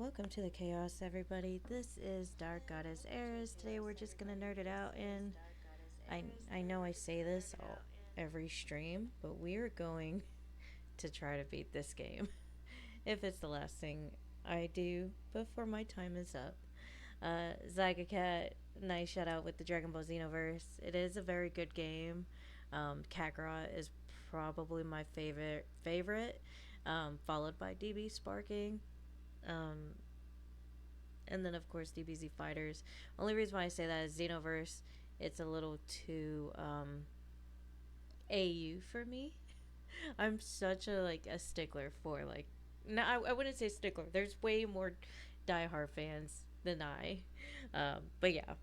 Welcome to the chaos, everybody. This is Dark Goddess Eris. Today we're just gonna nerd it out, and I know I say this every stream, but we are going to try to beat this game. If it's the last thing I do before my time is up. Zyga Cat, nice shout out with the Dragon Ball Xenoverse. It is a very good game. Kakarot is probably my favorite, followed by DB Sparking. Um, and then of course DBZ Fighters. Only reason why I say that is Xenoverse. It's a little too AU for me. I'm such a stickler for no, I wouldn't say stickler. There's way more diehard fans than I. But yeah,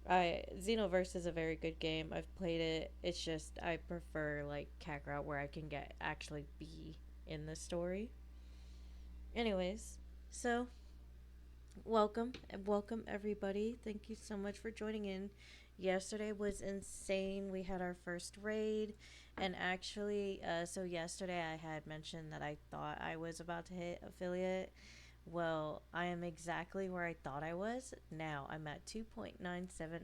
I Xenoverse is a very good game. I've played it. It's just I prefer Kakarot where I can actually be in the story. Anyways, so welcome everybody. Thank you so much for joining in. Yesterday was insane. We had our first raid, and actually, so yesterday I had mentioned that I thought I was about to hit affiliate. Well, I am exactly where I thought I was. Now I'm at 2.97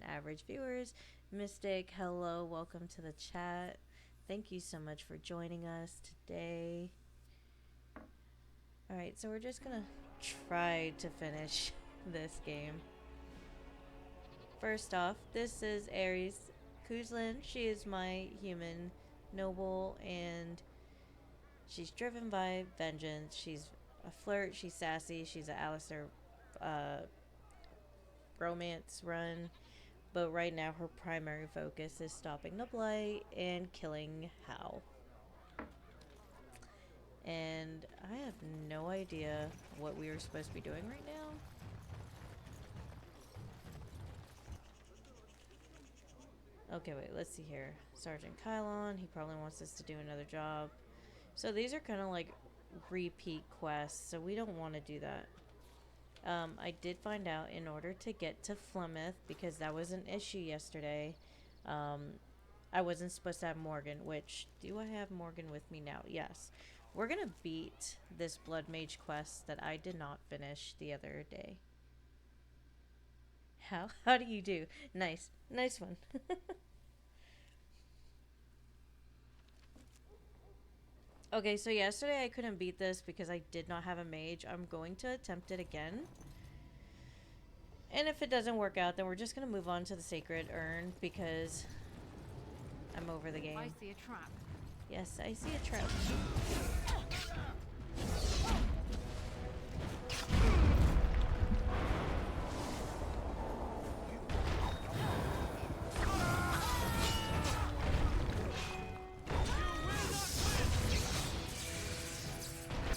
average viewers. Mystic, hello, welcome to the chat. Thank you so much for joining us today. Alright, so we're just gonna try to finish this game. First off, this is Ares Kuzlin. She is my human noble, and she's driven by vengeance. She's a flirt, she's sassy, she's an Alistair romance run. But right now her primary focus is stopping the blight and killing Hal. And I have no idea what we are supposed to be doing right now. Okay, wait, let's see here. Sergeant Kylon, he probably wants us to do another job. So these are kind of like repeat quests, so we don't want to do that. I did find out in order to get to Flemeth, because that was an issue yesterday, I wasn't supposed to have Morgan, which, do I have Morgan with me now? Yes. We're gonna beat this Blood Mage quest that I did not finish the other day. How do you do? Nice one. Okay, so yesterday I couldn't beat this because I did not have a mage. I'm going to attempt it again. And if it doesn't work out, then we're just going to move on to the Sacred Urn because I'm over the game. I see a trap. Yes, I see a trap.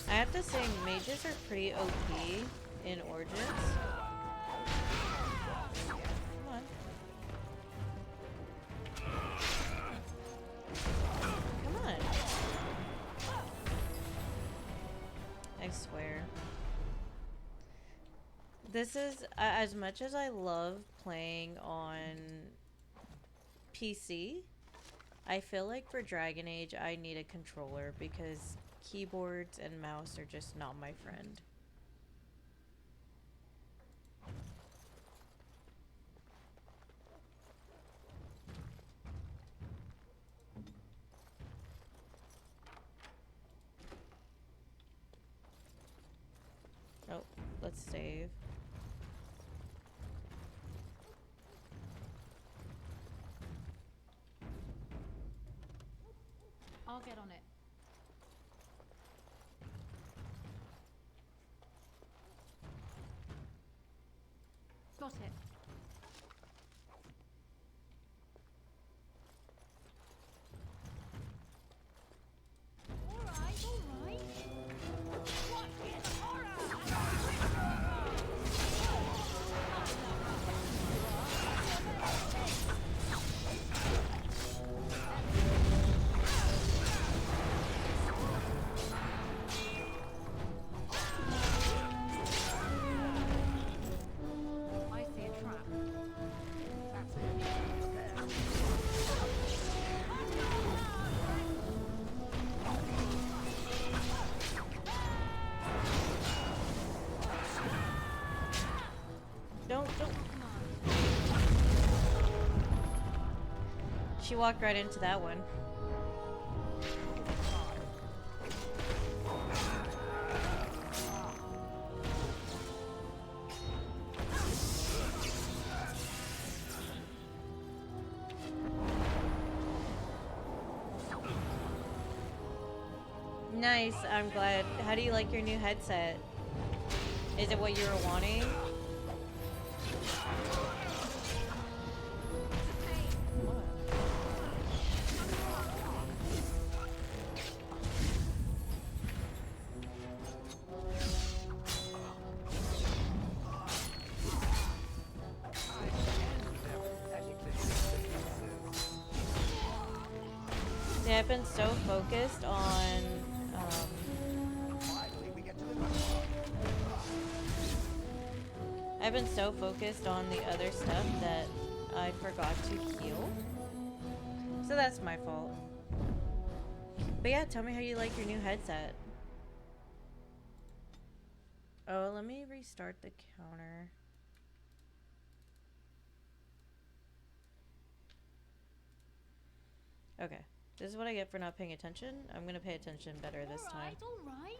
I have to say, mages are pretty OP in Origins. Come on. Come on. I swear. This is, as much as I love playing on PC, I feel like for Dragon Age I need a controller because keyboards and mouse are just not my friend. Oh, let's save. I'll get on it. Got it. All right. What is horror? I see a trap. she walked right into that one. Nice, I'm glad. How do you like your new headset? Is it what you were wanting? See, I've been so focused on I've been so focused on the other stuff that I forgot to heal. So that's my fault. But yeah, tell me how you like your new headset. Oh, let me restart the counter. Okay. This is what I get for not paying attention. I'm gonna pay attention better this time. All right.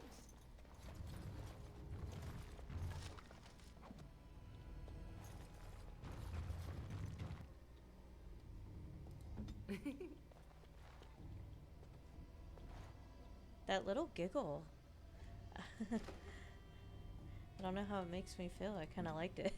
That little giggle. I don't know how it makes me feel. I kind of liked it.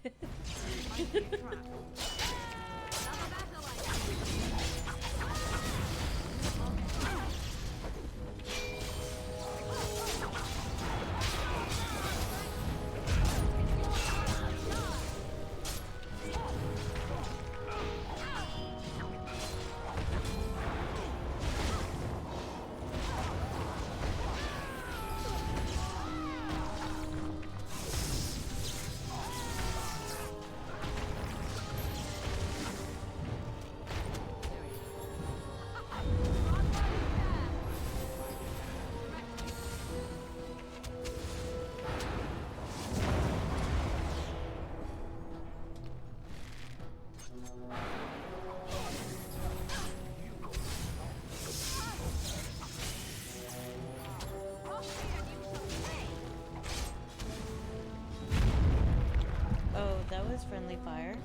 Oh, that was friendly fire.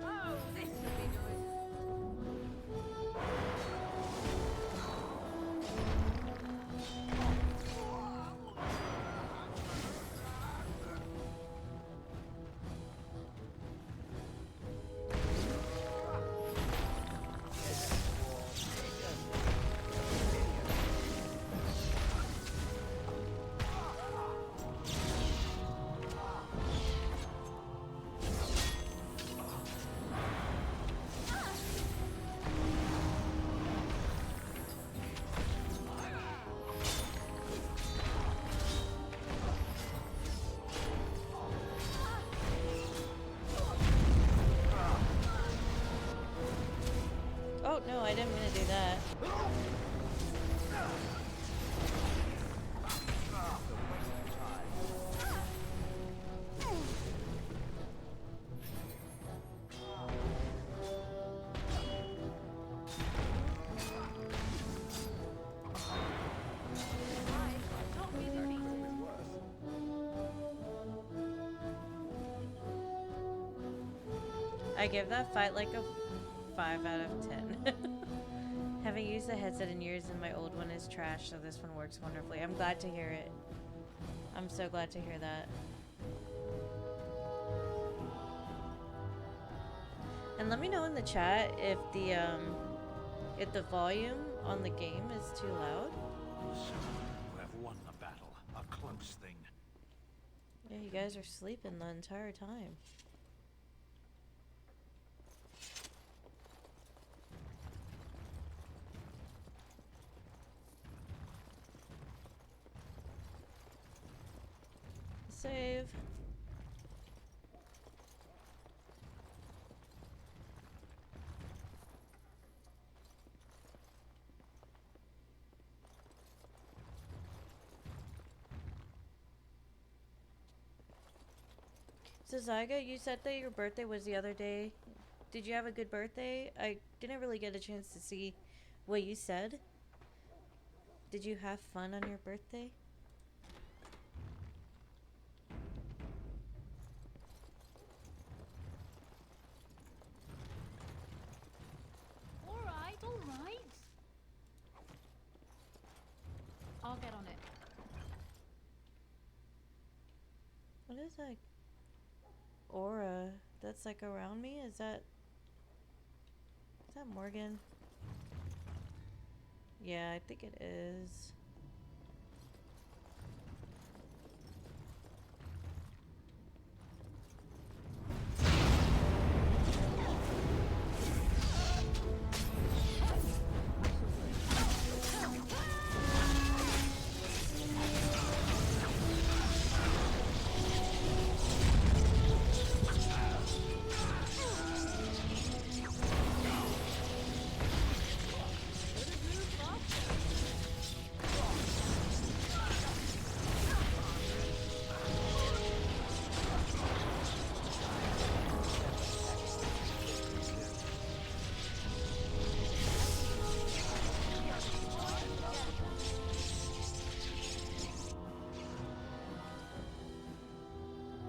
Oh, this should be good. Oh, no, I didn't mean to do that. I give that fight like a 5 out of 10. Haven't used the headset in years and my old one is trash, so this one works wonderfully. I'm glad to hear it. I'm so glad to hear that. And let me know in the chat if the volume on the game is too loud. So, you have won the battle. A close thing. Yeah, you guys are sleeping the entire time. Save. So Zyga, you said that your birthday was the other day. Did you have a good birthday? I didn't really get a chance to see what you said. Did you have fun on your birthday? Alright, alright. I'll get on it. What is that aura that's like around me? Is that Morgan? Yeah, I think it is.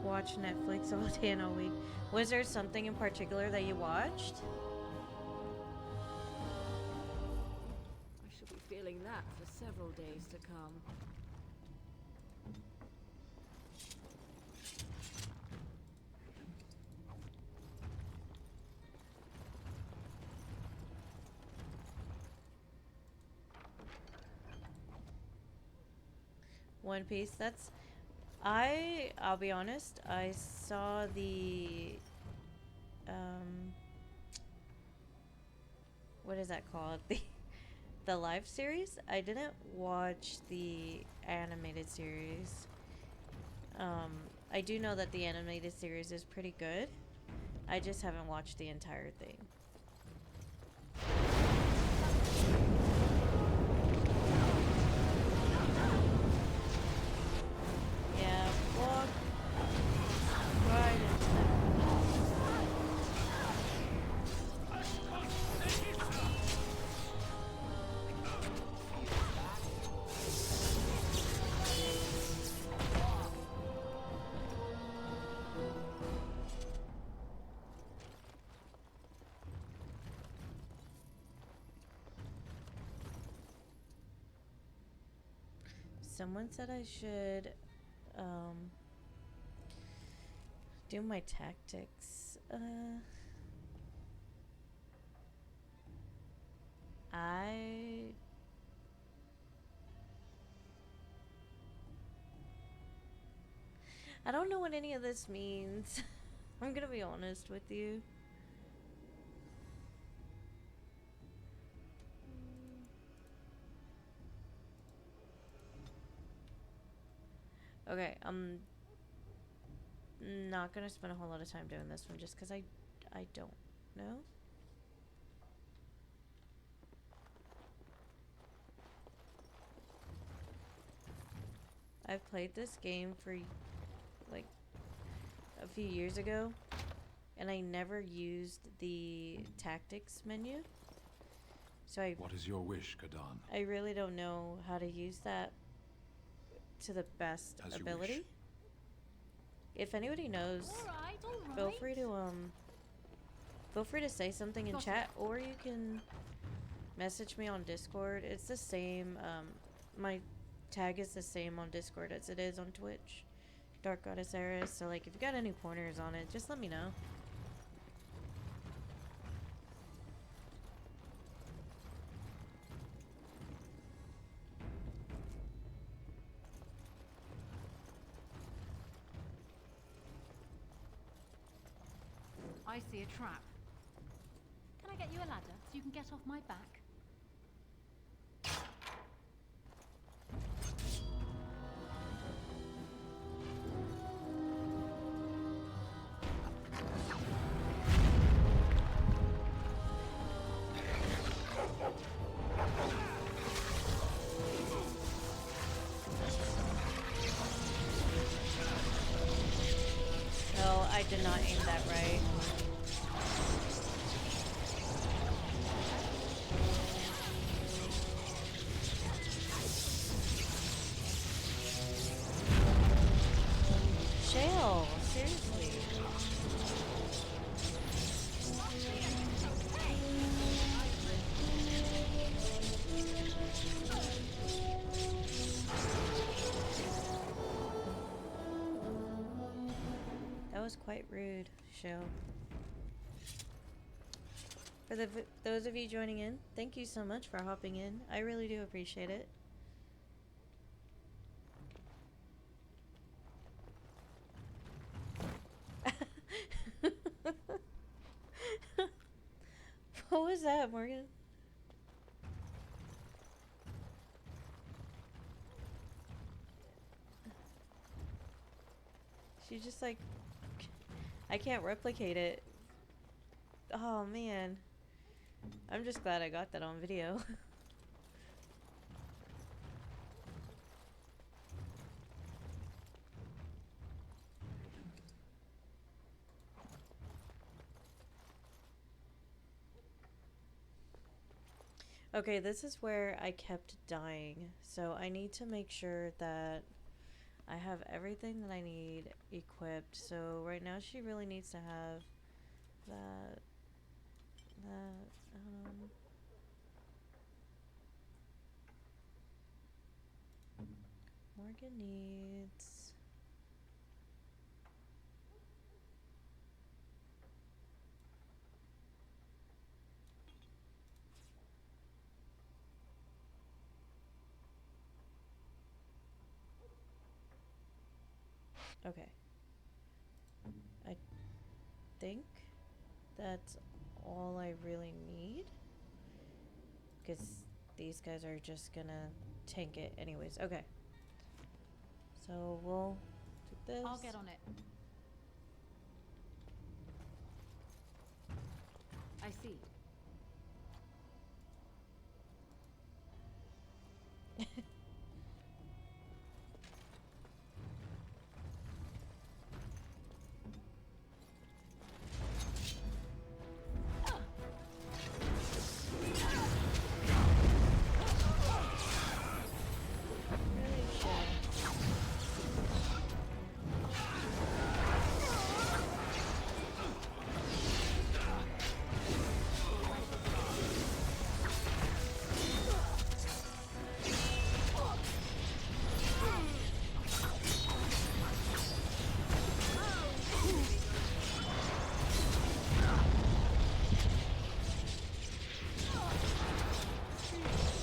Watch Netflix all day and all week. Was there something in particular that you watched? I shall be feeling that for several days to come. One Piece. I'll be honest, I saw the what is that called? The live series. I didn't watch the animated series. I do know that the animated series is pretty good. I just haven't watched the entire thing. Yeah, walk right into that. Someone said I should do my tactics. I don't know what any of this means. I'm gonna be honest with you. Okay, I'm not gonna spend a whole lot of time doing this one just because I don't know. I've played this game for like a few years ago and I never used the tactics menu. So What is your wish, Kadan? I really don't know how to use that to the best As you ability. wish. If anybody knows, Alright, alright. feel free to say something in chat, or you can message me on Discord. It's the same. My tag is the same on Discord as it is on Twitch. Dark Goddess Eris. So like, if you got any pointers on it, just let me know. I see a trap. Can I get you a ladder so you can get off my back? No, I did not aim that right. was quite rude, show. For those of you joining in, thank you so much for hopping in. I really do appreciate it. What was that, Morgan? She just like... I can't replicate it. Oh, man. I'm just glad I got that on video. Okay, this is where I kept dying. So I need to make sure that I have everything that I need equipped. So right now she really needs to have that... Morgan needs... Okay. I think that's all I really need. Because these guys are just gonna tank it anyways. Okay. So we'll do this. I'll get on it. I see. Really sure.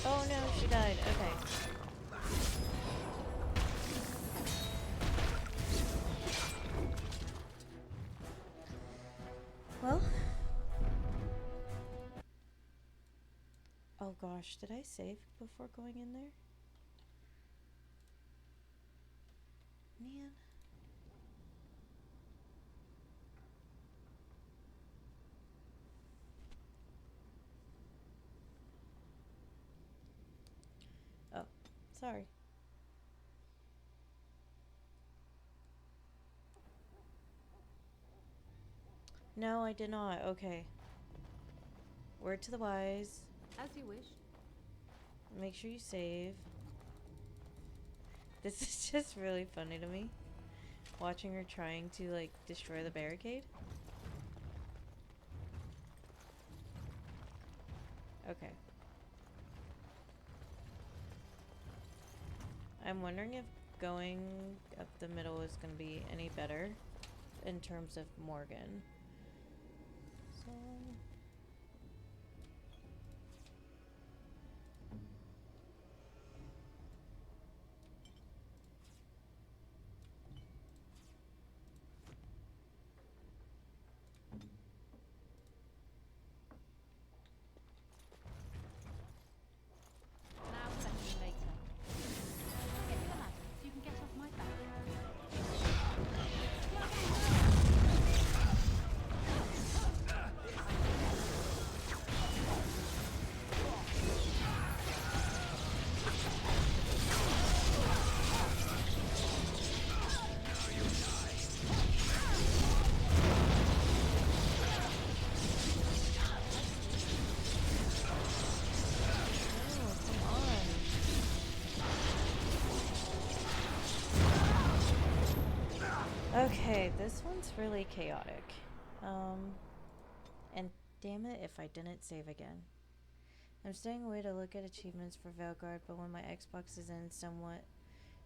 Oh no, she died. Okay. Well. Oh gosh, did I save before going in there? Man. Oh, sorry. No, I did not. Okay. Word to the wise. As you wish. Make sure you save. This is just really funny to me. Watching her trying to, like, destroy the barricade. Okay. I'm wondering if going up the middle is going to be any better in terms of Morgan. So... Now send me later. I'll get you a ladder so you can get off my back. Oh, come on. Okay, this one's really chaotic. And damn it if I didn't save again. I'm staying away to look at achievements for Veilguard, but when my Xbox is in somewhat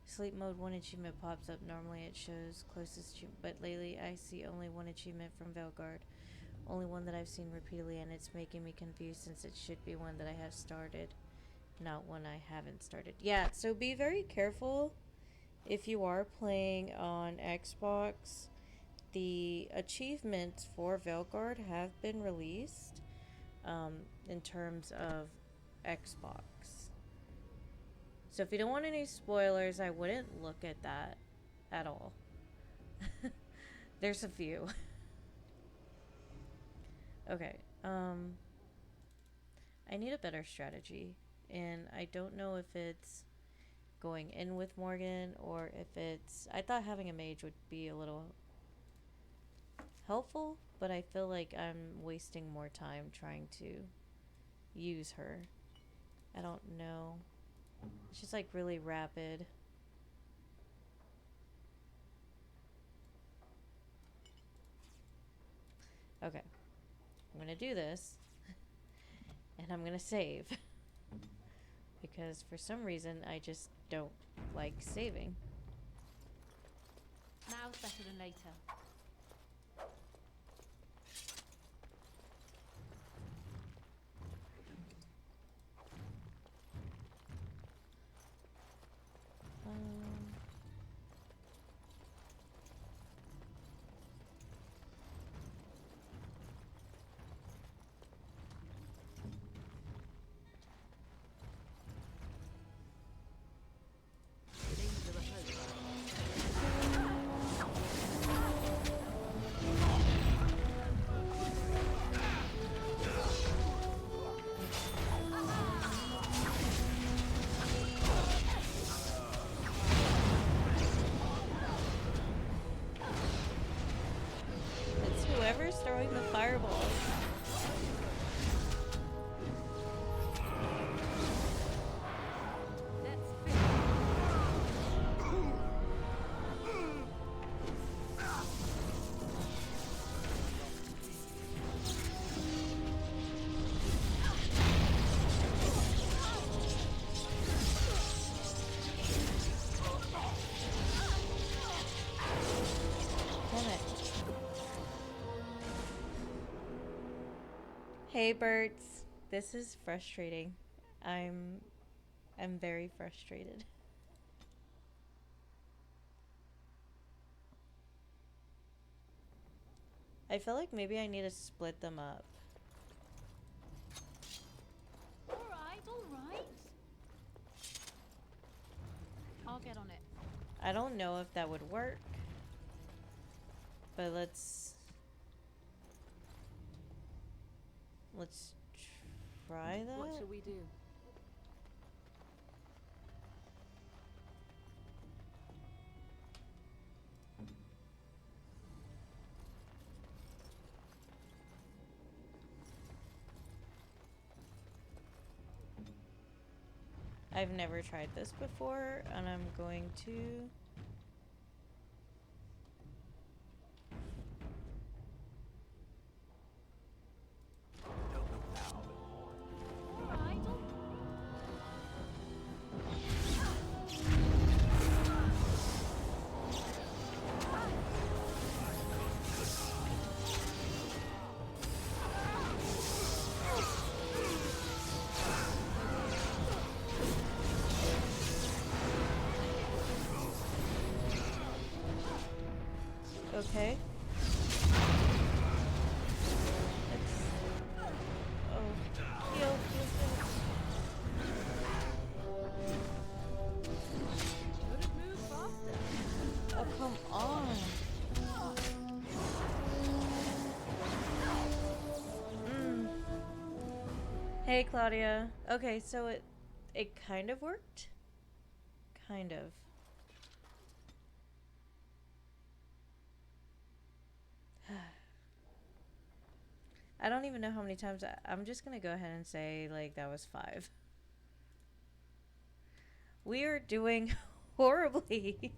Sleep mode, one achievement pops up. Normally it shows closest to, but lately I see only one achievement from Velgard. Only one that I've seen repeatedly, and it's making me confused since it should be one that I have started, not one I haven't started. Yeah, so be very careful if you are playing on Xbox. The achievements for Velgard have been released in terms of Xbox. So if you don't want any spoilers, I wouldn't look at that at all. There's a few. Okay. I need a better strategy, and I don't know if it's going in with Morgan or if it's... I thought having a mage would be a little helpful, but I feel like I'm wasting more time trying to use her. I don't know. It's just like really rapid. Okay. I'm gonna do this. And I'm gonna save. Because for some reason I just don't like saving. Now's better than later. It's whoever's throwing the fireballs. Hey Berts, this is frustrating. I'm very frustrated. I feel like maybe I need to split them up. Alright, alright. I'll get on it. I don't know if that would work, but let's try that. What shall we do? I've never tried this before, and I'm going to... Alright, Okay. Heal. Could it move faster? Oh, come on. Hey, Claudia. Okay, so it kind of worked. Kind of. I don't even know how many times I'm just gonna go ahead and say like that was 5. We are doing horribly.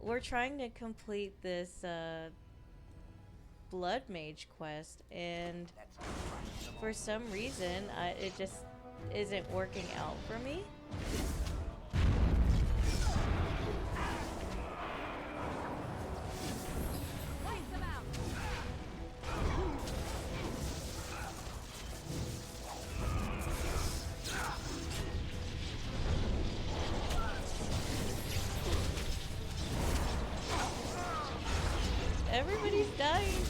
We're trying to complete this blood mage quest, and for some reason it just isn't working out for me. Everybody's dying.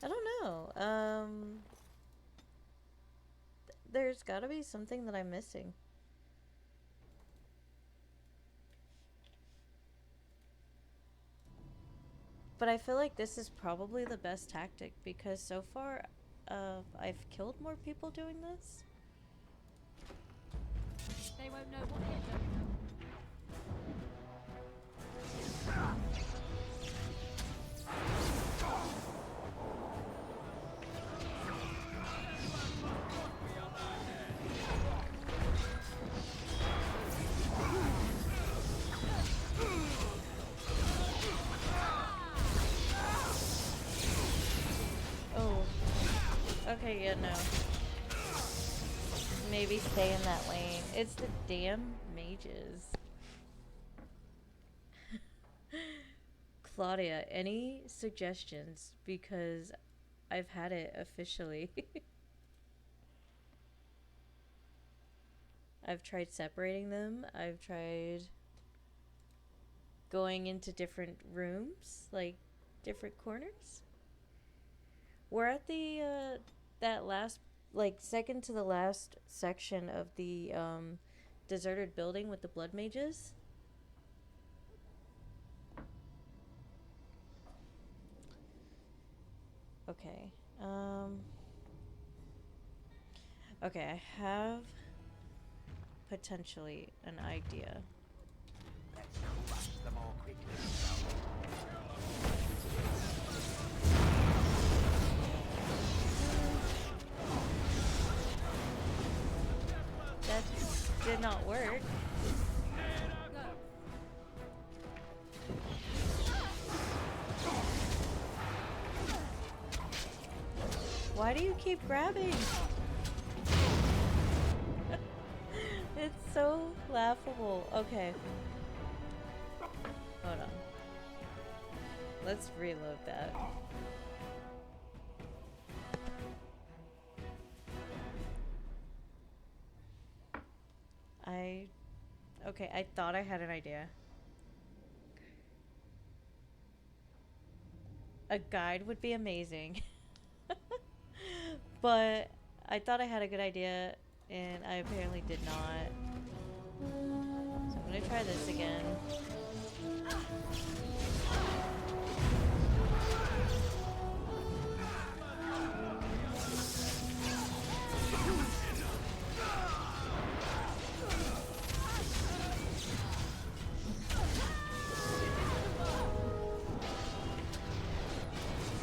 I don't know. There's gotta be something that I'm missing. But I feel like this is probably the best tactic because so far, I've killed more people doing this. They won't know what hit them. Oh. Okay, yeah, no. Maybe stay in that lane. It's the damn mages. Claudia, any suggestions? Because I've had it officially. I've tried separating them. I've tried going into different rooms, like different corners. We're at the that last, like, second to the last section of the deserted building with the blood mages. Okay. Okay, I have potentially an idea. Let's crush them all quickly. That did not work. Why do you keep grabbing? It's so laughable. Okay. Hold on. Let's reload that. Okay, I thought I had an idea. A guide would be amazing. But I thought I had a good idea, and I apparently did not. So I'm gonna try this again.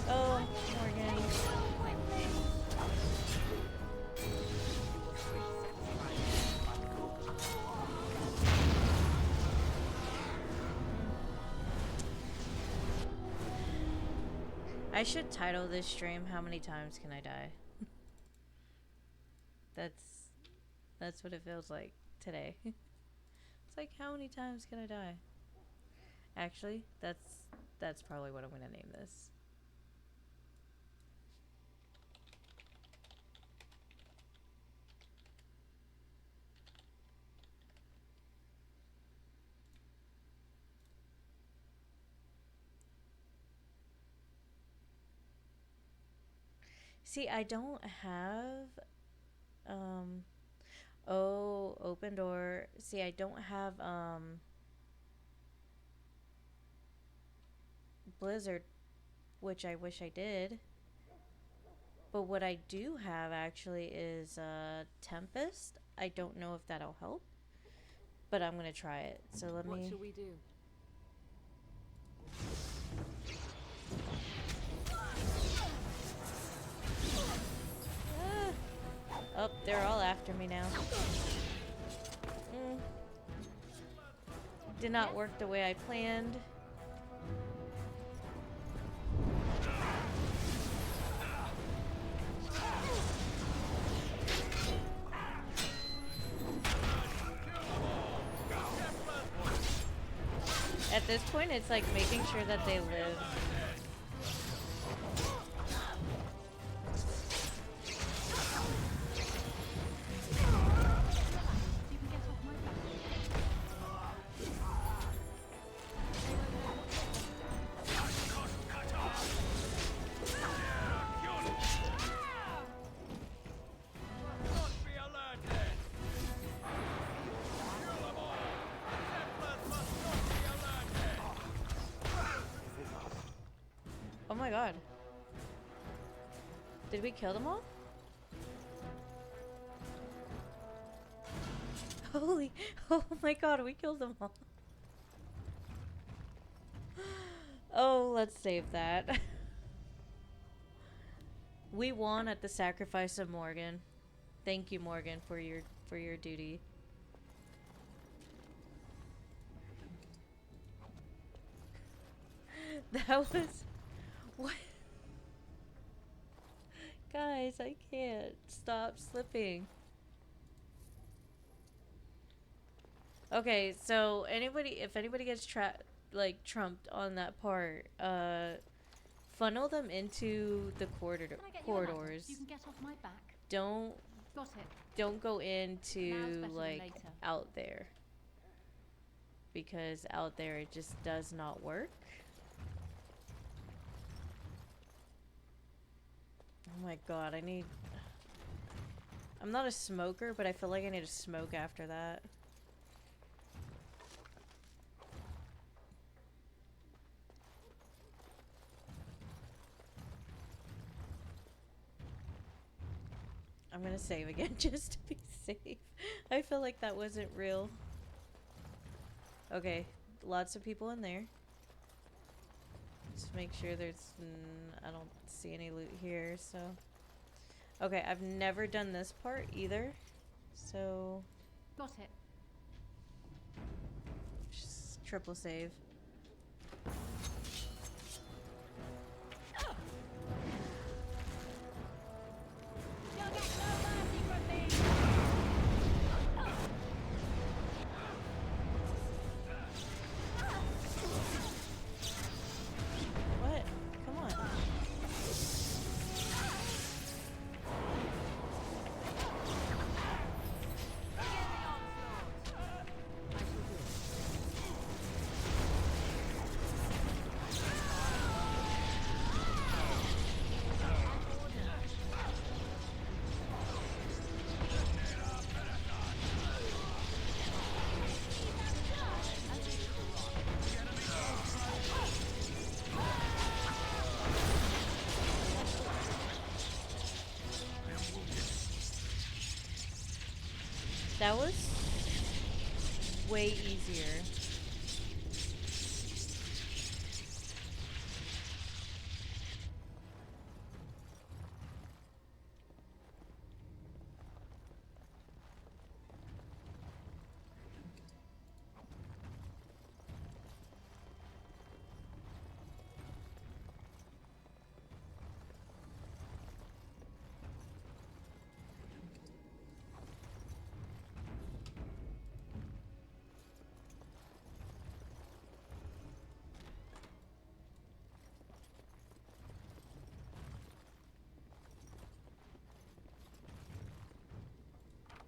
Oh, Morgan. I should title this stream "How Many Times Can I Die?" That's what it feels like today. It's like, how many times can I die? Actually, that's probably what I'm gonna name this. See, I don't have oh, open door. See, I don't have Blizzard, which I wish I did. But what I do have actually is Tempest. I don't know if that'll help, but I'm gonna try it. So let me. What shall we do? Oh, they're all after me now. Did not work the way I planned. At this point, it's like making sure that they live. You can get my god. Did we kill them all? Holy, oh my god, we killed them all. Oh, let's save that. We won at the sacrifice of Morgan. Thank you, Morgan, for your duty. That was what? Guys, I can't stop slipping. Okay, so if anybody gets trumped on that part, funnel them into the corridors. You can get off my back. Don't Got it. don't go Now's into better than like later. out there, because out there it just does not work. Oh my god, I'm not a smoker, but I feel like I need to smoke after that. I'm gonna save again just to be safe. I feel like that wasn't real. Okay, lots of people in there. Just make sure there's... I don't see any loot here, so... Okay, I've never done this part either, so... Got it. Just triple save. You'll get no mercy from me. What? Come on. That was way easier.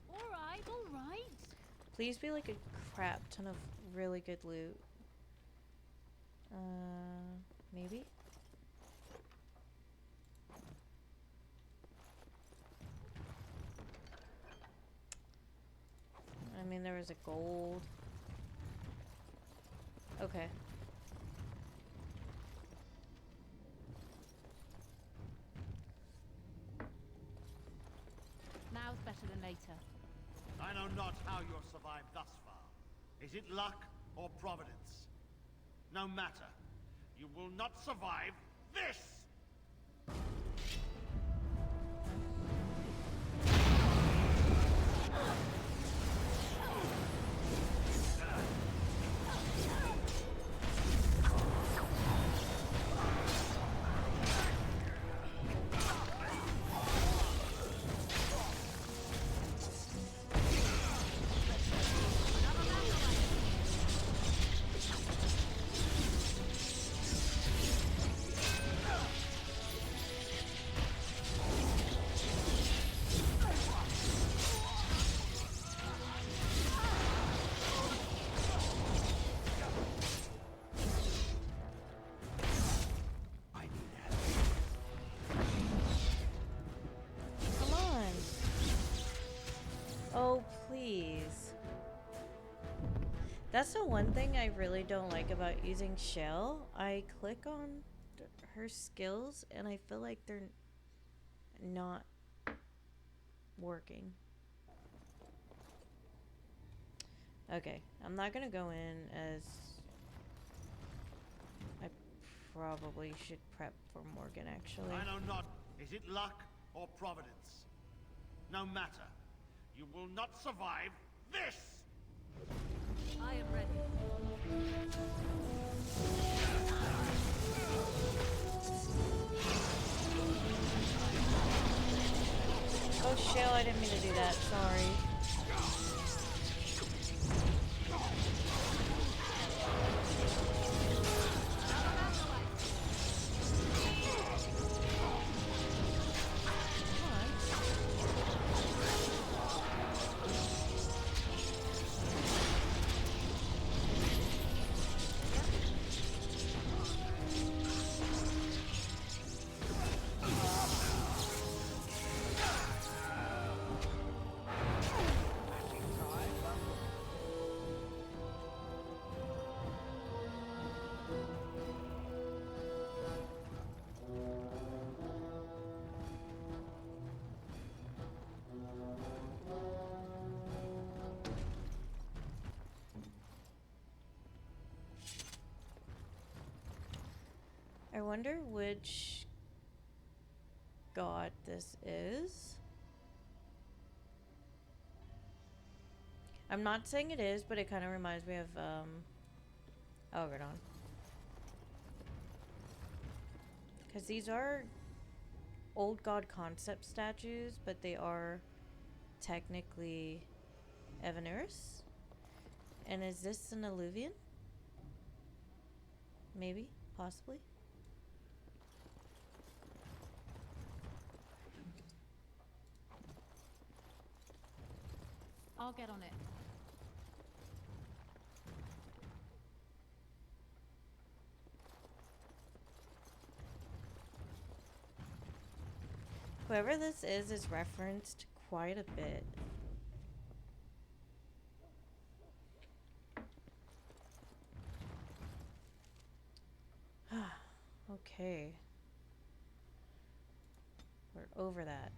All right. Please be like a crap ton of really good loot. Maybe? I mean, there was a gold. Okay. Now's better than later. I know not how you have survived thus far. Is it luck or providence? No matter. You will not survive this! Come on. Oh, please. That's the one thing I really don't like about using shell. I click on her skills, and I feel like they're not working. Okay, I'm not gonna go in as... I probably should prep for Morgan, actually. I know not. Is it luck or providence? No matter. You will not survive this! I am ready. Oh, shit, I didn't mean to do that. Sorry. I wonder which god this is. I'm not saying it is, but it kind of reminds me of Algernon. Because these are old god concept statues, but they are technically Evanuris. And is this an alluvian? Maybe, possibly. I'll get on it. Whoever this is referenced quite a bit. Okay. We're over that.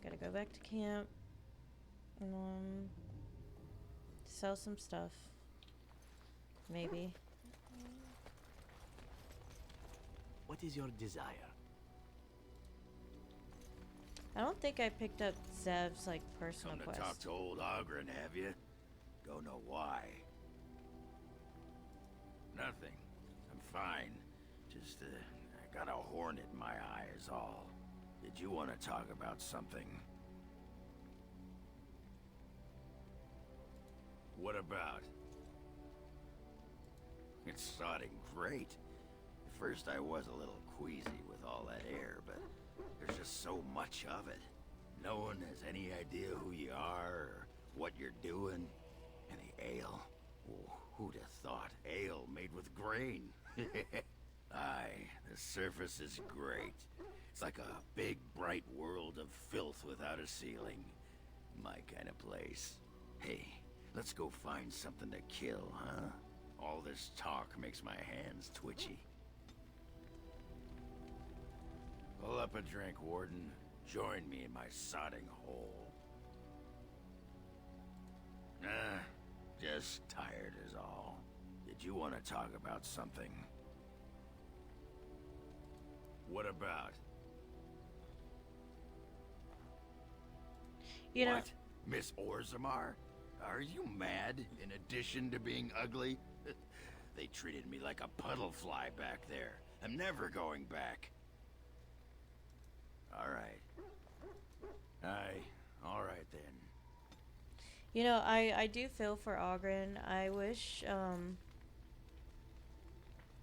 Gotta go back to camp. Sell some stuff. Maybe. What is your desire? I don't think I picked up Zev's like personal Come to quest. talk to old Ogren, have you? Don't know why. Nothing. I'm fine. Just, I got a hornet in my eye is all. Did you want to talk about something? What about? It's sodding great. At first I was a little queasy with all that air, but there's just so much of it. No one has any idea who you are or what you're doing. And the ale? Oh, who'd have thought ale made with grain? Aye, the surface is great. It's like a big, bright world of filth without a ceiling. My kind of place. Hey, let's go find something to kill, huh? All this talk makes my hands twitchy. Pull up a drink, Warden. Join me in my sodding hole. Nah, just tired is all. Did you want to talk about something? What about? You know, What? Miss Orzammar? Are you mad, in addition to being ugly? They treated me like a puddle fly back there. I'm never going back. Alright. Alright then. you know, I do feel for Ogren. I wish,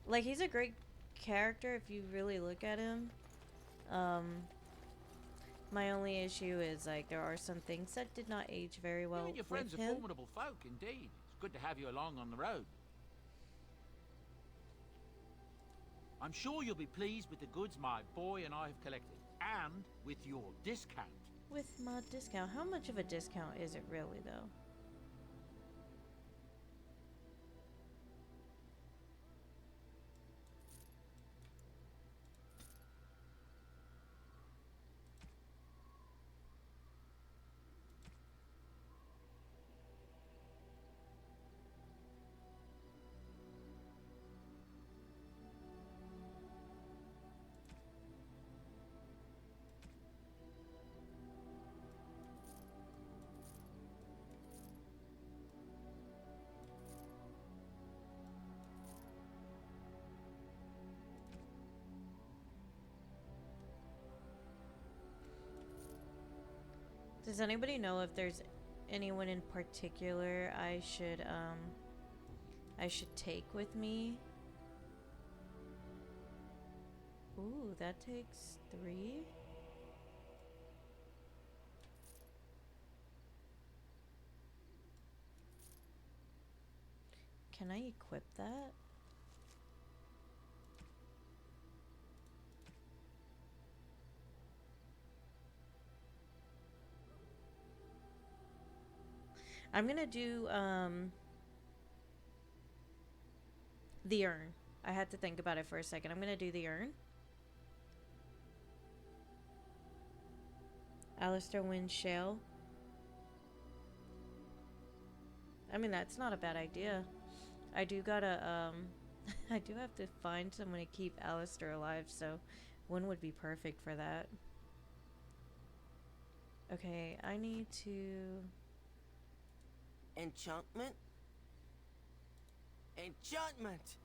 like, he's a great character if you really look at him. My only issue is, like, there are some things that did not age very well You and your friends with are him. formidable folk, indeed. It's good to have you along on the road. I'm sure you'll be pleased with the goods my boy and I have collected, and with your discount. With my discount, how much of a discount is it really, though? Does anybody know if there's anyone in particular I should take with me? Ooh, that takes 3. Can I equip that? I'm gonna do the urn. I had to think about it for a second. I'm gonna do the urn. Alistair wins Shale. I mean, that's not a bad idea. I do gotta, I do have to find someone to keep Alistair alive, so one would be perfect for that. Okay, I need to... Enchantment? Enchantment!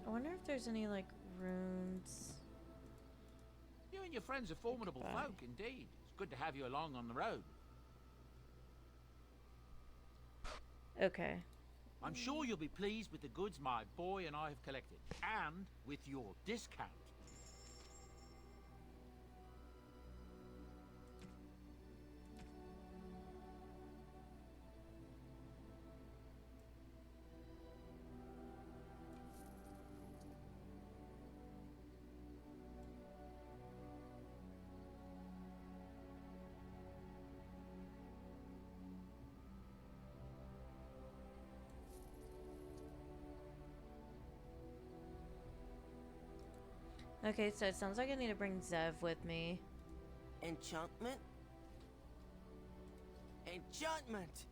I wonder if there's any, like, runes. You and your friends are formidable Goodbye. folk, indeed. It's good to have you along on the road. Okay. I'm sure you'll be pleased with the goods my boy and I have collected, and with your discount. Okay, so it sounds like I need to bring Zev with me. Enchantment? Enchantment!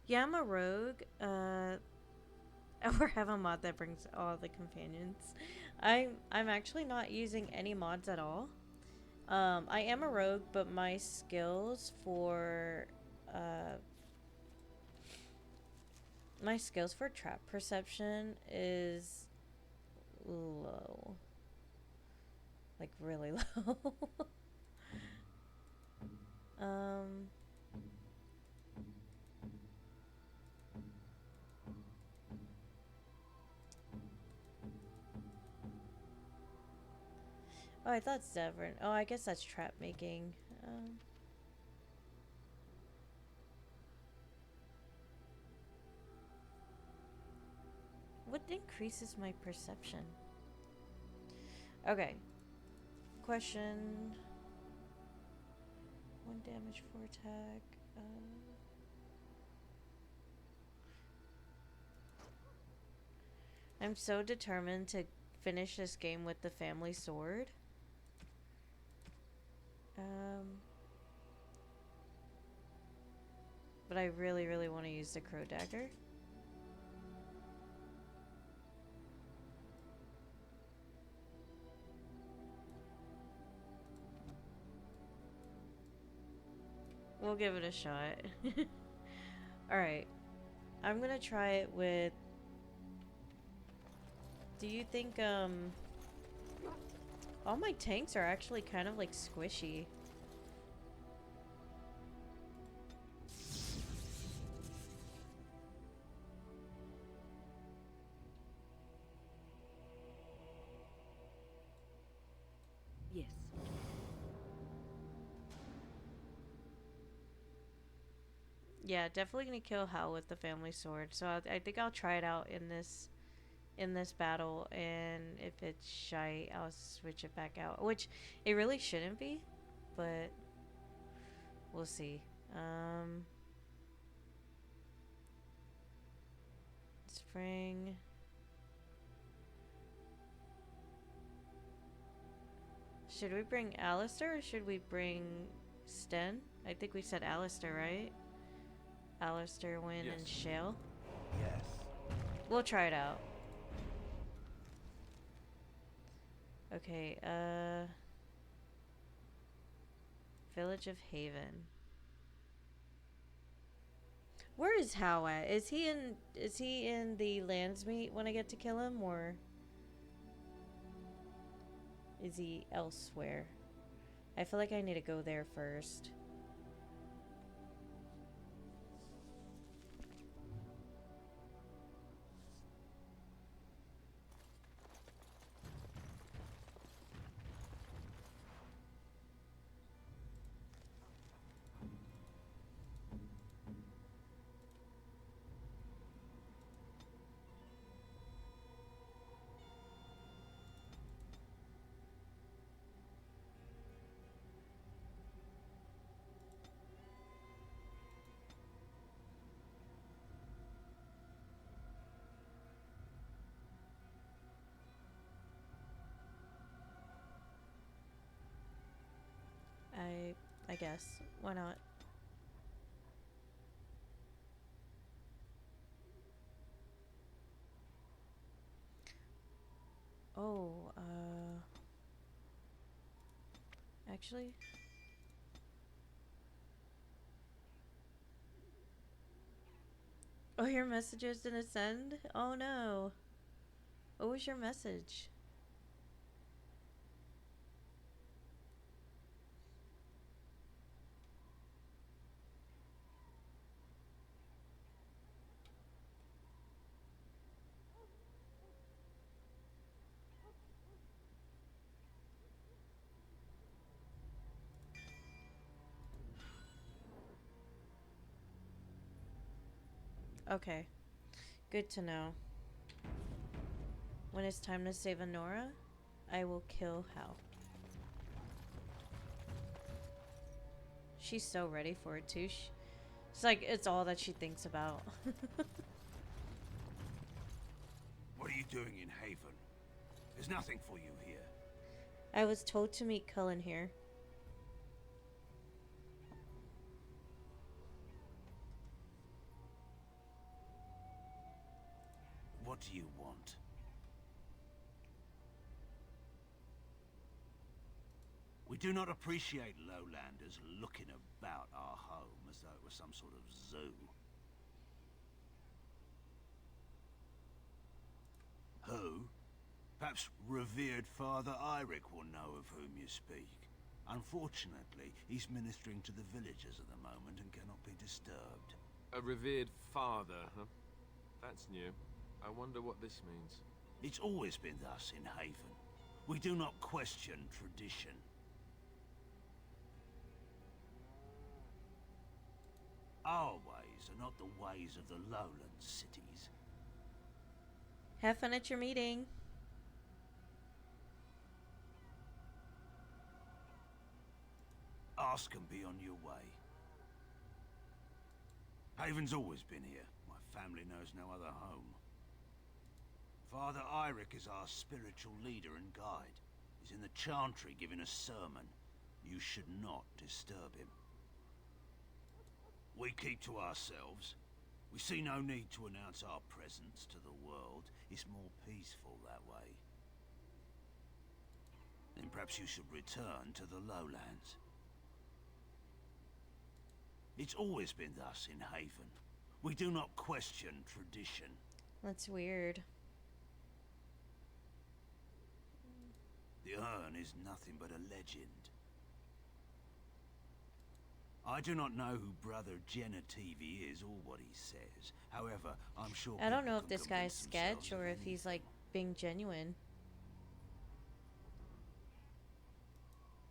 Yeah, I'm a rogue. Or have a mod that brings all the companions. I'm actually not using any mods at all. I am a rogue, but my skills for trap perception is low. Like really low. Oh, I thought Zevran. Oh, I guess that's trap making. What increases my perception? Okay. Question. 1 damage for attack. I'm so determined to finish this game with the family sword. But I really, really want to use the crow dagger. We'll give it a shot. Alright. I'm gonna try it with... Do you think, all my tanks are actually kind of, like, squishy. Yes. Yeah, definitely gonna kill Hal with the family sword. So I think I'll try it out in this battle, and if it's shy, I'll switch it back out. Which it really shouldn't be, but we'll see. Spring. Should we bring Alistair or should we bring Sten? I think we said Alistair, right? Alistair, Wynn, and Shale. Yes. We'll try it out. Okay, Village of Haven. Where is Hal at? Is he in the Landsmeet when I get to kill him, or is he elsewhere? I feel like I need to go there first. I guess. Why not? Oh, actually. Oh, your messages didn't send? Oh no. What was your message? Okay. Good to know. When it's time to save Honora, I will kill Hal. She's so ready for it too. It's like it's all that she thinks about. What are you doing in Haven? There's nothing for you here. I was told to meet Cullen here. What do you want? We do not appreciate lowlanders looking about our home as though it was some sort of zoo. Who? Perhaps revered Father Eirik will know of whom you speak. Unfortunately, he's ministering to the villagers at the moment and cannot be disturbed. A revered father, huh? That's new. I wonder what this means. It's always been thus in Haven. We do not question tradition. Our ways are not the ways of the lowland cities. Have fun at your meeting. Ask and be on your way. Haven's always been here. My family knows no other home. Father Eirik is our spiritual leader and guide. He's in the chantry giving a sermon. You should not disturb him. We keep to ourselves. We see no need to announce our presence to the world. It's more peaceful that way. Then perhaps you should return to the lowlands. It's always been thus in Haven. We do not question tradition. That's weird. The urn is nothing but a legend. I do not know who Brother Genetivi is or what he says. However, I'm sure I don't know people if can this guy's convince sketch themselves or of if he's like being genuine.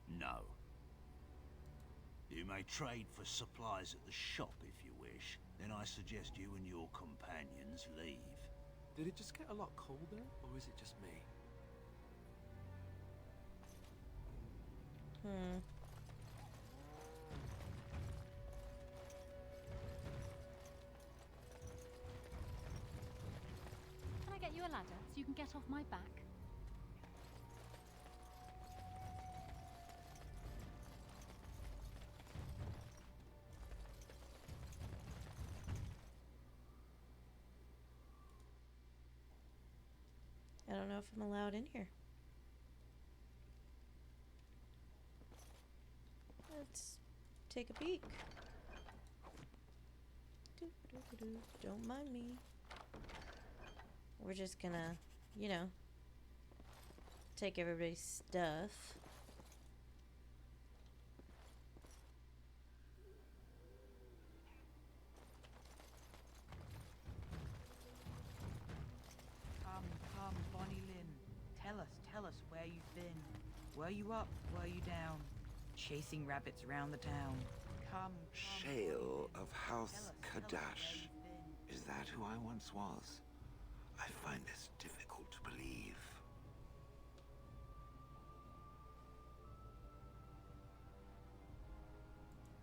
anything. No. You may trade for supplies at the shop if you wish. wish, then I suggest you and your companions leave. Did it just get a lot colder, or is it just me? Hmm. Can I get you a ladder so you can get off my back? I don't know if I'm allowed in here. Let's take a peek. Don't mind me. We're just gonna, you know, take everybody's stuff. Come, Bonnie Lynn. Tell us where you've been. Were you up? Were you down? Chasing rabbits around the town. Come. Shale of House Tell us where Kadash. you've been. Is that who I once was? I find this difficult to believe.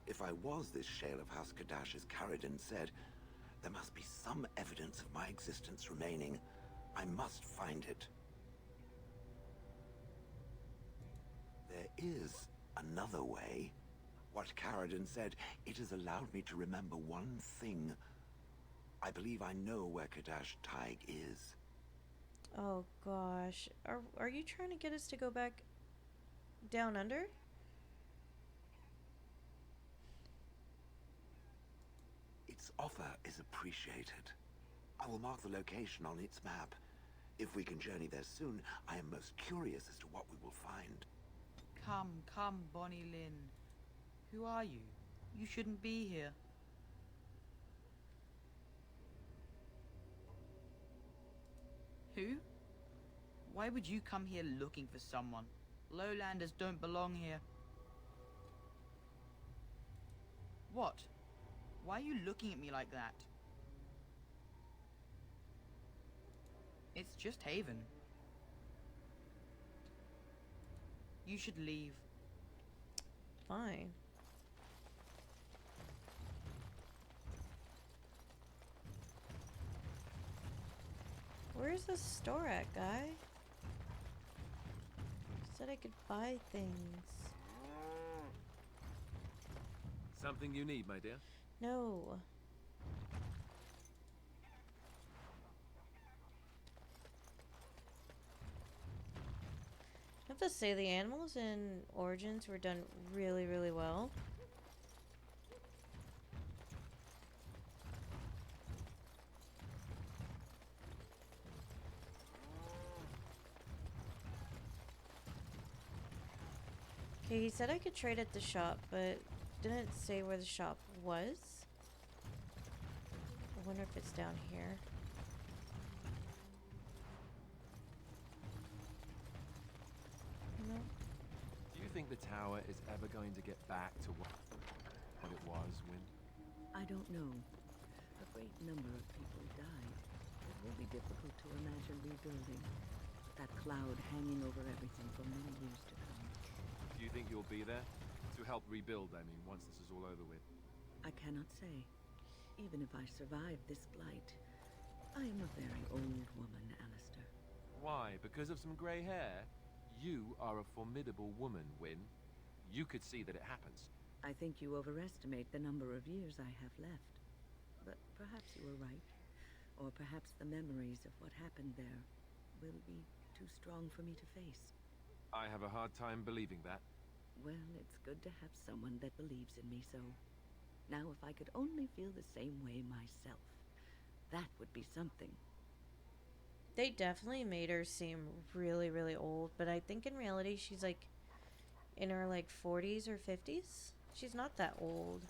If I was this Shale of House Kadash, as Caradon said, there must be some evidence of my existence remaining. I must find it. There is another way. What Caradon said, it has allowed me to remember one thing. I believe I know where Kadash Taig is. Oh gosh. Are you trying to get us to go back down under? Its offer is appreciated. I will mark the location on its map. If we can journey there soon, I am most curious as to what we will find. Come, Bonnie Lynn. Who are you? You shouldn't be here. Who? Why would you come here looking for someone? Lowlanders don't belong here. What? Why are you looking at me like that? It's just Haven. You should leave. Fine. Where's the store at, guy? Said I could buy things. Something you need, my dear? No. I have to say the animals in Origins were done really, really well. Okay, he said I could trade at the shop, but didn't say where the shop was. I wonder if it's down here. No. Do you think the tower is ever going to get back to what it was, Wynn? I don't know. A great number of people died. It will be difficult to imagine rebuilding. That cloud hanging over everything for many years to come. Do you think you'll be there? To help rebuild, I mean, once this is all over with. I cannot say. Even if I survive this blight, I am a very old woman, Alistair. Why? Because of some grey hair? You are a formidable woman, Wynn. You could see that it happens. I think you overestimate the number of years I have left. But perhaps you are right. Or perhaps the memories of what happened there will be too strong for me to face. I have a hard time believing that. Well, it's good to have someone that believes in me so. Now, if I could only feel the same way myself, that would be something. They definitely made her seem really, really old, but I think in reality she's like in her like 40s or 50s. She's not that old.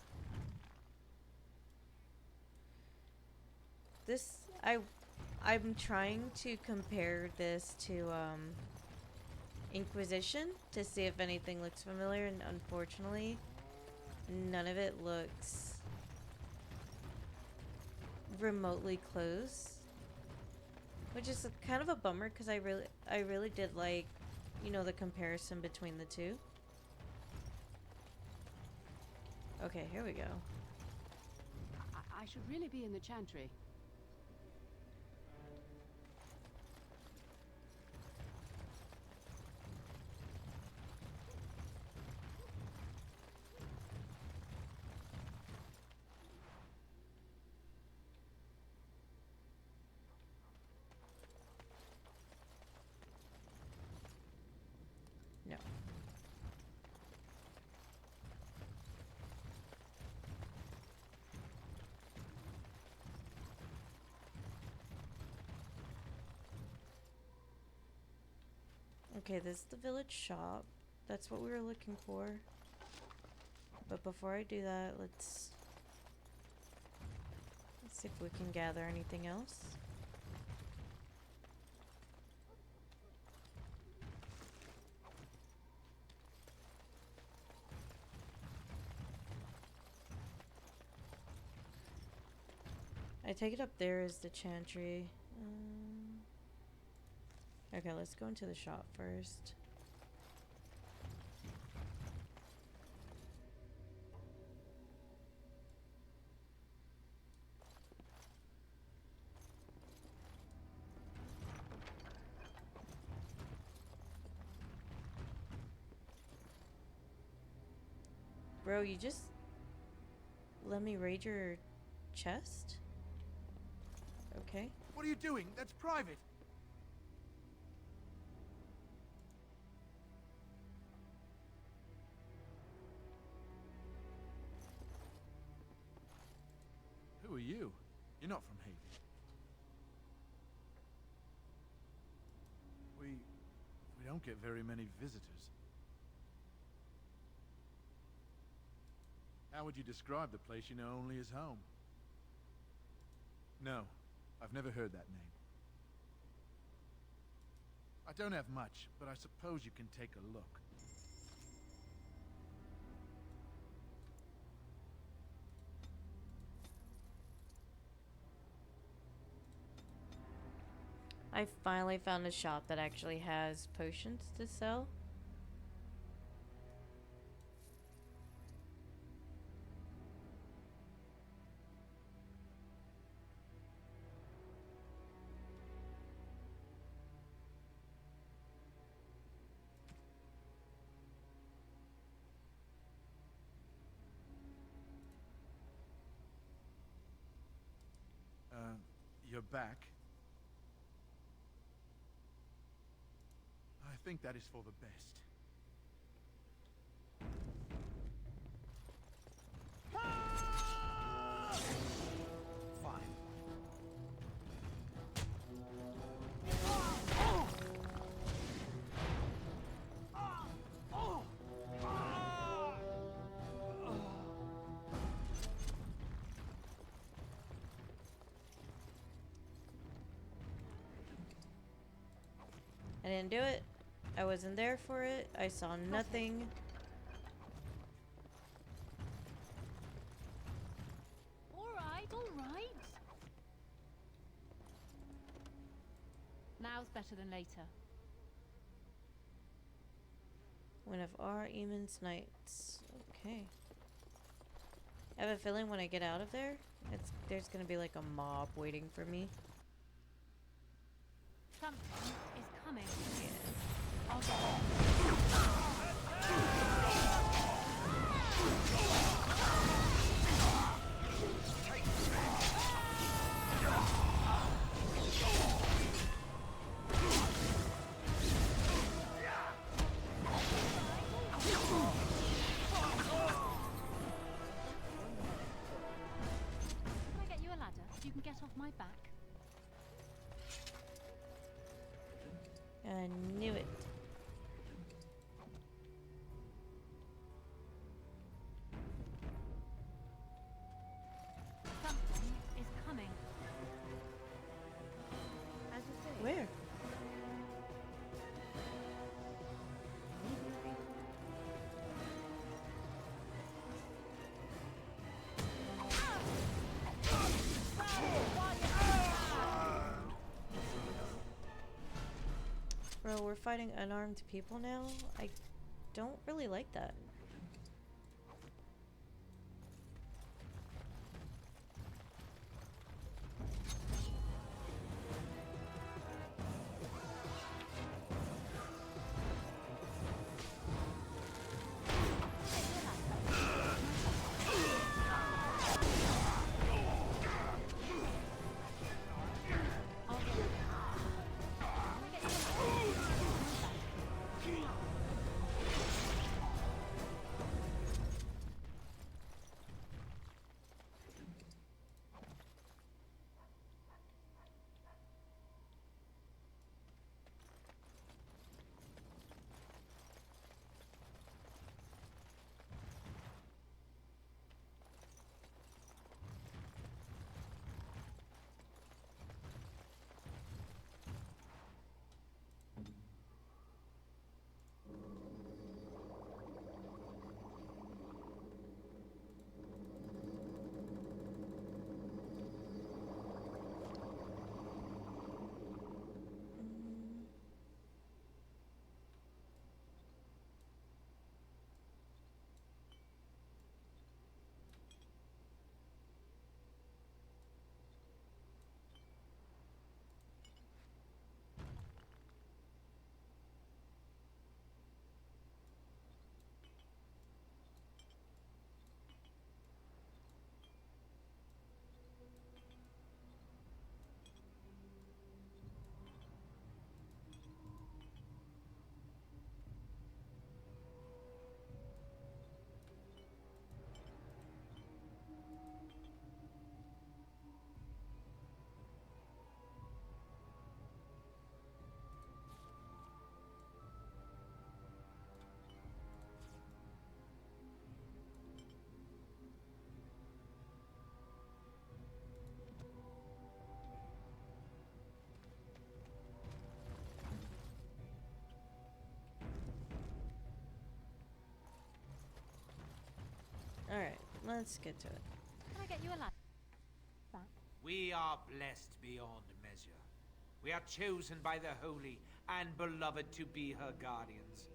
This, I'm trying to compare this to Inquisition to see if anything looks familiar, and unfortunately none of it looks remotely close, which is kind of a bummer because I really did like, you know, the comparison between the two. Okay, here we go. I should really be in the chantry. No. Okay, this is the village shop. That's what we were looking for. But before I do that, let's see if we can gather anything else. I take it up there is the chantry. Okay, let's go into the shop first. Bro, you just let me raid your chest? Okay. What are you doing? That's private. Who are you? You're not from Haven. We don't get very many visitors. How would you describe the place you know only as home? No, I've never heard that name. I don't have much, but I suppose you can take a look. I finally found a shop that actually has potions to sell. You're back. I think that is for the best. Fine. I didn't do it. I wasn't there for it. I saw nothing. Alright, alright. Now's better than later. One of our Eamon's nights. Okay. I have a feeling when I get out of there, there's gonna be like a mob waiting for me. Something is coming. Can I get you a ladder so you can get off my back? I knew it. Something is coming. As you say. Where? we're fighting unarmed people now. I don't really like that. Alright, let's get to it. Can I get you a ladder? We are blessed beyond measure. We are chosen by the holy and beloved to be her guardians.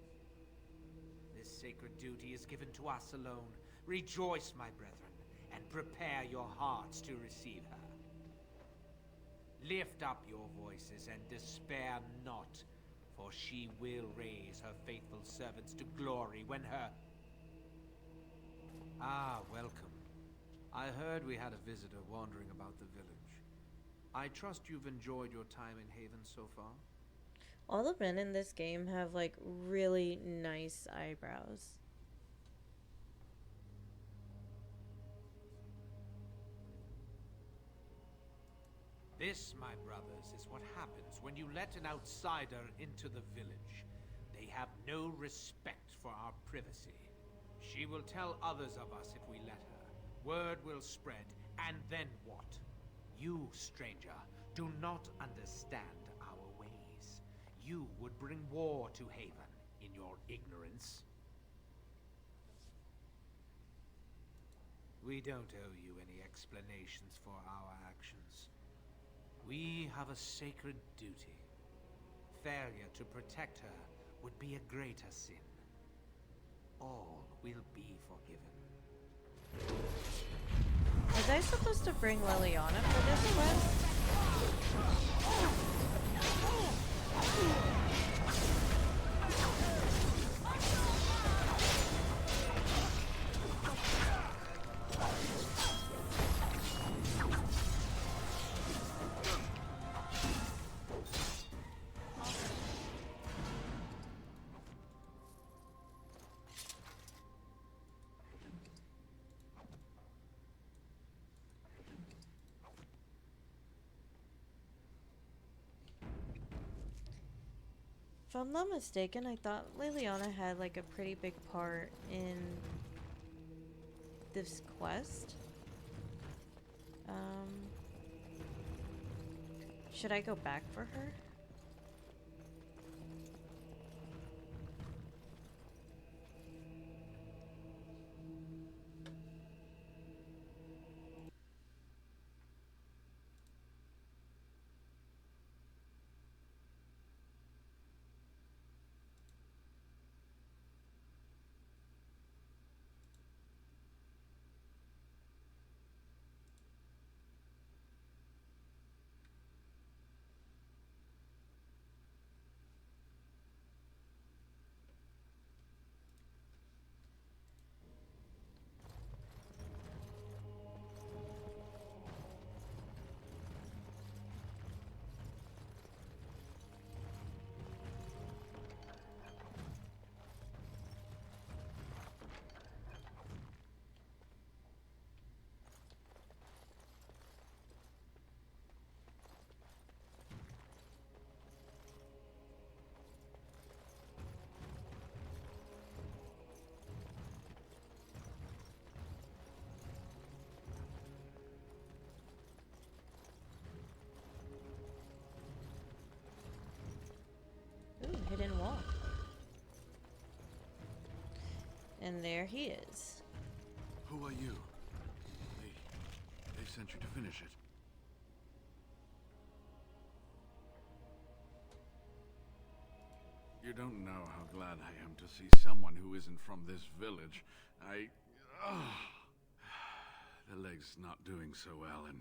This sacred duty is given to us alone. Rejoice, my brethren, and prepare your hearts to receive her. Lift up your voices and despair not, for she will raise her faithful servants to glory when her... Ah, welcome. I heard we had a visitor wandering about the village. I trust you've enjoyed your time in Haven so far? All the men in this game have like really nice eyebrows. This, my brothers, is what happens when you let an outsider into the village. They have no respect for our privacy. She will tell others of us if we let her. Word will spread, and then what? You, stranger, do not understand our ways. You would bring war to Haven in your ignorance. We don't owe you any explanations for our actions. We have a sacred duty. Failure to protect her would be a greater sin. All will be forgiven. Was I supposed to bring Liliana for this quest? If I'm not mistaken, I thought Liliana had like a pretty big part in this quest. Should I go back for her? And there he is. Who are you? They sent you to finish it. You don't know how glad I am to see someone who isn't from this village. The leg's not doing so well, and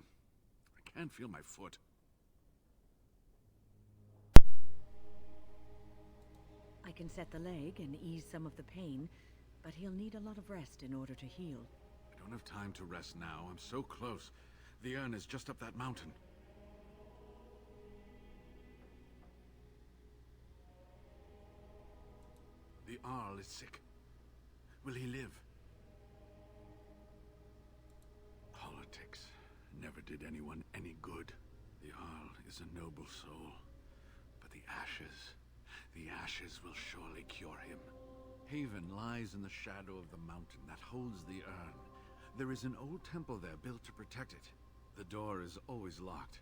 I can't feel my foot. I can set the leg and ease some of the pain, but he'll need a lot of rest in order to heal. I don't have time to rest now. I'm so close. The urn is just up that mountain. The Arl is sick. Will he live? Politics never did anyone any good. The Arl is a noble soul, but the ashes will surely cure him. Haven lies in the shadow of the mountain that holds the urn. There is an old temple there built to protect it. The door is always locked,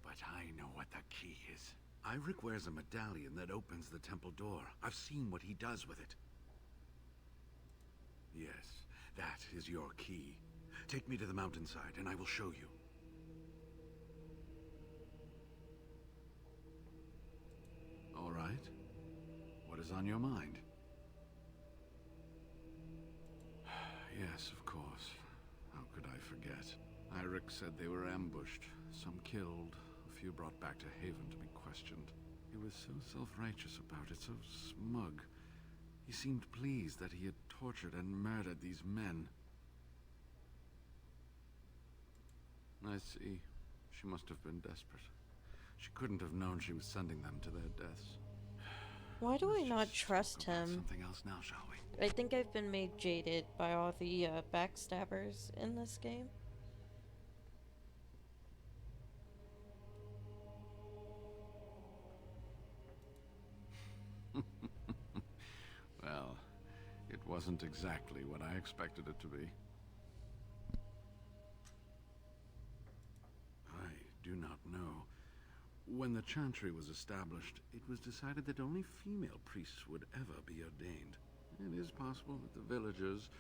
but I know what the key is. Iric wears a medallion that opens the temple door. I've seen what he does with it. Yes, that is your key. Take me to the mountainside and I will show you. All right. What is on your mind? Yes, of course. How could I forget? Iric said they were ambushed. Some killed, a few brought back to Haven to be questioned. He was so self-righteous about it, so smug. He seemed pleased that he had tortured and murdered these men. I see. She must have been desperate. She couldn't have known she was sending them to their deaths. Why do I not trust him? Something else now, shall we? I think I've been made jaded by all the backstabbers in this game. Well, it wasn't exactly what I expected it to be. I do not know. When the Chantry was established, it was decided that only female priests would ever be ordained. It is possible that the villagers,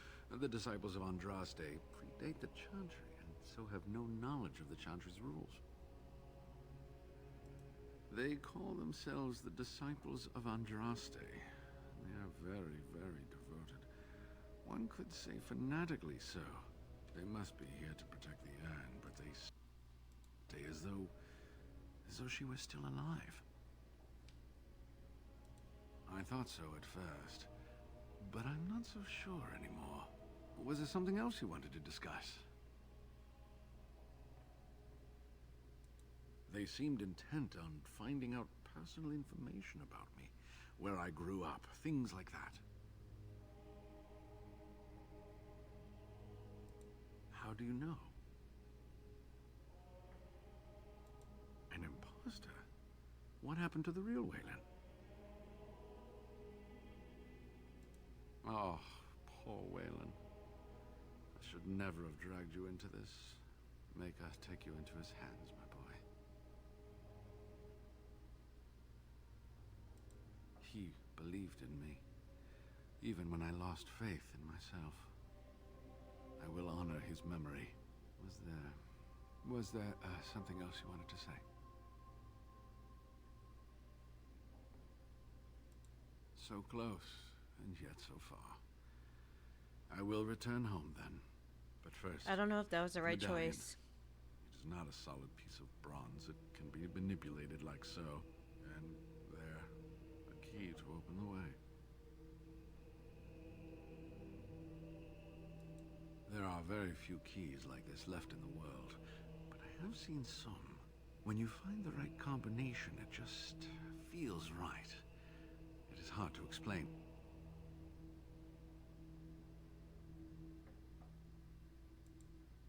the disciples of Andraste, predate the Chantry and so have no knowledge of the Chantry's rules. They call themselves the disciples of Andraste. They are very, very devoted. One could say fanatically so. They must be here to protect the urn, but they stay as though she was still alive. I thought so at first, but I'm not so sure anymore. Was there something else you wanted to discuss? They seemed intent on finding out personal information about me, where I grew up, things like that. How do you know? An imposter? What happened to the real Waylon? Oh, poor Waylon. I should never have dragged you into this. Make us take you into his hands, my boy. He believed in me, even when I lost faith in myself. I will honor his memory. Was there something else you wanted to say? So close, and yet so far. I will return home then, but first... I don't know if that was the right medallion. choice. It is not a solid piece of bronze. It can be manipulated like so. And there, a key to open the way. There are very few keys like this left in the world, but I have seen some. When you find the right combination, it just feels right. It is hard to explain.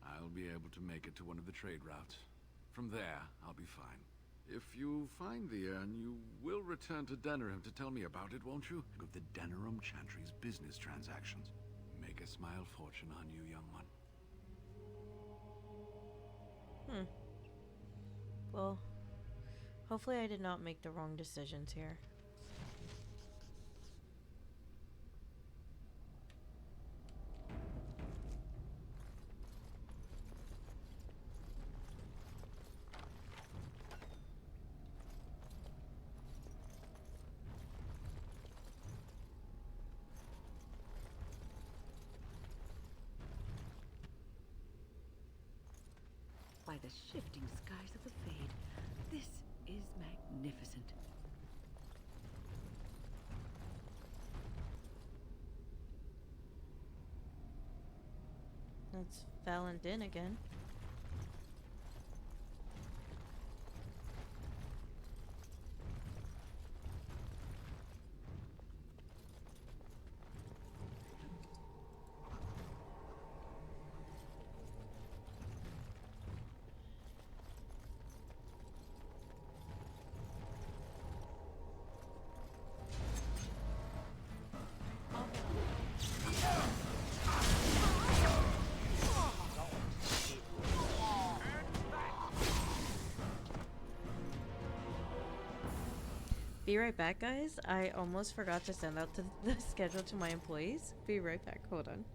I'll be able to make it to one of the trade routes. From there, I'll be fine. If you find the urn, you will return to Denerim to tell me about it, won't you? Of the Denerim Chantry's business transactions. Make a smile fortune on you, young one. Well, hopefully I did not make the wrong decisions here. by the shifting skies of the Fade. This is magnificent. That's Valentin again. Be right back, guys. I almost forgot to send out the schedule to my employees. Be right back. Hold on.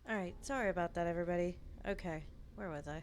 Alright, sorry about that, everybody. Okay, where was I?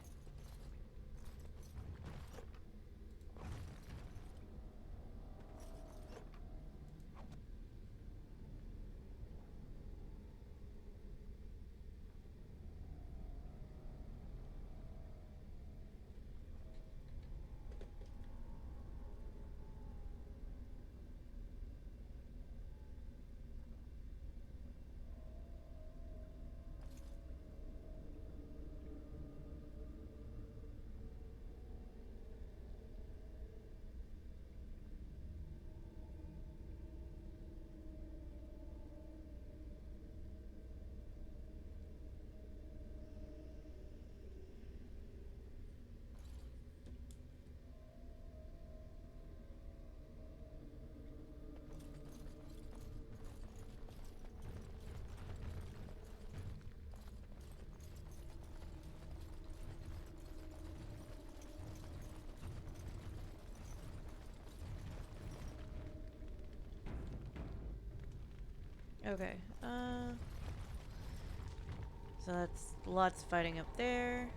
Okay, so that's lots of fighting up there.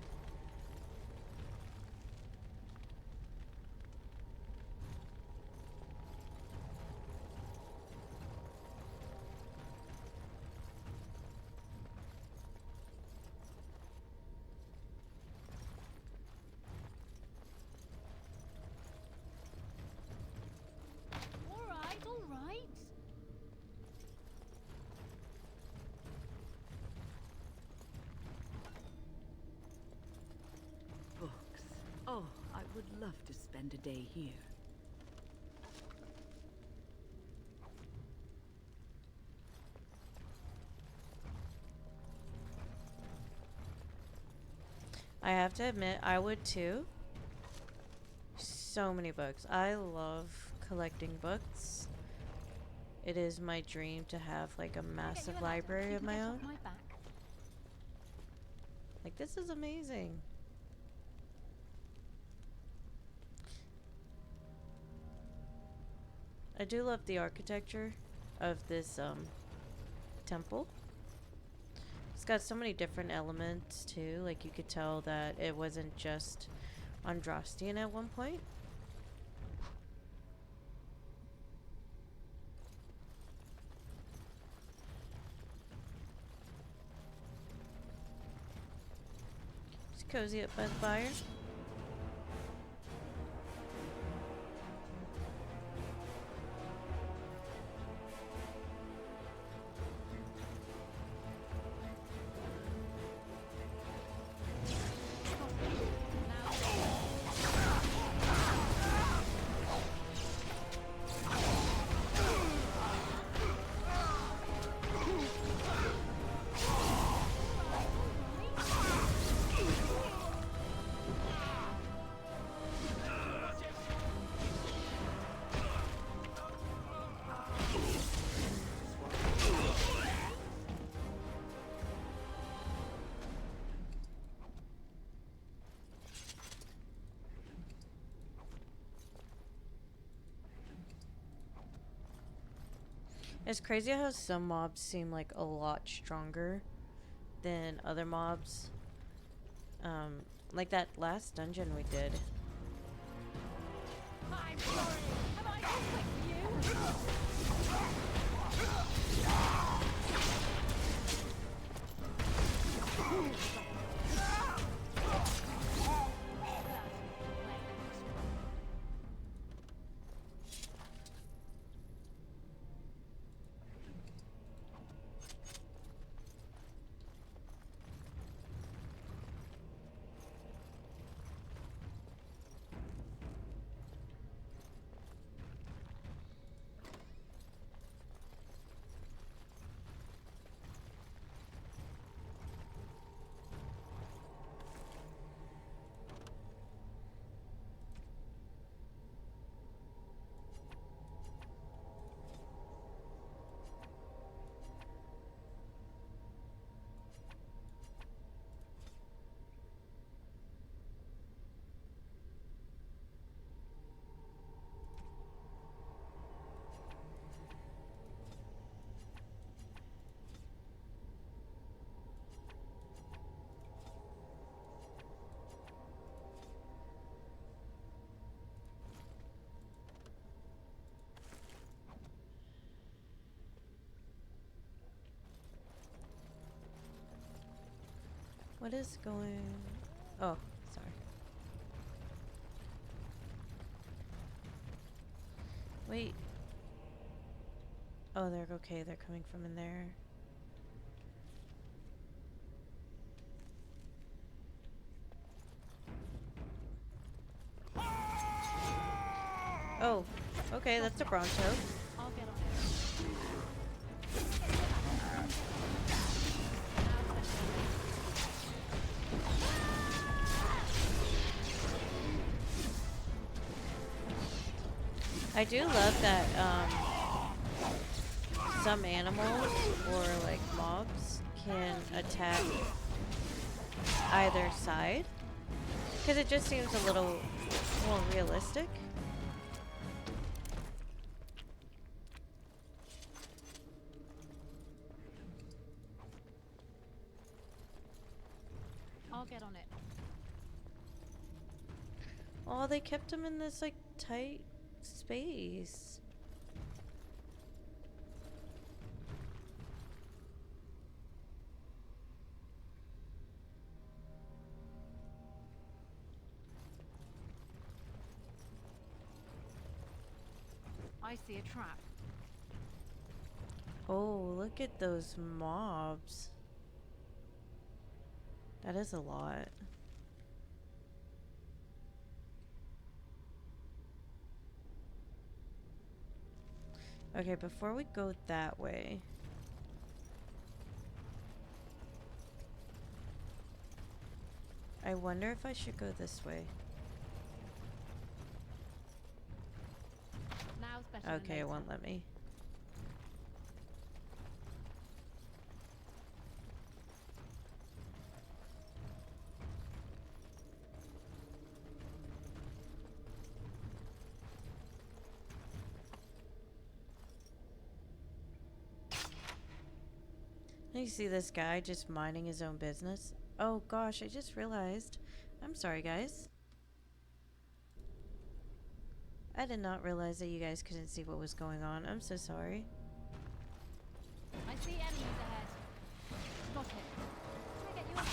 Alright, alright. Books. Oh, I would love to spend a day here. I have to admit, I would too. So many books. I love collecting books. It is my dream to have like a massive library of my own. Like, this is amazing. I do love the architecture of this temple. It's got so many different elements too. Like, you could tell that it wasn't just Andrastian at one point. Just cozy up by the fire. It's crazy how some mobs seem like a lot stronger than other mobs. Like that last dungeon we did. I'm sorry. Am I with you? What is going... Oh, sorry. Wait. Oh, they're okay. They're coming from in there. Oh, okay, that's a Bronto. I'll get on it. I do love that some animals or like mobs can attack either side, because it just seems a little more realistic. I'll get on it. Oh, they kept him in this like tight space. I see a trap. Oh, look at those mobs. That is a lot. Okay, before we go that way, I wonder if I should go this way. Now's better than Okay, it later. won't let me. You see this guy just minding his own business? Oh gosh, I just realized. I'm sorry, guys. I did not realize that you guys couldn't see what was going on. I'm so sorry. I see enemies ahead. Got it. Can I get you a...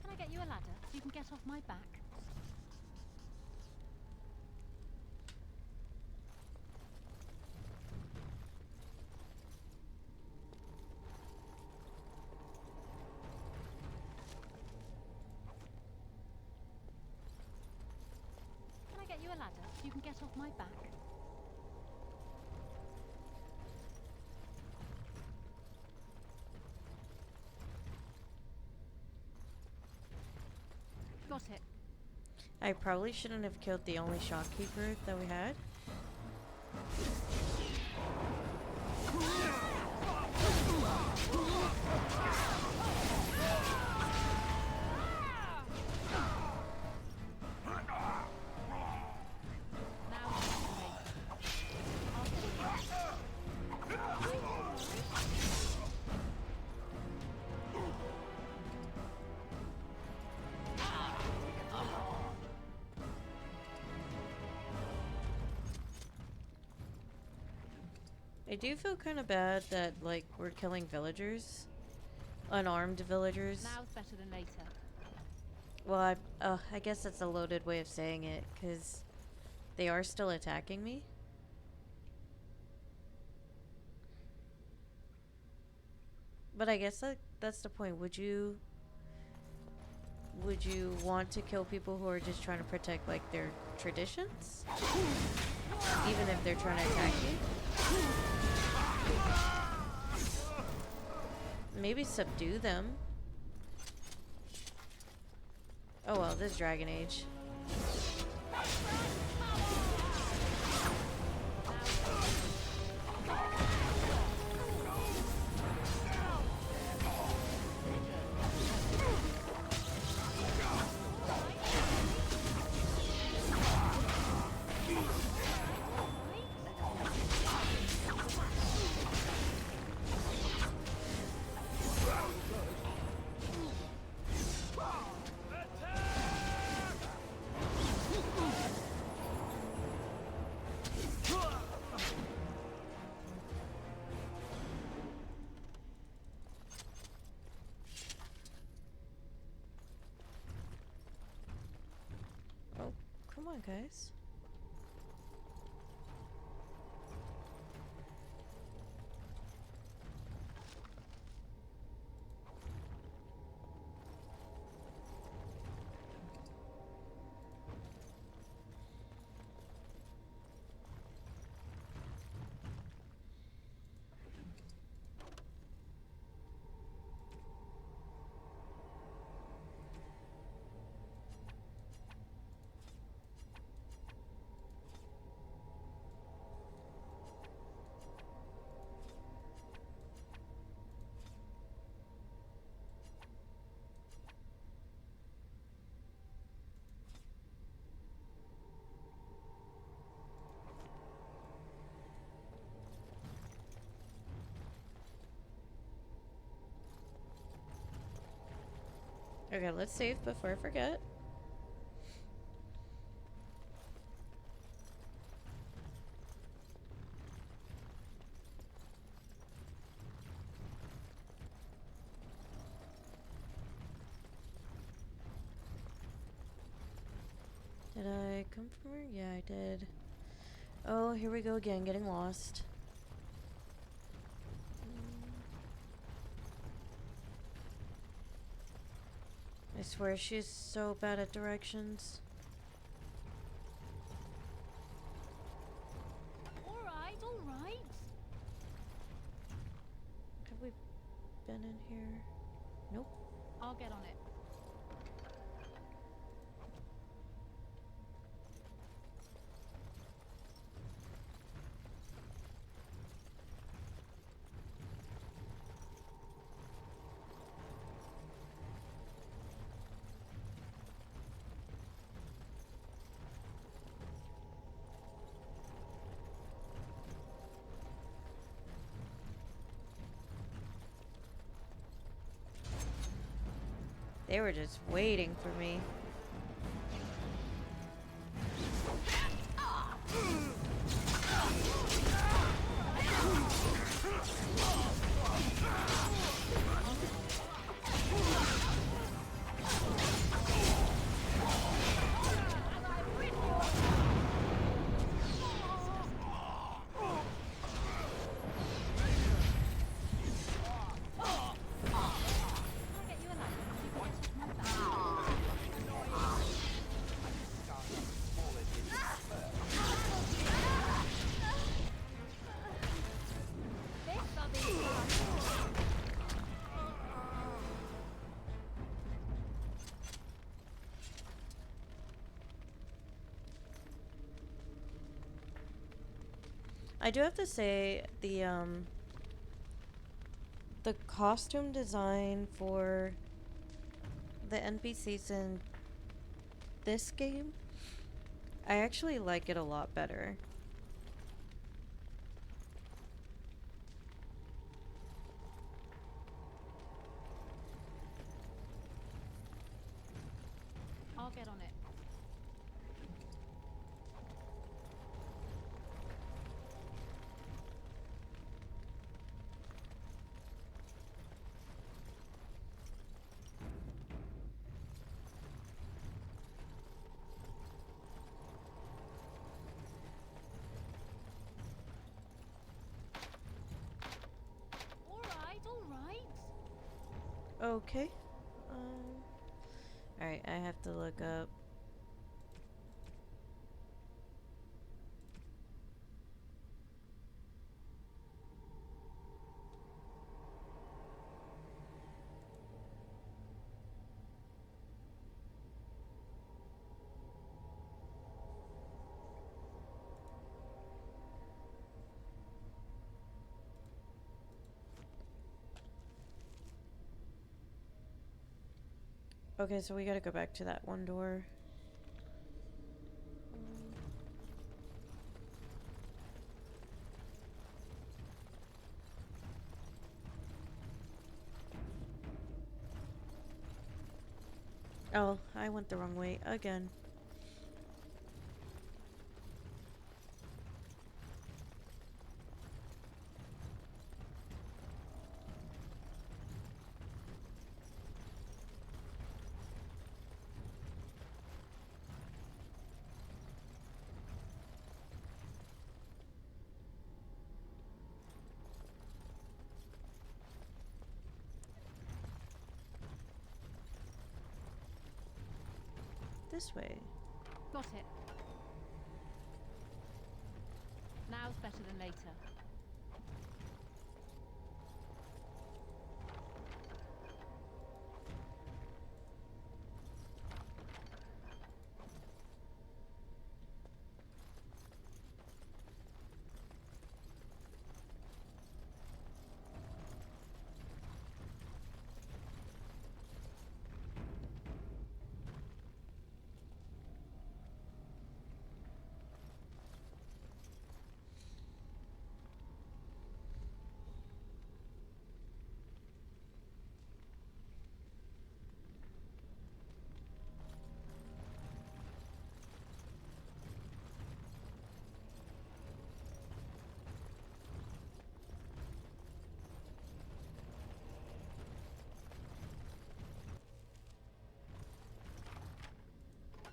Can I get you a ladder so you can get off my back? Can I get you a ladder so you can get off my back? Got it. I probably shouldn't have killed the only shopkeeper that we had. I do feel kind of bad that, like, we're killing villagers. Unarmed villagers. Now's better than later. Well, I guess that's a loaded way of saying it, because they are still attacking me. But I guess that's the point. Would you want to kill people who are just trying to protect, like, their traditions? Even if they're trying to attack you? Maybe subdue them. Oh well, this Dragon Age. Come on, guys. Okay, let's save before I forget. Did I come from where? Yeah, I did. Oh, here we go again, getting lost. I swear she's so bad at directions. Alright, alright. Have we been in here? Nope. I'll get on it. They were just waiting for me. I do have to say the costume design for the NPCs in this game, I actually like it a lot better. I'll get on it. Okay. Alright, I have to look up. Okay, so we gotta go back to that one door. Oh, I went the wrong way again. This way. Got it. Now's better than later.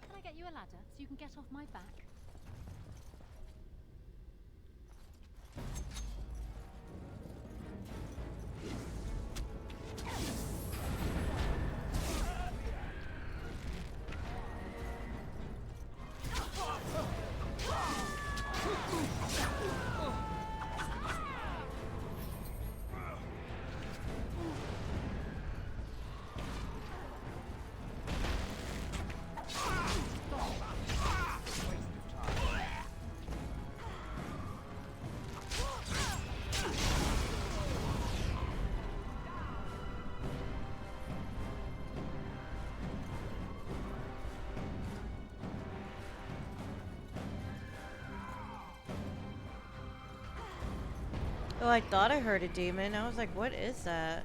Can I get you a ladder so you can get off my back? Oh, I thought I heard a demon. I was like, what is that?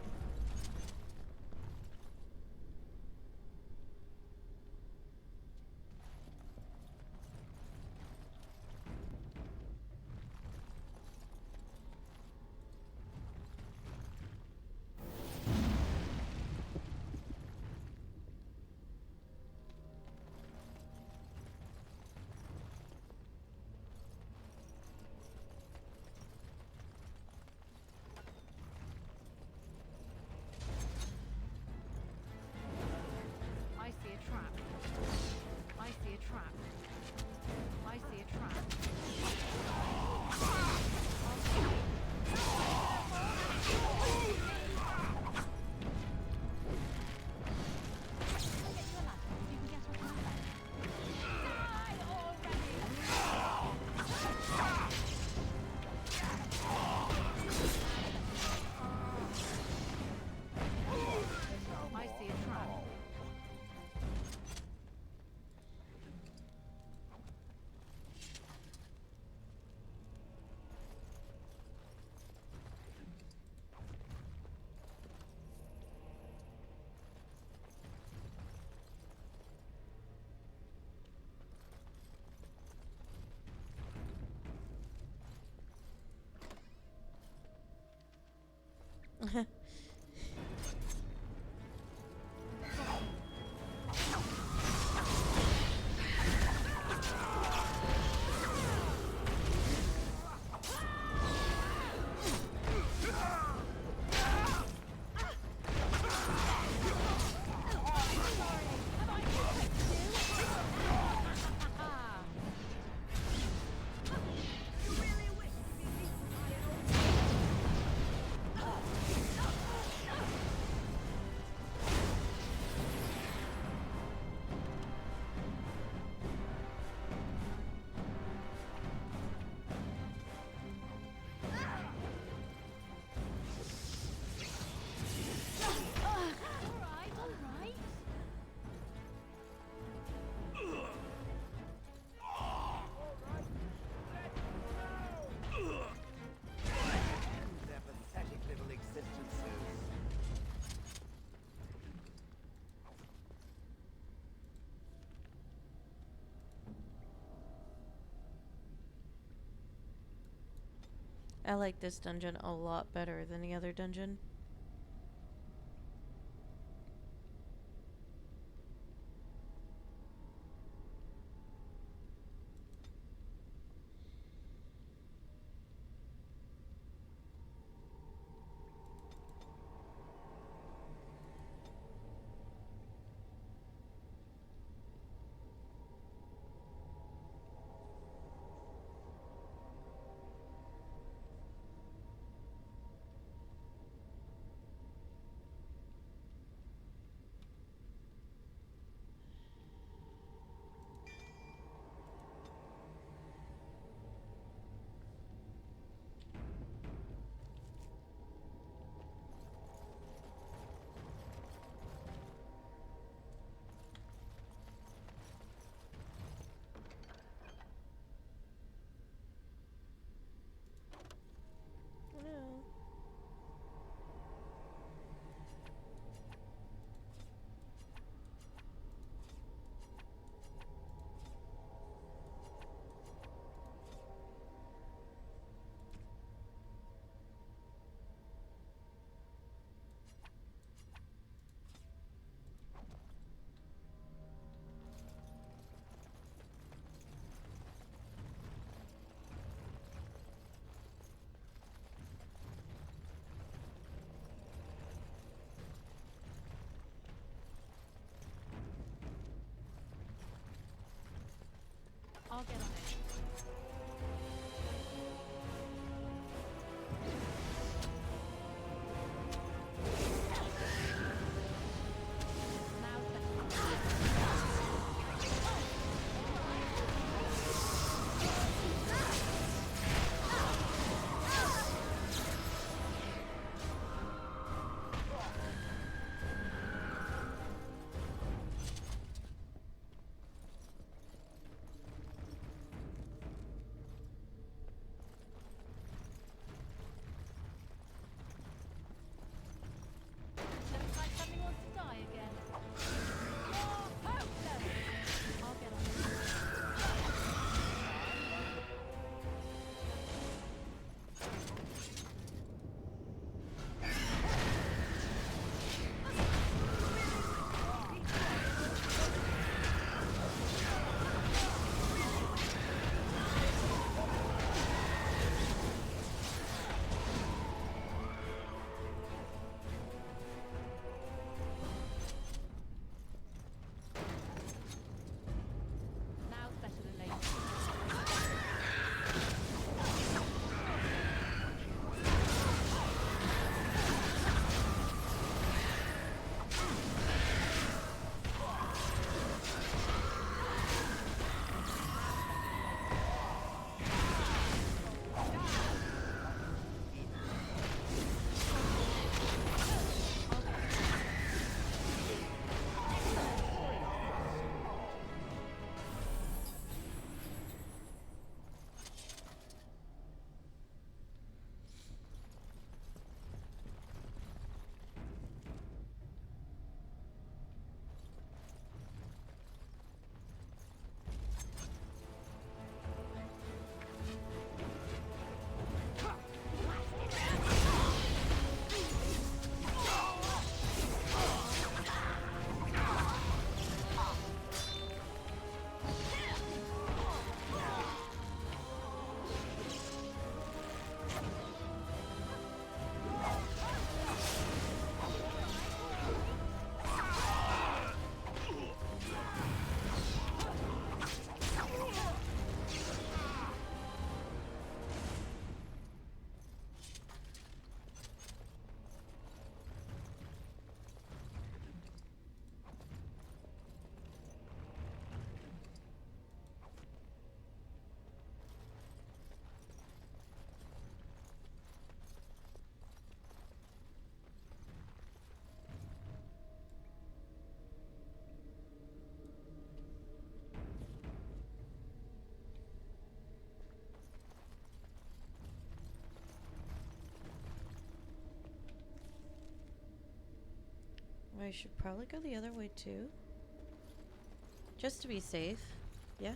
I see a trap. I see a trap. I see a trap. I see a trap. I like this dungeon a lot better than the other dungeon. No. I'll get on it. Looks like something wants to die again. You're hopeless! I'll get on it. Now it's better than later. I should probably go the other way too. Just to be safe. Yeah?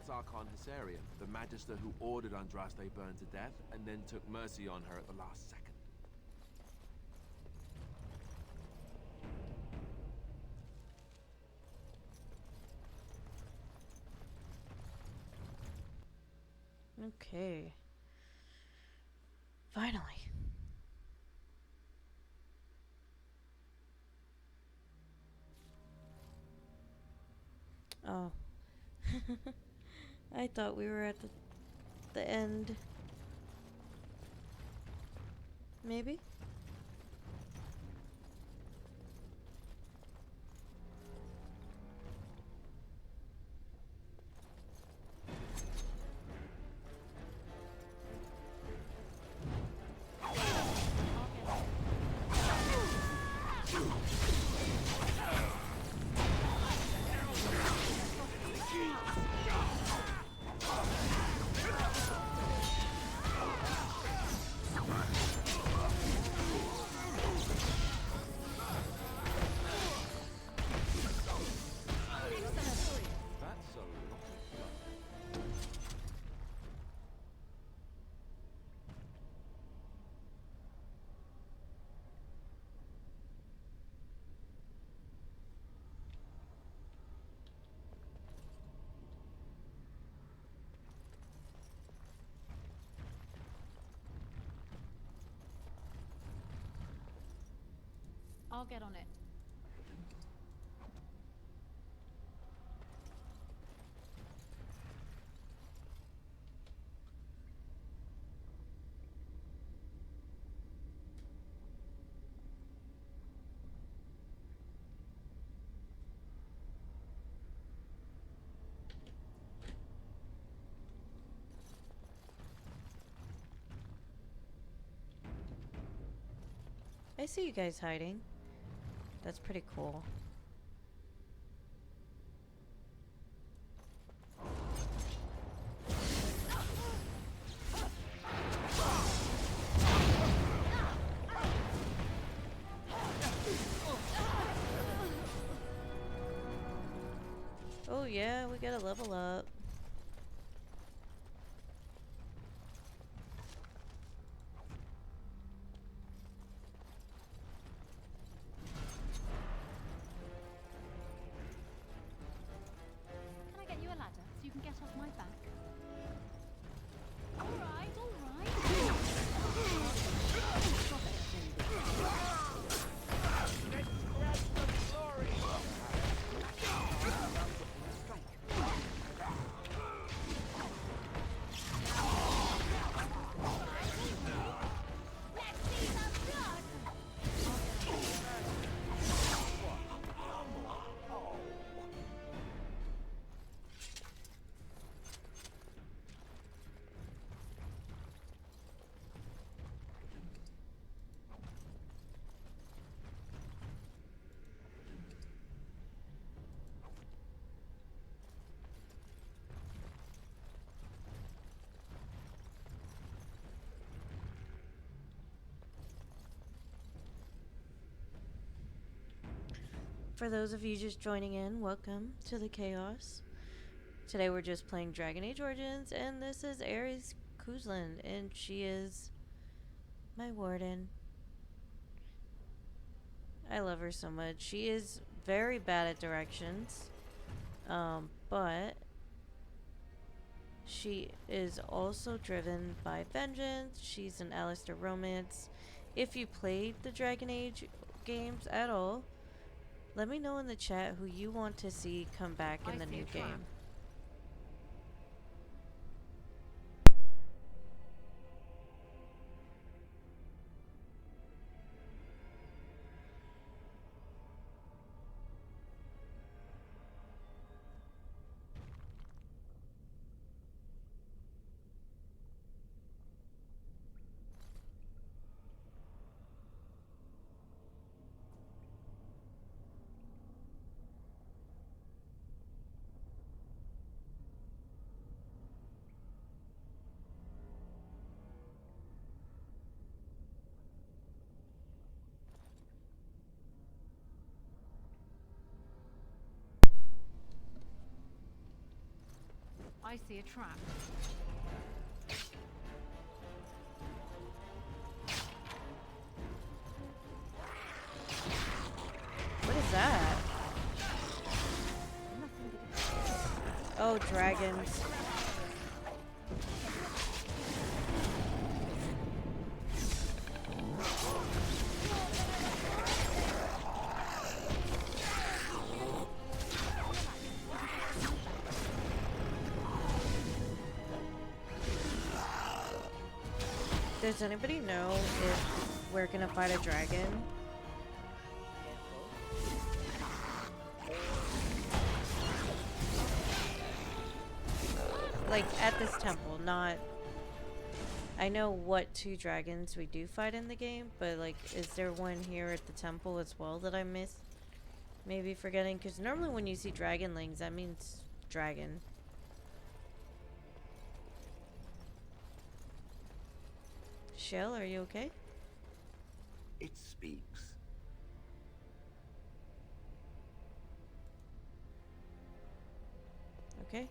That's Archon Hysarian, the Magister who ordered Andraste burned to death and then took mercy on her at the last second. Okay. Finally. Oh. I thought we were at the end. Maybe? That's a lot of blood. I'll get on it. I see you guys hiding. That's pretty cool. Oh yeah, we gotta level up. Can I get you a ladder so you can get off my back? Alright, alright. Stop it. For those of you just joining in, welcome to the Chaos. Today we're just playing Dragon Age Origins, and this is Ares Kuzland, and she is my warden. I love her so much. She is very bad at directions, but she is also driven by vengeance. She's an Alistair romance. If you played the Dragon Age games at all, let me know in the chat who you want to see come back in the new game. I see a trap. What is that? Oh, dragons. Does anybody know if we're gonna fight a dragon? Like, at this temple, not... I know what 2 dragons we do fight in the game, but, like, is there one here at the temple as well that I missed? Maybe forgetting, because normally when you see dragonlings, that means dragon. Shell, are you okay? It speaks. Okay.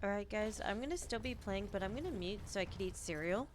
Alright guys, I'm gonna still be playing, but I'm gonna mute so I could eat cereal.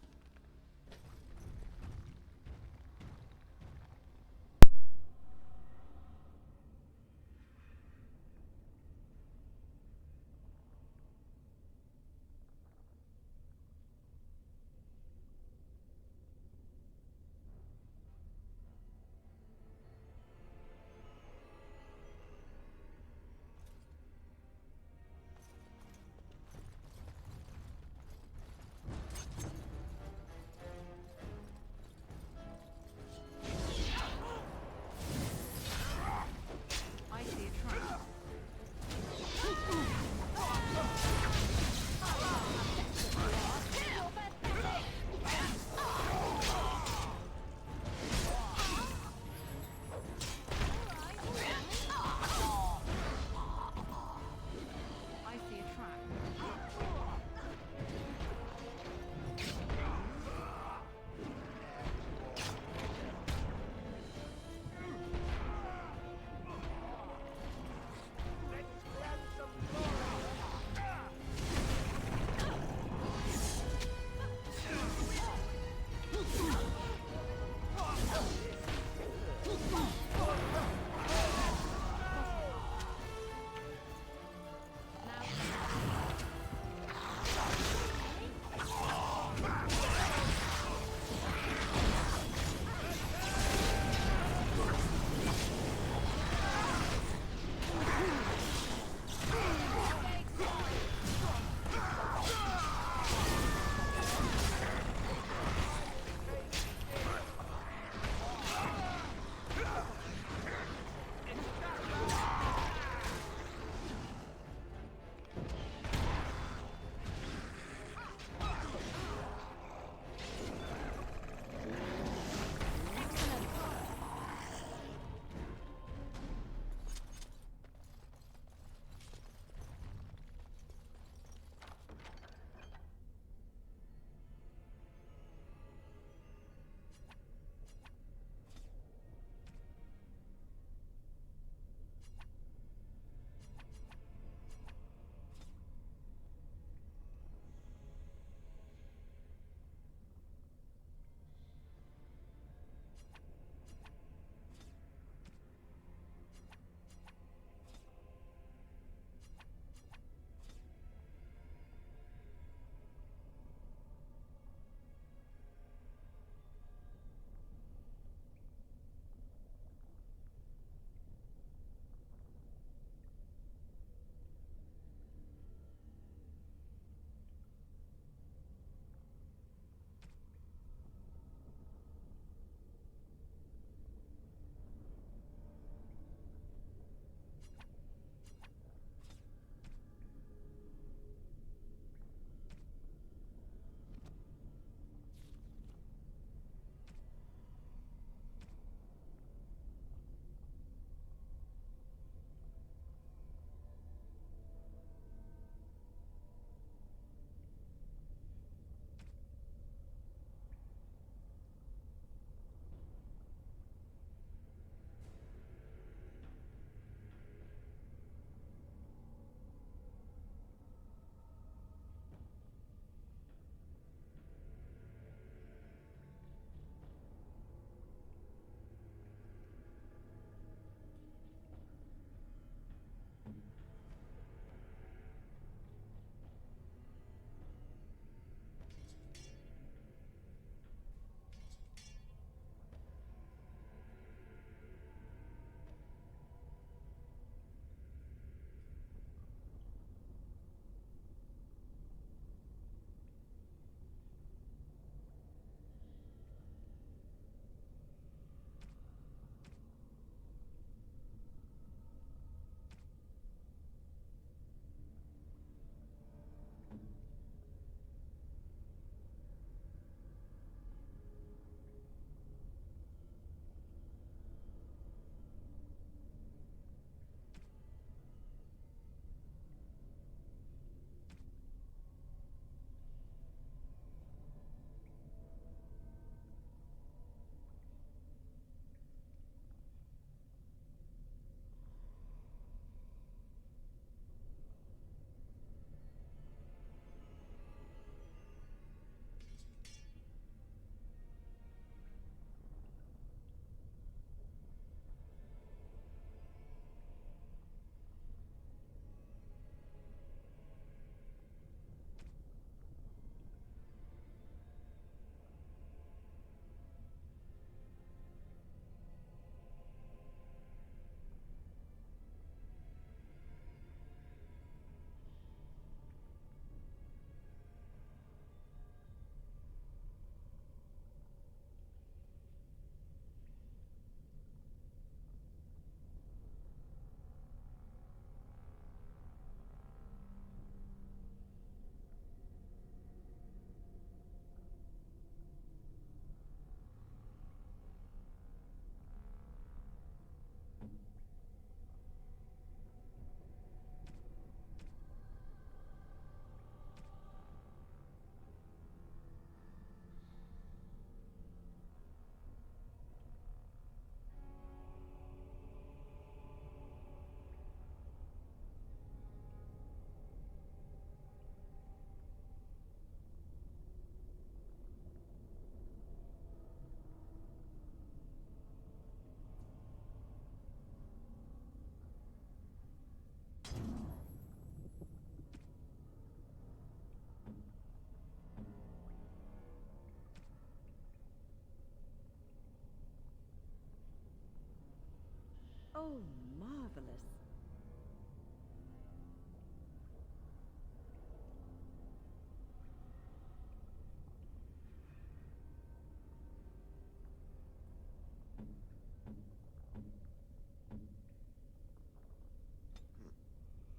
Oh, marvelous.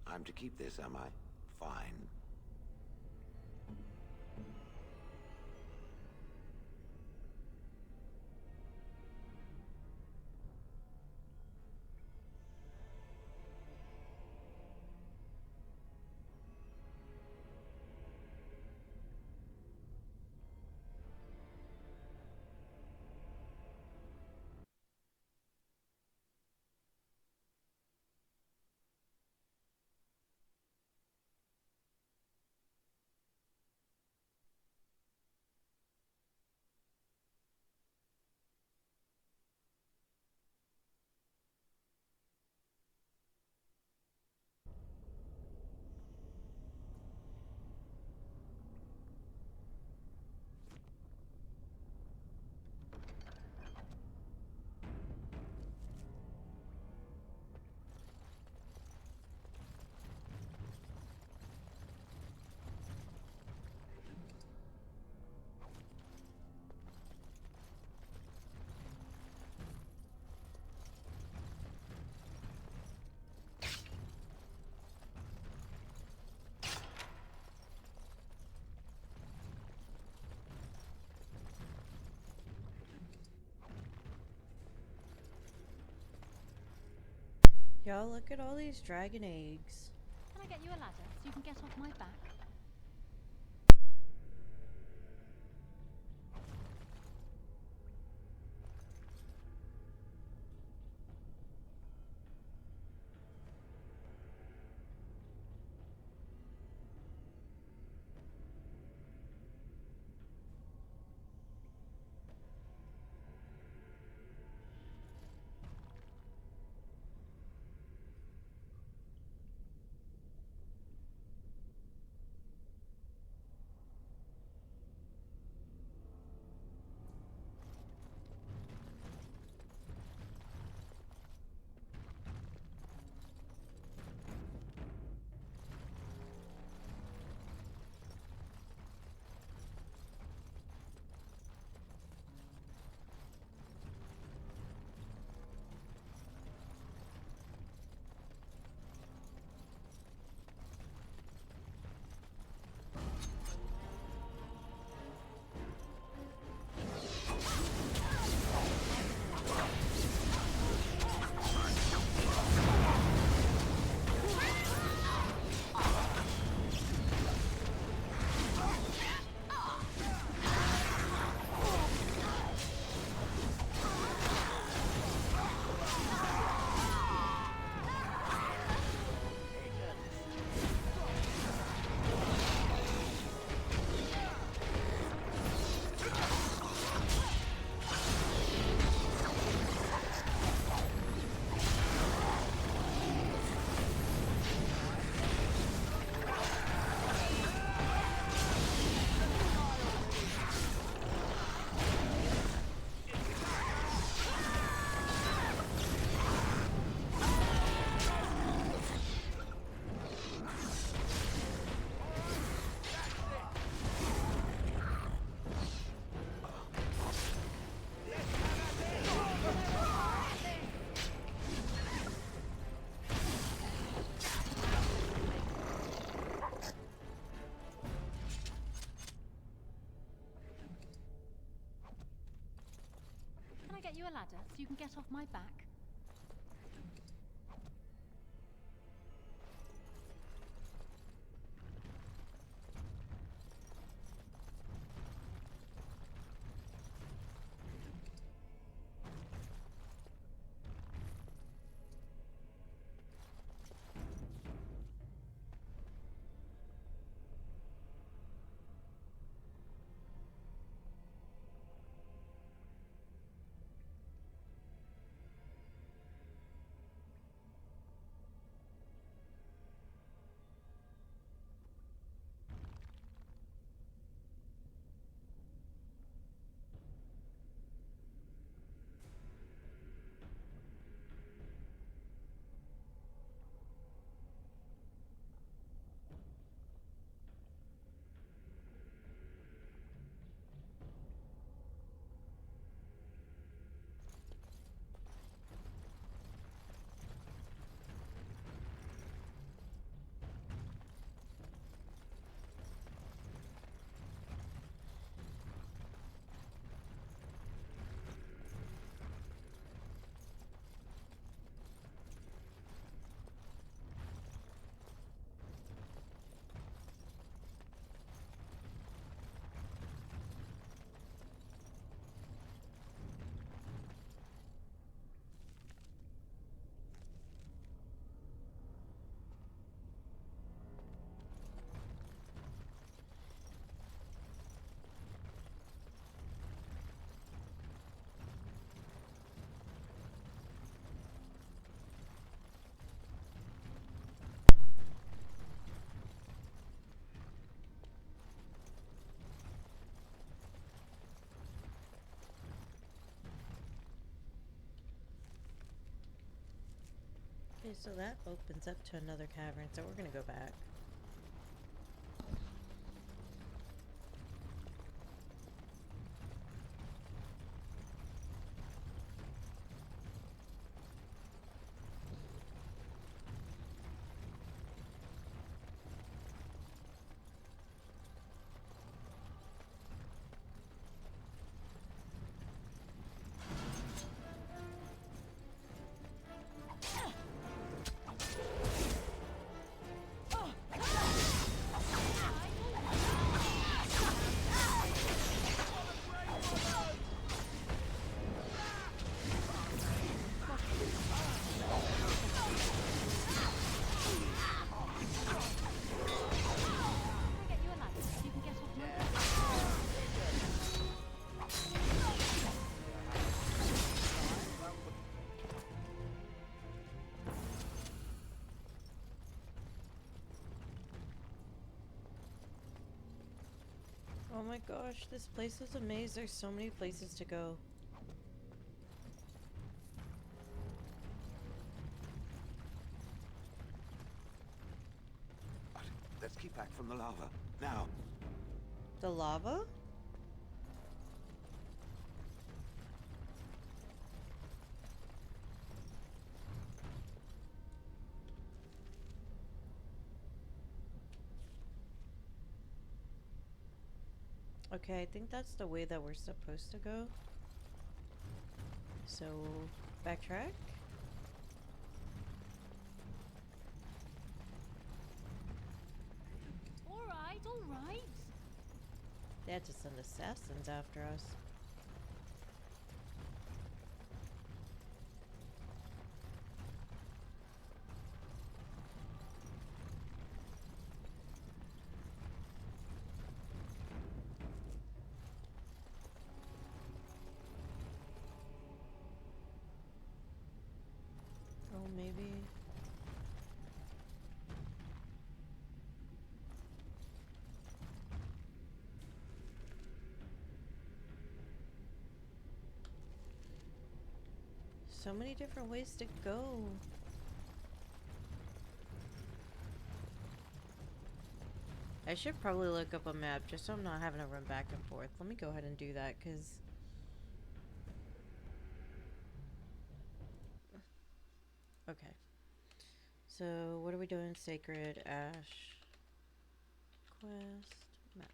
I'm to keep this, am I? Fine. Y'all, look at all these dragon eggs. Can I get you a ladder so you can get off my back? Can I get you a ladder so you can get off my back? Okay, so that opens up to another cavern, so we're gonna go back. Oh my gosh, this place is a maze. There's so many places to go. Let's keep back from the lava. Now. The lava? Okay, I think that's the way that we're supposed to go. So, backtrack. All right. They had to send assassins after us. Oh, maybe. So many different ways to go. I should probably look up a map just so I'm not having to run back and forth. Let me go ahead and do that because... Okay. So, what are we doing? Sacred Ash Quest map.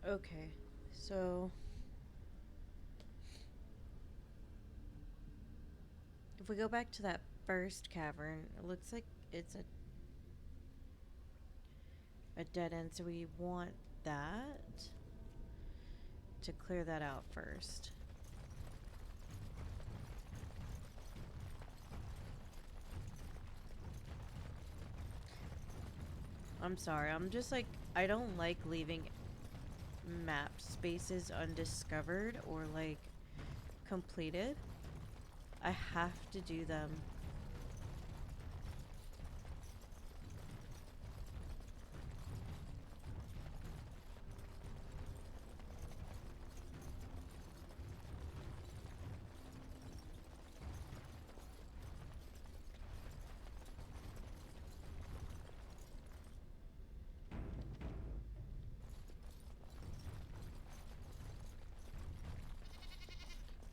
Okay, so if we go back to that first cavern, it looks like it's a dead end, so we want that to clear that out first. I'm sorry, I'm just like, I don't like leaving map spaces undiscovered or like completed. I have to do them.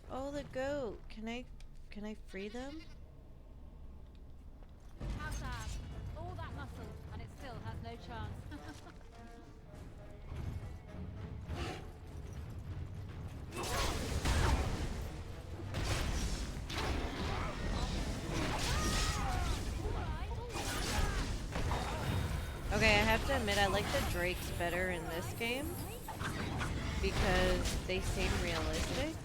Oh, the goat. Can I free them? How's that? All that muscle, and it still has no chance. Okay, I have to admit I like the drakes better in this game because they seem realistic.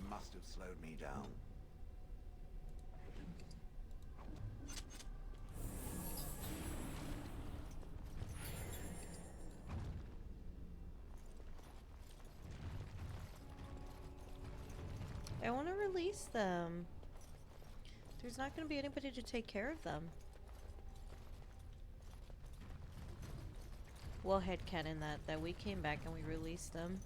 must have slowed me down. I want to release them. There's not going to be anybody to take care of them. Well, headcanon that we came back and we released them.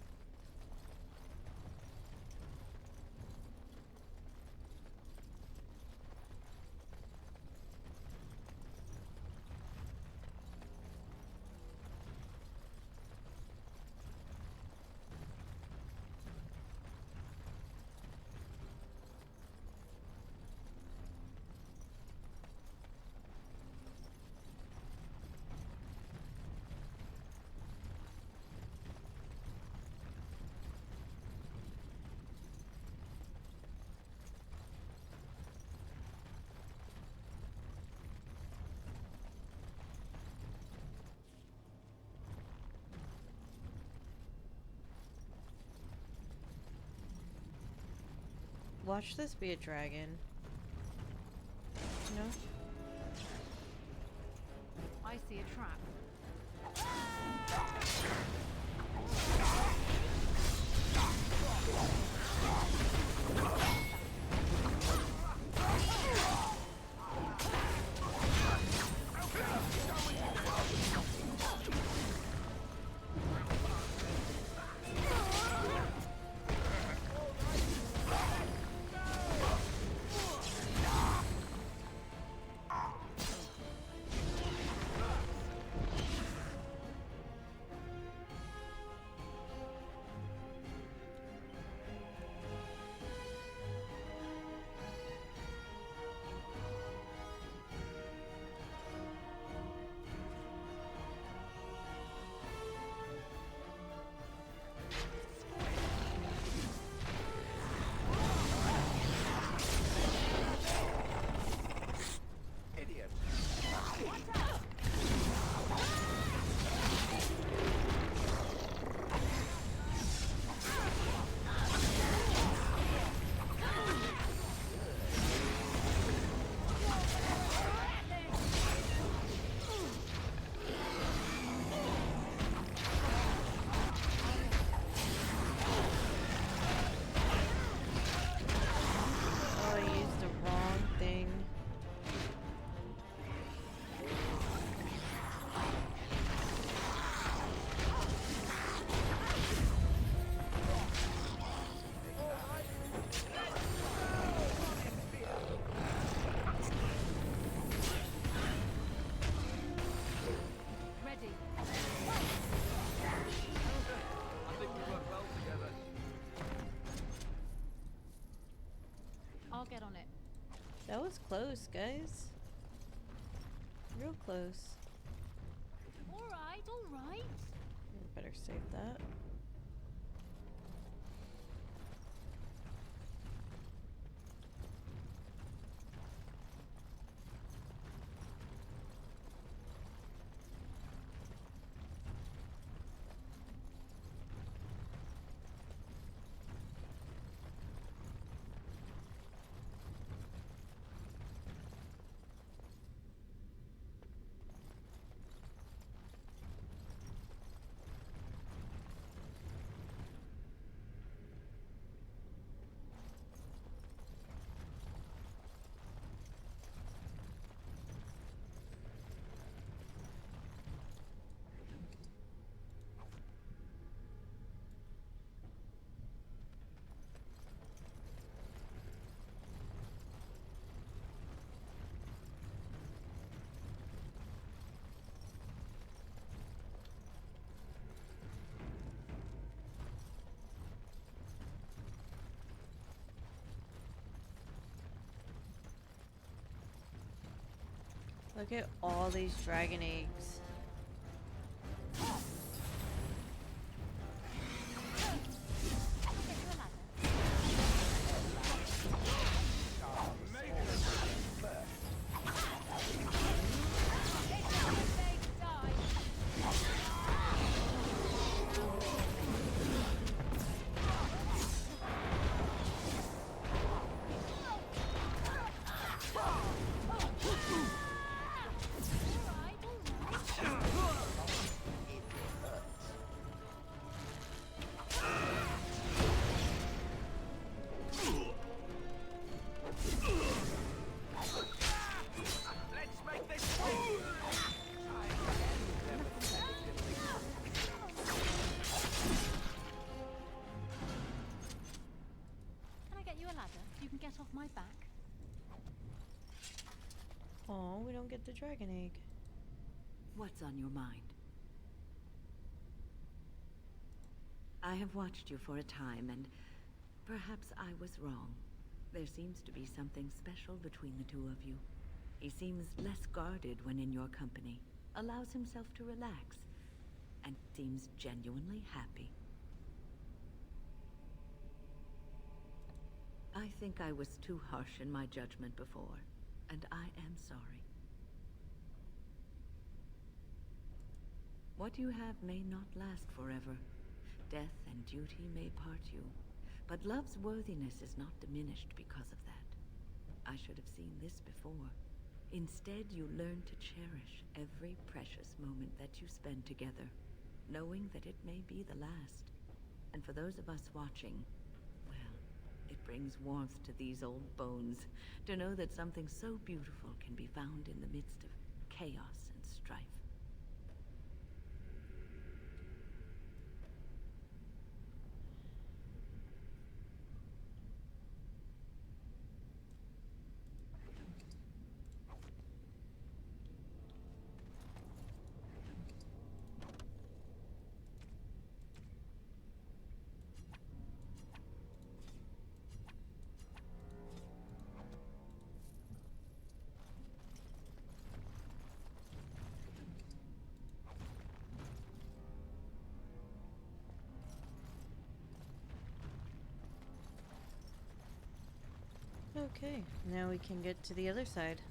Watch this be a dragon. No? I see a trap. I'll get on it. That was close, guys. Real close. Alright, alright. Better save that. Look at all these dragon eggs. get off my back? Oh, we don't get the dragon egg. What's on your mind? I have watched you for a time, and perhaps I was wrong. There seems to be something special between the two of you. He seems less guarded when in your company, allows himself to relax, and seems genuinely happy. I think I was too harsh in my judgment before, and I am sorry. What you have may not last forever. Death and duty may part you, but love's worthiness is not diminished because of that. I should have seen this before. Instead, you learn to cherish every precious moment that you spend together, knowing that it may be the last. And for those of us watching, well, it brings warmth to these old bones to know that something so beautiful can be found in the midst of chaos and strife. Okay, now we can get to the other side.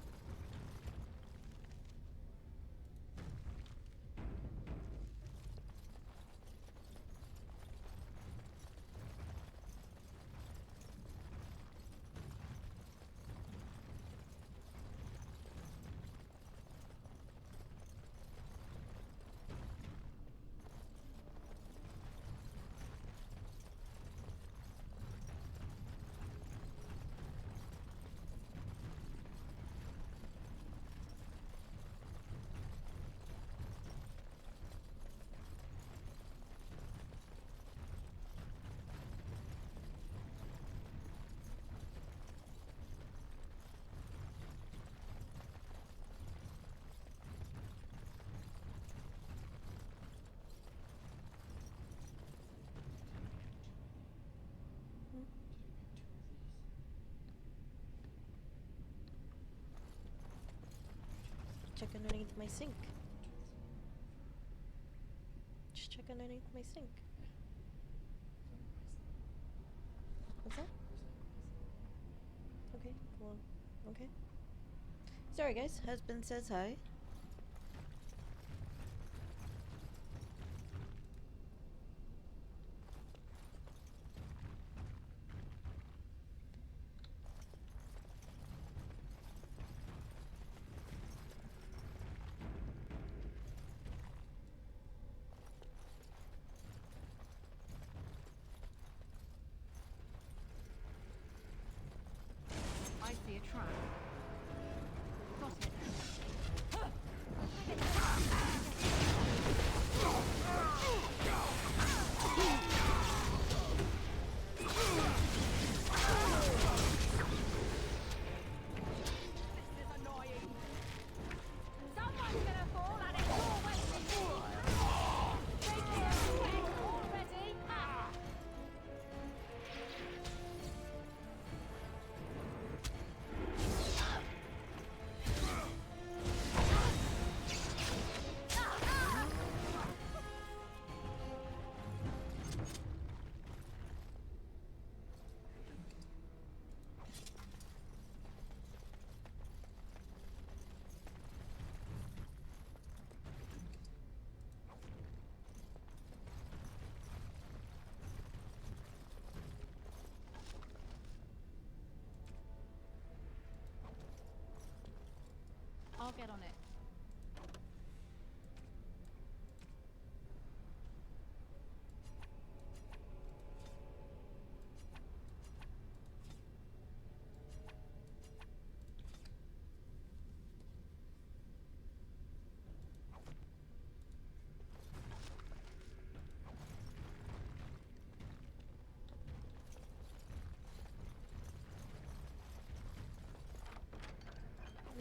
Check underneath my sink. Just check underneath my sink. What's that? Okay, well, okay. Sorry guys, husband says hi. I see a trap. Got it.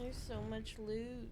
There's so much loot.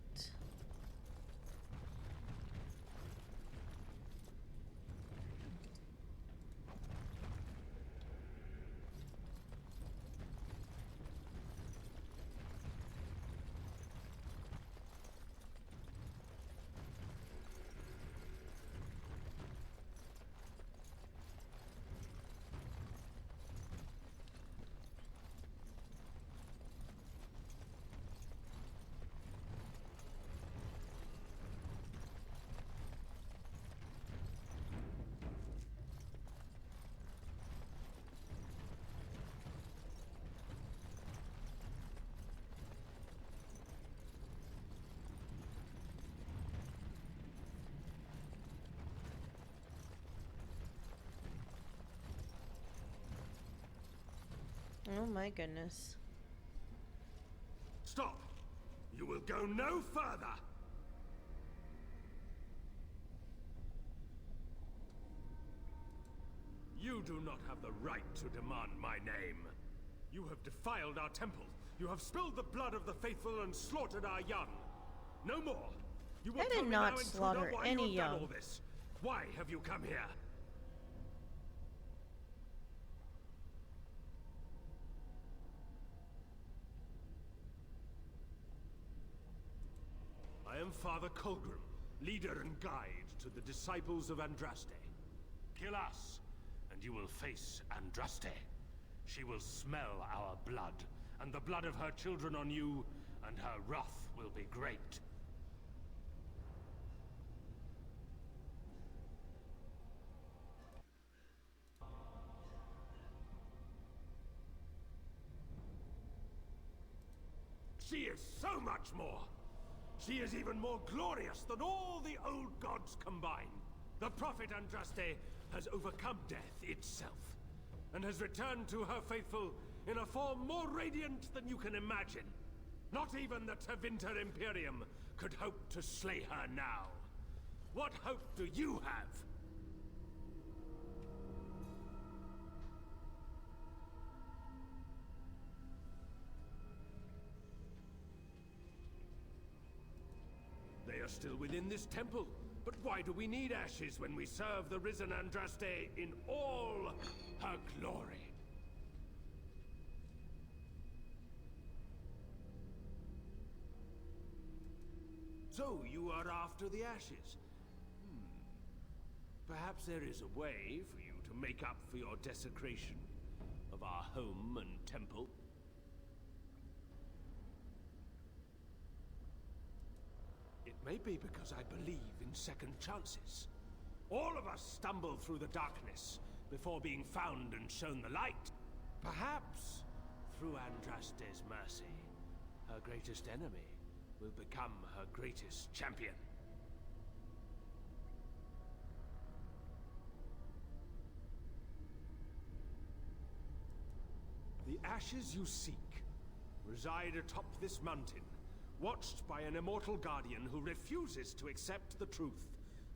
Oh my goodness. Stop! You will go no further! You do not have the right to demand my name. You have defiled our temple. You have spilled the blood of the faithful and slaughtered our young. No more. You will I tell did me not now, slaughter intruder, why any you have done young. all this. Why have you come here? I am Father Colgrim, leader and guide to the disciples of Andraste. Kill us, and you will face Andraste. She will smell our blood, and the blood of her children on you, and her wrath will be great. She is so much more! She is even more glorious than all the old gods combined. The prophet Andraste has overcome death itself, and has returned to her faithful in a form more radiant than you can imagine. Not even the Tevinter Imperium could hope to slay her now. What hope do you have? They are still within this temple. But why do we need ashes when we serve the risen Andraste in all her glory? So you are after the ashes? Perhaps there is a way for you to make up for your desecration of our home and temple? It may be because I believe in second chances. All of us stumble through the darkness before being found and shown the light. Perhaps, through Andraste's mercy, her greatest enemy will become her greatest champion. The ashes you seek reside atop this mountain, watched by an immortal guardian who refuses to accept the truth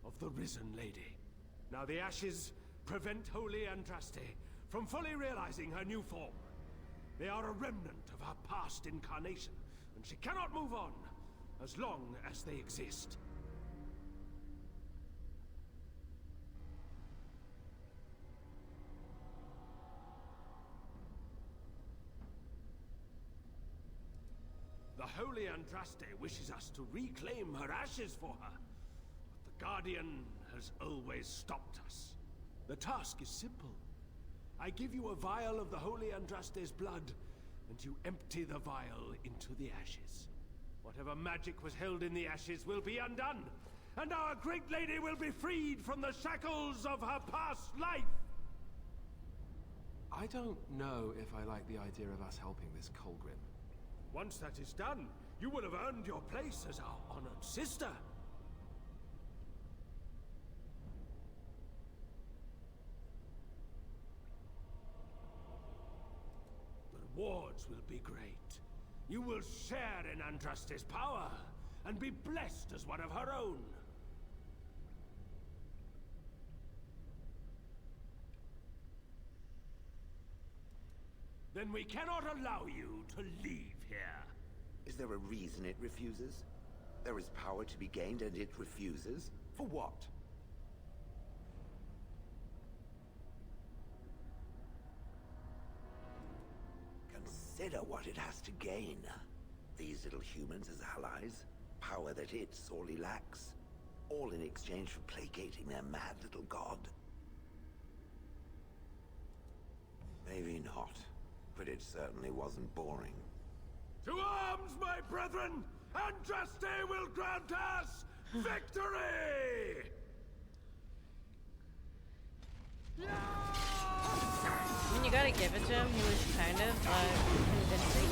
of the risen lady. Now the ashes prevent Holy Andraste from fully realizing her new form. They are a remnant of her past incarnation, and she cannot move on as long as they exist. The Holy Andraste wishes us to reclaim her ashes for her, but the Guardian has always stopped us. The task is simple. I give you a vial of the Holy Andraste's blood, and you empty the vial into the ashes. Whatever magic was held in the ashes will be undone, and our great lady will be freed from the shackles of her past life! I don't know if I like the idea of us helping this Colgrim. Once that is done, you will have earned your place as our honored sister. The rewards will be great. You will share in Andraste's power, and be blessed as one of her own. Then we cannot allow you to leave here. Is there a reason it refuses? There is power to be gained and it refuses? For what? Consider what it has to gain. These little humans as allies, power that it sorely lacks, all in exchange for placating their mad little god. Maybe not, but it certainly wasn't boring. To arms, my brethren! Andraste will grant us victory! I mean, you gotta give it to him. He was kind of convincing.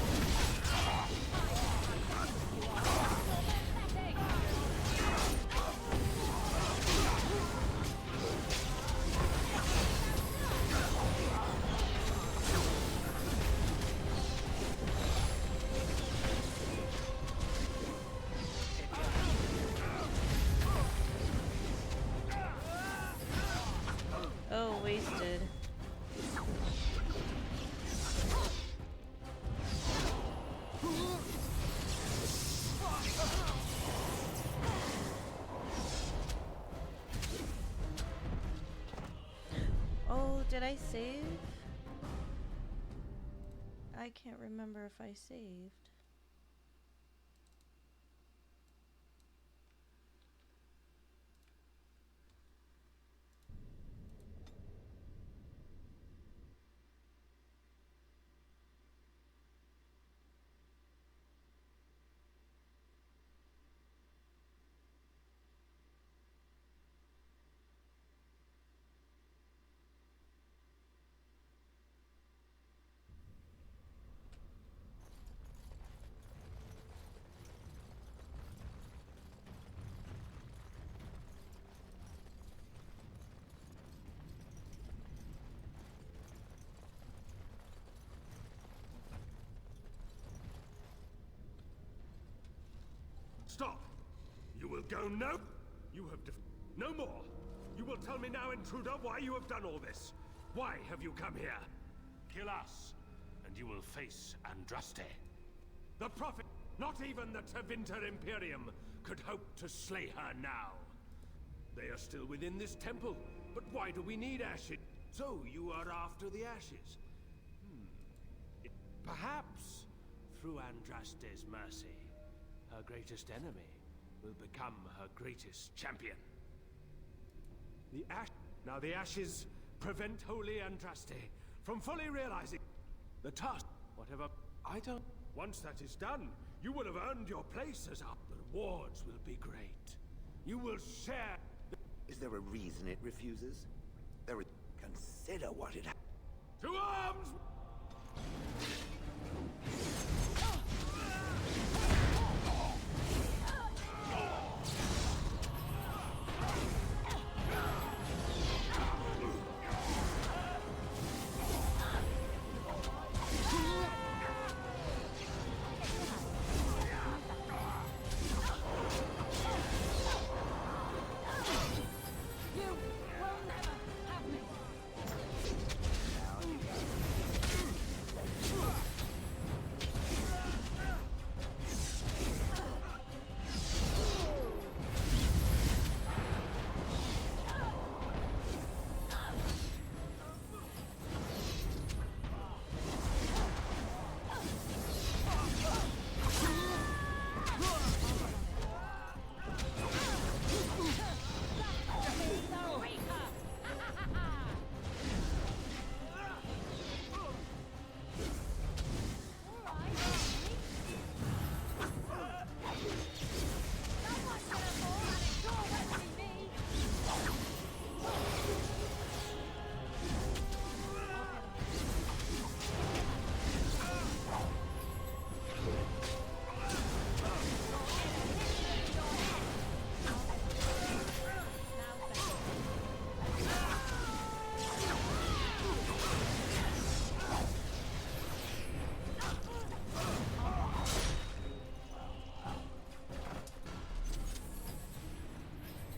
Oh, wasted. Oh, did I save? I can't remember if I saved. Stop! You will go no... You have no more! You will tell me now, intruder, why you have done all this. Why have you come here? Kill us, and you will face Andraste. The Prophet, not even the Tevinter Imperium, could hope to slay her now. They are still within this temple, but why do we need ashes? So you are after the ashes? Perhaps, through Andraste's mercy, her greatest enemy will become her greatest champion. Now the ashes prevent Holy Andraste from fully realizing the task. Whatever I don't. Once that is done, you will have earned your place as our. The rewards will be great. You will share. Is there a reason it refuses? There is. Consider what it. To arms!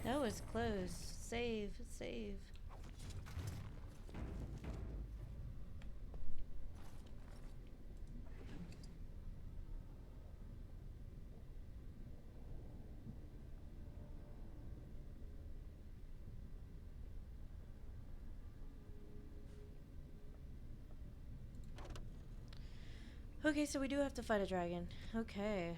That was close. Save, save. Okay, so we do have to fight a dragon. Okay.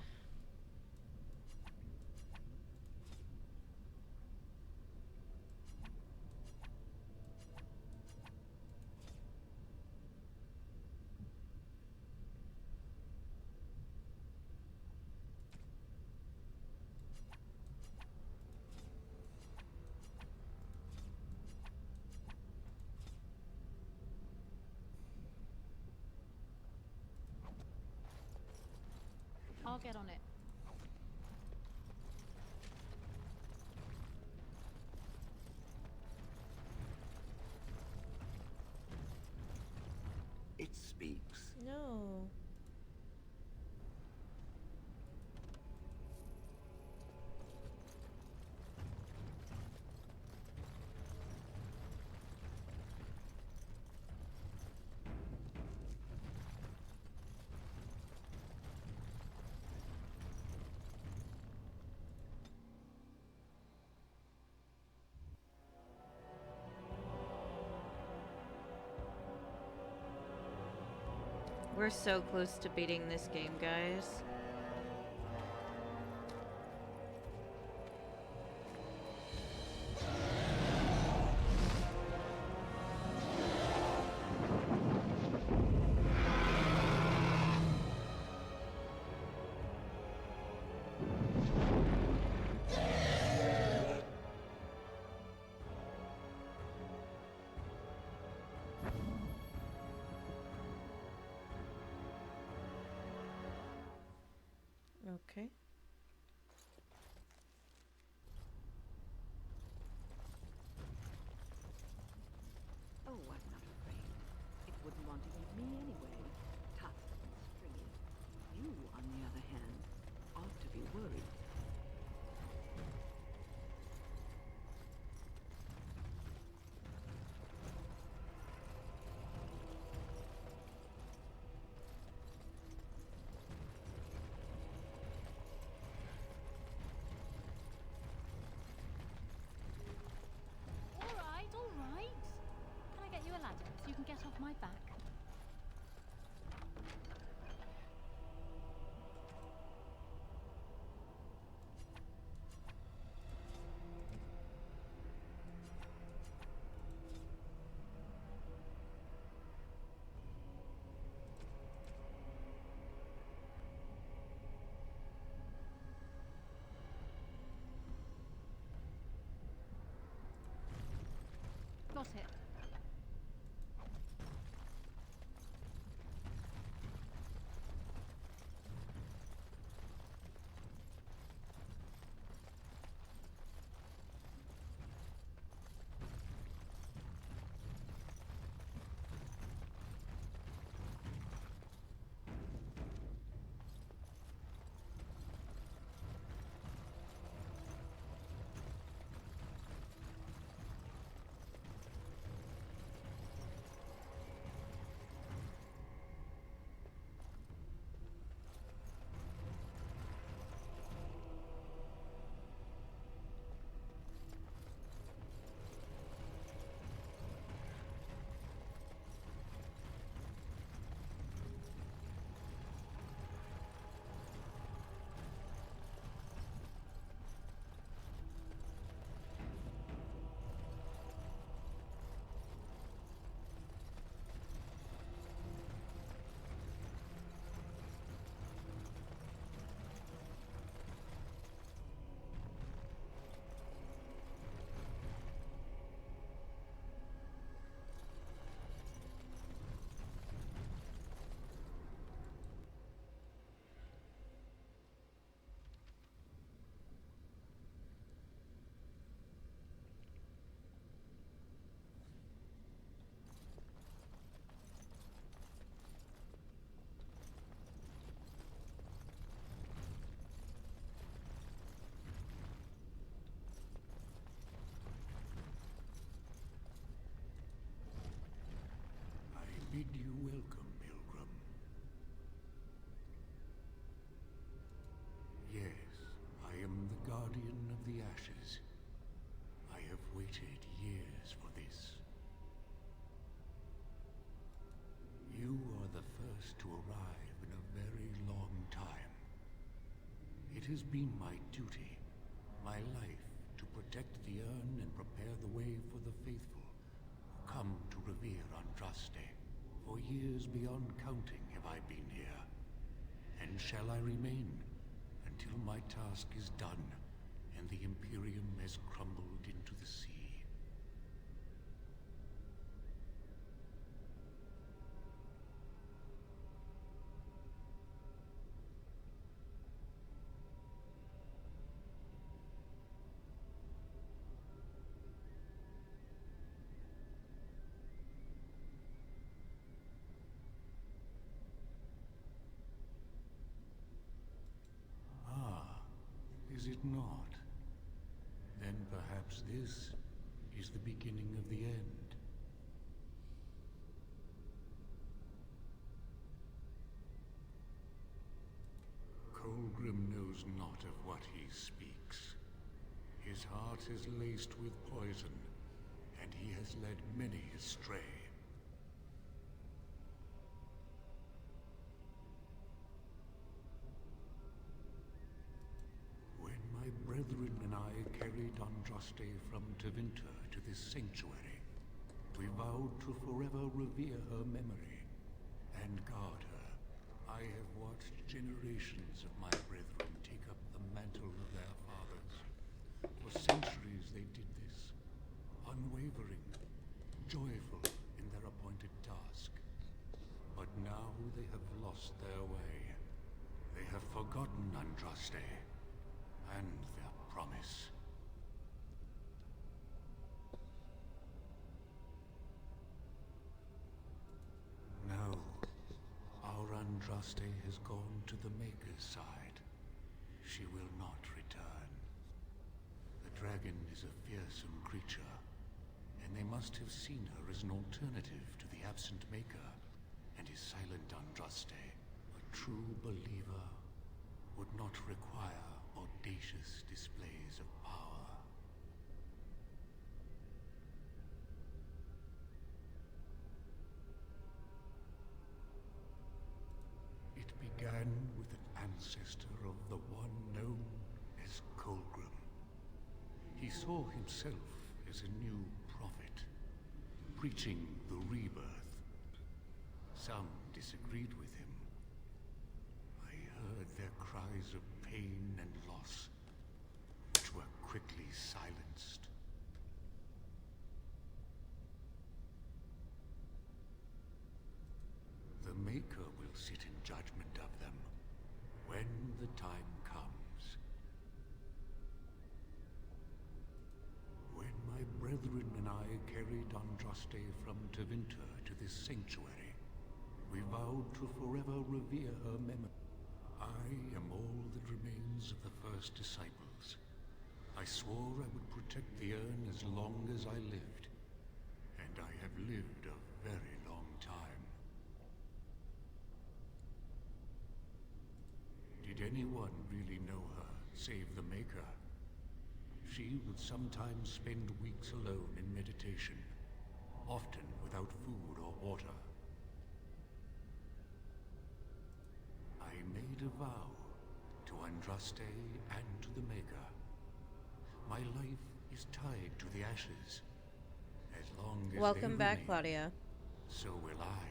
I'll get on it. It speaks. No. We're so close to beating this game, guys. Okay. Oh, I'm not afraid. It wouldn't want to eat me anyway. Tough and stringy. You, on the other hand, ought to be worried. All right. Can I get you a ladder so you can get off my back? Got it. I bid you welcome, pilgrim. Yes, I am the guardian of the ashes. I have waited years for this. You are the first to arrive in a has been my duty, my life, to protect the urn and prepare the way for the faithful who come to revere Andraste. For years beyond counting have I been here, and shall I remain until my task is done and the Imperium has crumbled into the sea. Is it not? Then perhaps this is the beginning of the end. Colgrim knows not of what he speaks. His heart is laced with poison, and he has led many astray. My brethren and I carried Andraste from Tevinter to this sanctuary. We vowed to forever revere her memory and guard her. I have watched generations of my brethren take up the mantle of their fathers. For centuries they did this, unwavering, joyful in their appointed task. But now they have lost their way. They have forgotten Andraste and their promise. No, our Andraste has gone to the Maker's side. She will not return. The dragon is a fearsome creature, and they must have seen her as an alternative to the absent Maker and his silent Andraste. A true believer would not require audacious displays of power. It began with an ancestor of the one known as Colgrim. He saw himself as a new prophet, preaching the rebirth. Some disagreed with him. I heard their cries of pain and loss, which were quickly silenced. The Maker will sit in judgment of them when the time comes. When my brethren and I carried Andraste from Tevinter to this sanctuary, we vowed to forever revere her memory. I am all that remains of the first disciples. I swore I would protect the urn as long as I lived, and I have lived a very long time. Did anyone really know her, save the Maker? She would sometimes spend weeks alone in meditation, often without food or water. I made a vow to Andraste and to the Maker. My life is tied to the ashes. As long as Welcome they back, remain, Claudia. so will I.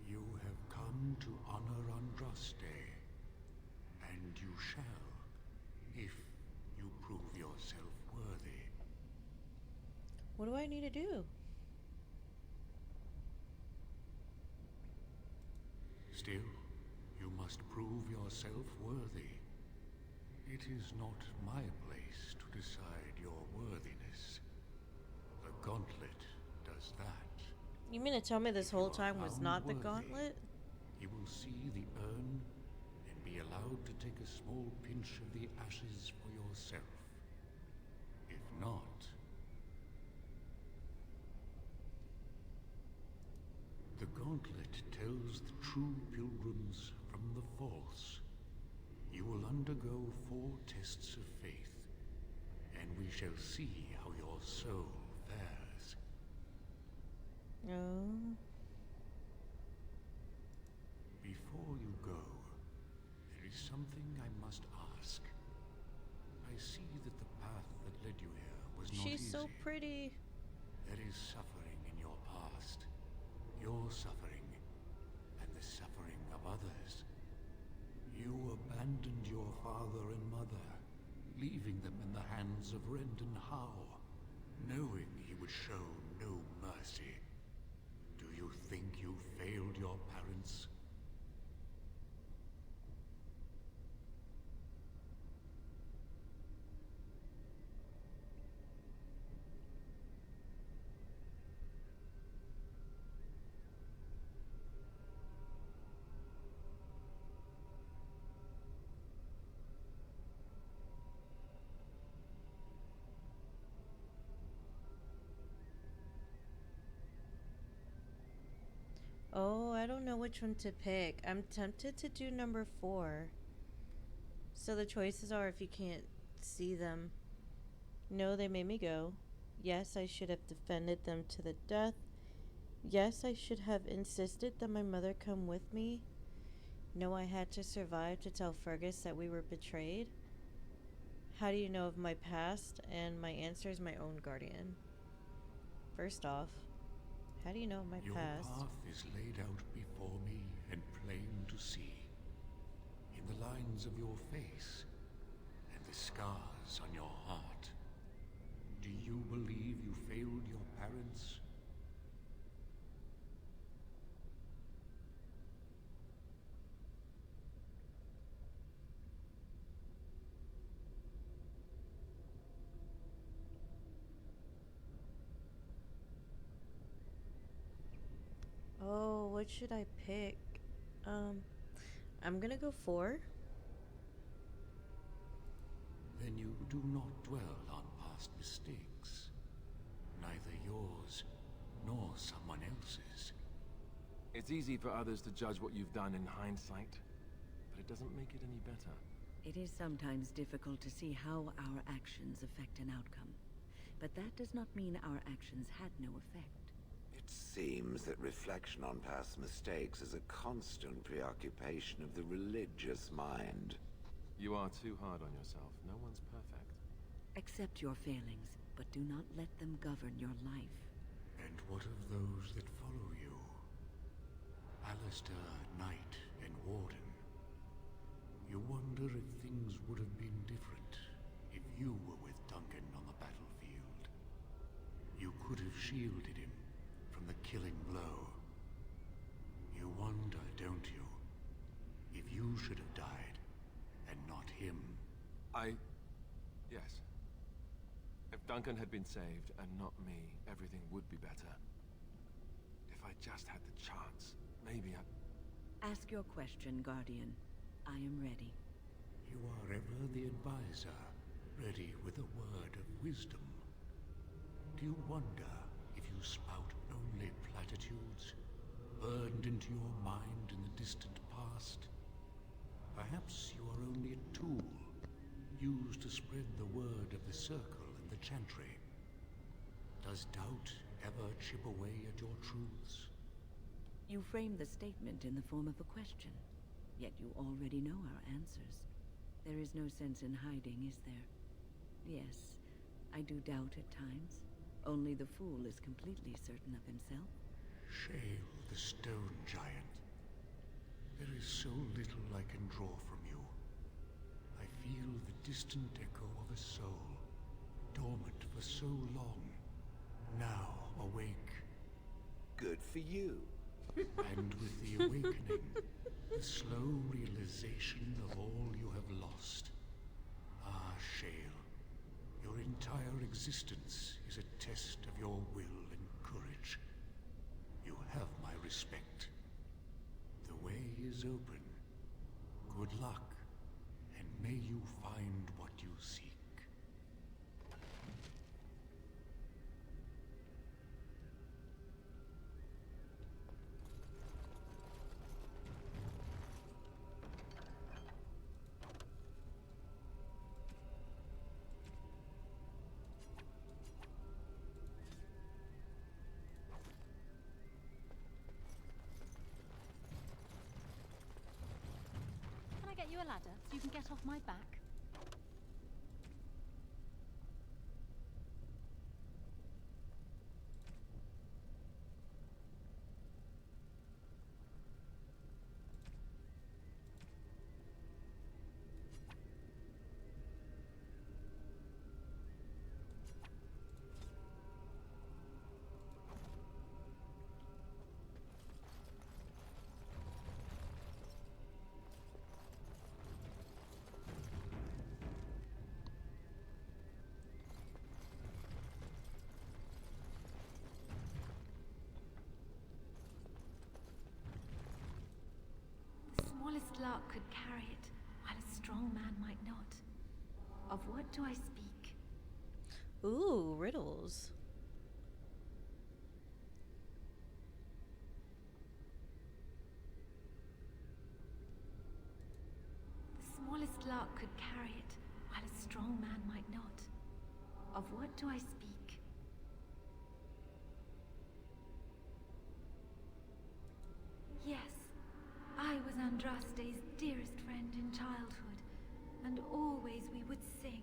You have come to honor Andraste, and you shall, if you prove yourself worthy. What do I need to do? Still, you must prove yourself worthy. It is not my place to decide your worthiness. The Gauntlet does that. You mean to tell me this whole time was Found not the worthy, gauntlet? You will see the urn and be allowed to take a small pinch of the ashes for yourself. If not, the Gauntlet tells the true pilgrims from the false. You will undergo 4 tests of faith, and we shall see how your soul fares. Oh. Before you something I must ask. I see that the path that led you here was not easy. She's so pretty. There is suffering in your past. Your suffering, and the suffering of others. You abandoned your father and mother, leaving them in the hands of Rendon Howe, knowing he would show no mercy. Do you think you failed your parents? Oh, I don't know which one to pick. I'm tempted to do number 4. So the choices are if you can't see them. No, they made me go. Yes, I should have defended them to the death. Yes, I should have insisted that my mother come with me. No, I had to survive to tell Fergus that we were betrayed. How do you know of my past? And my answer is my own guardian. First off, how do you know of my Your past? path is laid out before me and plain to see. In the lines of your face and the scars on your heart. Do you believe you failed your parents? Oh, what should I pick? I'm gonna go 4. Then you do not dwell on past mistakes. Neither yours nor someone else's. It's easy for others to judge what you've done in hindsight, but it doesn't make it any better. It is sometimes difficult to see how our actions affect an outcome. But that does not mean our actions had no effect. It seems that reflection on past mistakes is a constant preoccupation of the religious mind. You are too hard on yourself. No one's perfect. Accept your failings, but do not let them govern your life. And what of those that follow you? Alistair, Knight, and Warden. You wonder if things would have been different if you were with Duncan on the battlefield. You could have shielded him from the killing blow. You wonder, don't you, if you should have died and not him? Yes. If Duncan had been saved and not me, everything would be better. If I just had the chance, maybe I... Ask your question, Guardian. I am ready. You are ever the advisor, ready with a word of wisdom. Do you wonder if you spout only platitudes, burned into your mind in the distant past? Perhaps you are only a tool, used to spread the word of the Circle and the Chantry. Does doubt ever chip away at your truths? You frame the statement in the form of a question, yet you already know our answers. There is no sense in hiding, is there? Yes, I do doubt at times. Only the fool is completely certain of himself. Shale, the stone giant. There is so little I can draw from you. I feel the distant echo of a soul, dormant for so long, now awake. Good for you. And with the awakening, the slow realization of all you have lost. Ah, Shale, your entire existence is a test of your will and courage. You have my respect. The way is open. Good luck, and may you find what you seek. you a ladder so you can get off my back? The smallest lark could carry it, while a strong man might not. Of what do I speak? Ooh, riddles. The smallest lark could carry it, while a strong man might not. Of what do I speak? Yes, I was Andraste's dearest friend in childhood, and always we would sing.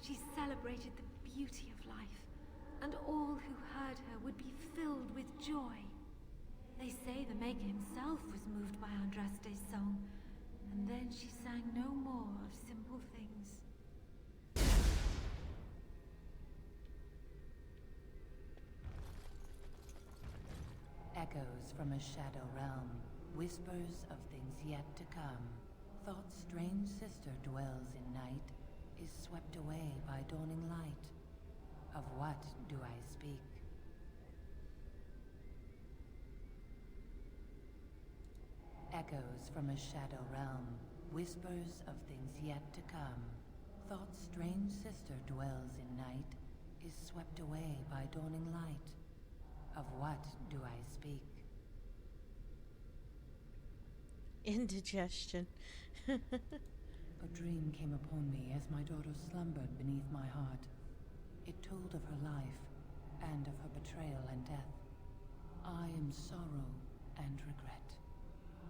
She celebrated the beauty of life, and all who heard her would be filled with joy. They say the maker himself was moved by Andraste's song, and then she sang no more of simple things. Echoes from a shadow realm, whispers of things yet to come. Thought's strange sister dwells in night, is swept away by dawning light. Of what do I speak? Echoes from a shadow realm, whispers of things yet to come. Thought's strange sister dwells in night, is swept away by dawning light. Of what do I speak? Indigestion. A dream came upon me as my daughter slumbered beneath my heart. It told of her life, and of her betrayal and death. I am sorrow and regret.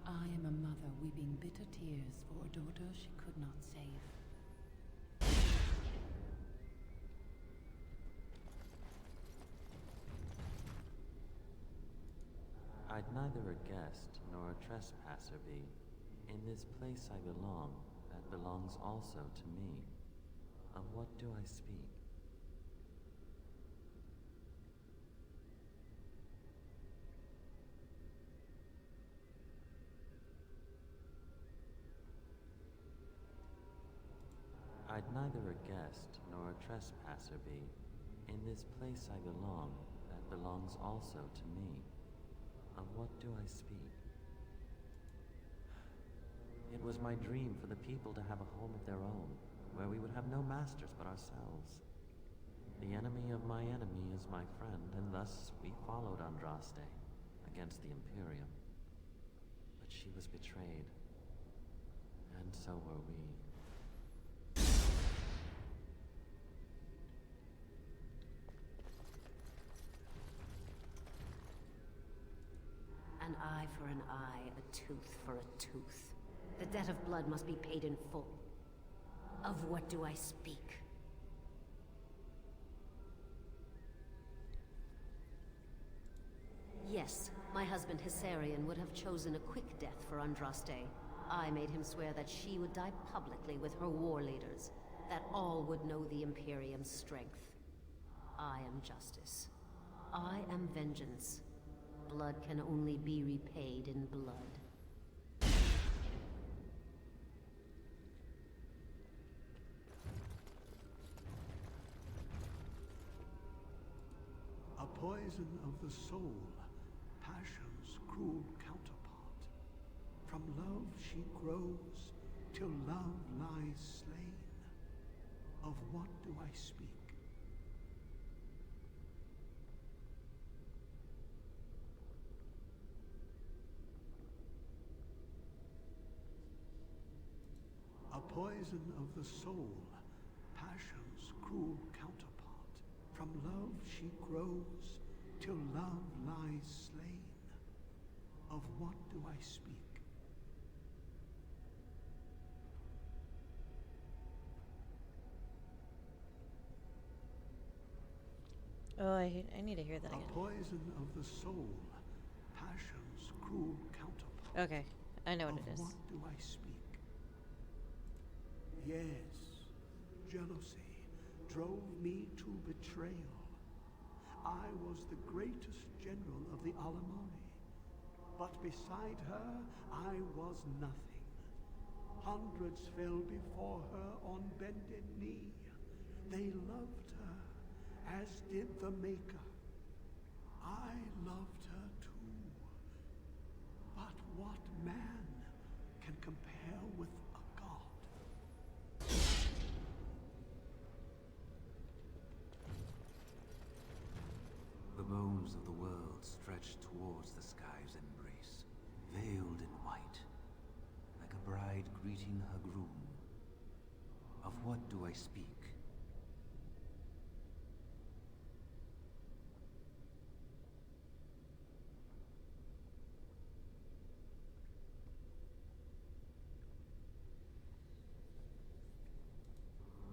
I am a mother weeping bitter tears for a daughter she could not save. I'd neither a guest nor a trespasser be. In this place I belong, that belongs also to me. Of what do I speak? I'd neither a guest nor a trespasser be. In this place I belong, that belongs also to me. Of what do I speak? It was my dream for the people to have a home of their own, where we would have no masters but ourselves. The enemy of my enemy is my friend, and thus we followed Andraste against the Imperium. But she was betrayed, and so were we. An eye for an eye, a tooth for a tooth. The debt of blood must be paid in full. Of what do I speak? Yes, my husband Hysarion would have chosen a quick death for Andraste. I made him swear that she would die publicly with her war leaders, that all would know the Imperium's strength. I am justice. I am vengeance. Blood can only be repaid in blood. A poison of the soul, passion's cruel counterpart. From love she grows, till love lies slain. Of what do I speak? A poison of the soul, passion's cruel counterpart. From love she grows, till love lies slain. Of what do I speak? Oh, I need to hear that A again. poison of the soul, passion's cruel counterpart. Okay, I know what it is. Of what do I speak? Yes, jealousy drove me to betrayal. I was the greatest general of the Alamori, but beside her, I was nothing. Hundreds fell before her on bended knee. They loved her, as did the Maker. I loved her too. But what man can compare with a god? The bones of the world stretch towards the sky's embrace, veiled in white, like a bride greeting her groom. Of what do I speak?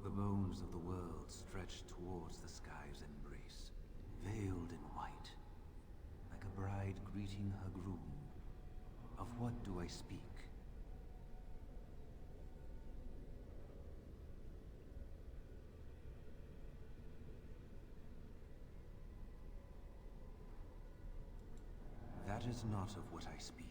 The bones of the world stretch towards the sky's embrace, veiled in white, like a bride greeting her groom. Of what do I speak? That is not of what I speak.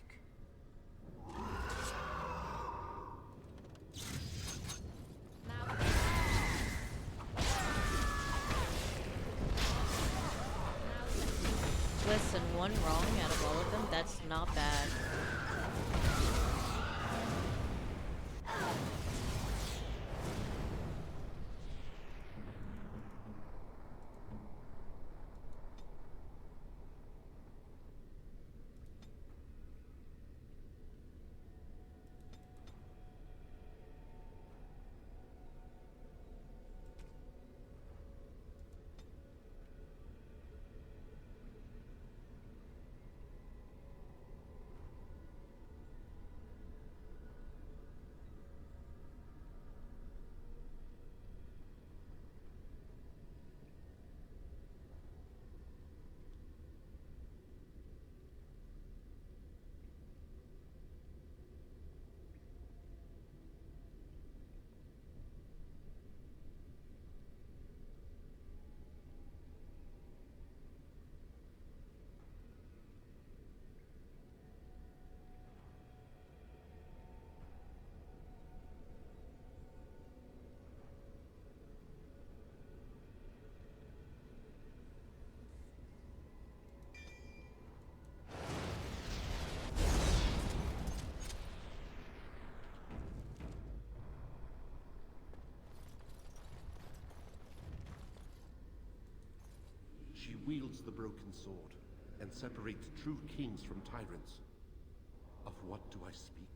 Listen, one wrong out of all of them, that's not bad. She wields the broken sword and separates true kings from tyrants. Of what do I speak?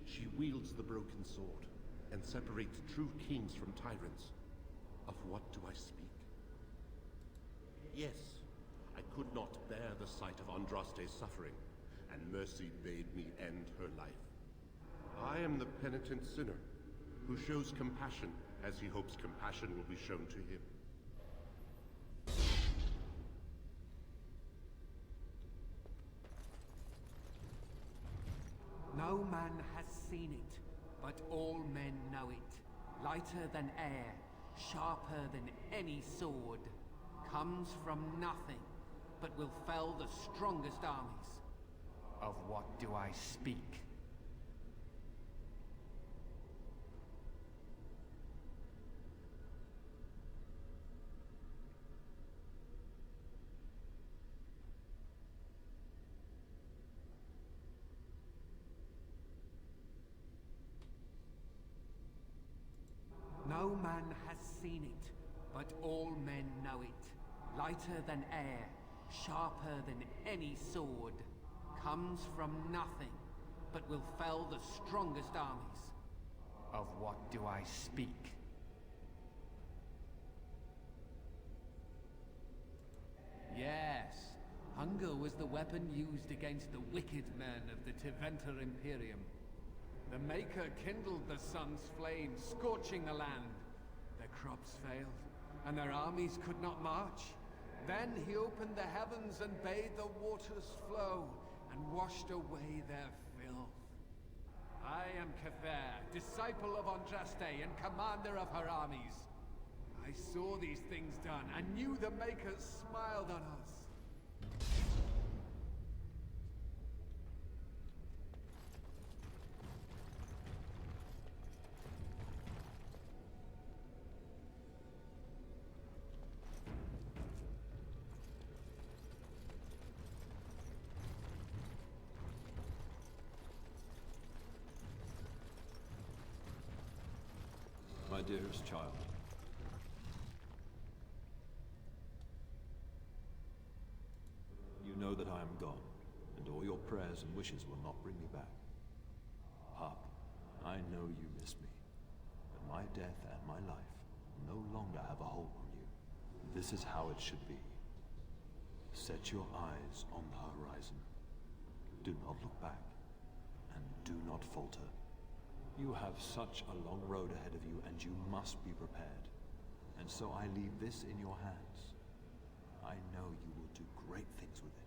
She wields the broken sword and separates true kings from tyrants. Of what do I speak? Yes, I could not bear the sight of Andraste's suffering, and mercy bade me end her life. I am the penitent sinner, who shows compassion as he hopes compassion will be shown to him. No man has seen it, but all men know it. Lighter than air, sharper than any sword. Comes from nothing, but will fell the strongest armies. Of what do I speak? No man has seen it, but all men know it. Lighter than air, sharper than any sword. Comes from nothing, but will fell the strongest armies. Of what do I speak? the weapon used against the wicked men of the Tiventer Imperium. The Maker kindled the sun's flame, scorching the land. Their crops failed, and their armies could not march. Then he opened the heavens and bade the waters flow, and washed away their filth. I am Kefir, disciple of Andraste and commander of her armies. I saw these things done, and knew the Makers smiled on us. My dearest child. You know that I am gone, and all your prayers and wishes will not bring me back. Pup, I know you miss me, but my death and my life no longer have a hold on you. This is how it should be. Set your eyes on the horizon. Do not look back, and do not falter. You have such a long road ahead of you, and you must be prepared. And so I leave this in your hands. I know you will do great things with it.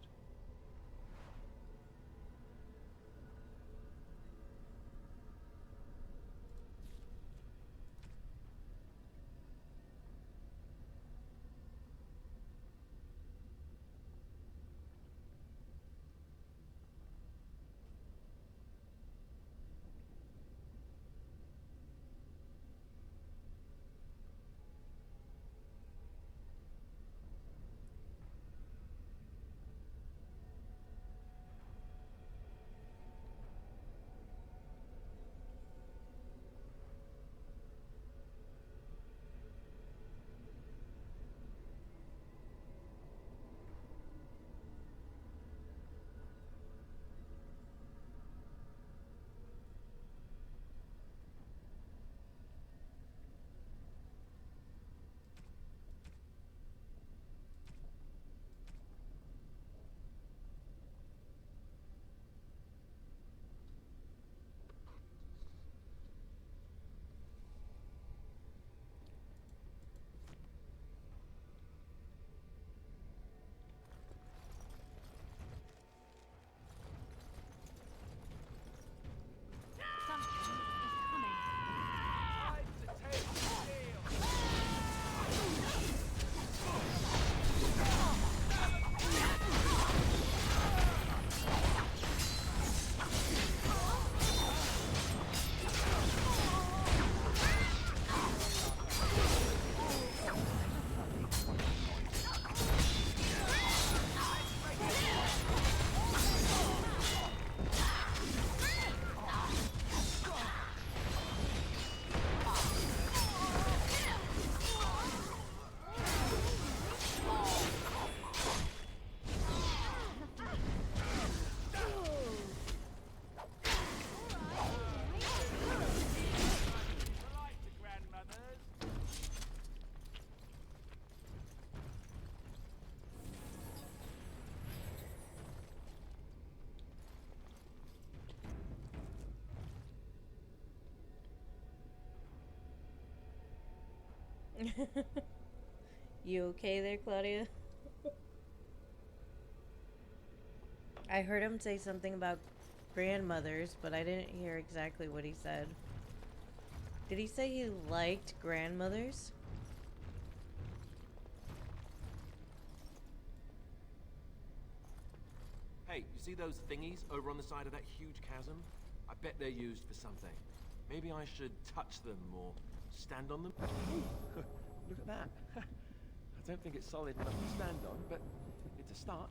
You okay there, Claudia? I heard him say something about grandmothers, but I didn't hear exactly what he said. Did he say he liked grandmothers? Hey, you see those thingies over on the side of that huge chasm? I bet they're used for something. Maybe I should touch them or stand on them? Ooh, look at that. I don't think it's solid enough to stand on, but it's a start.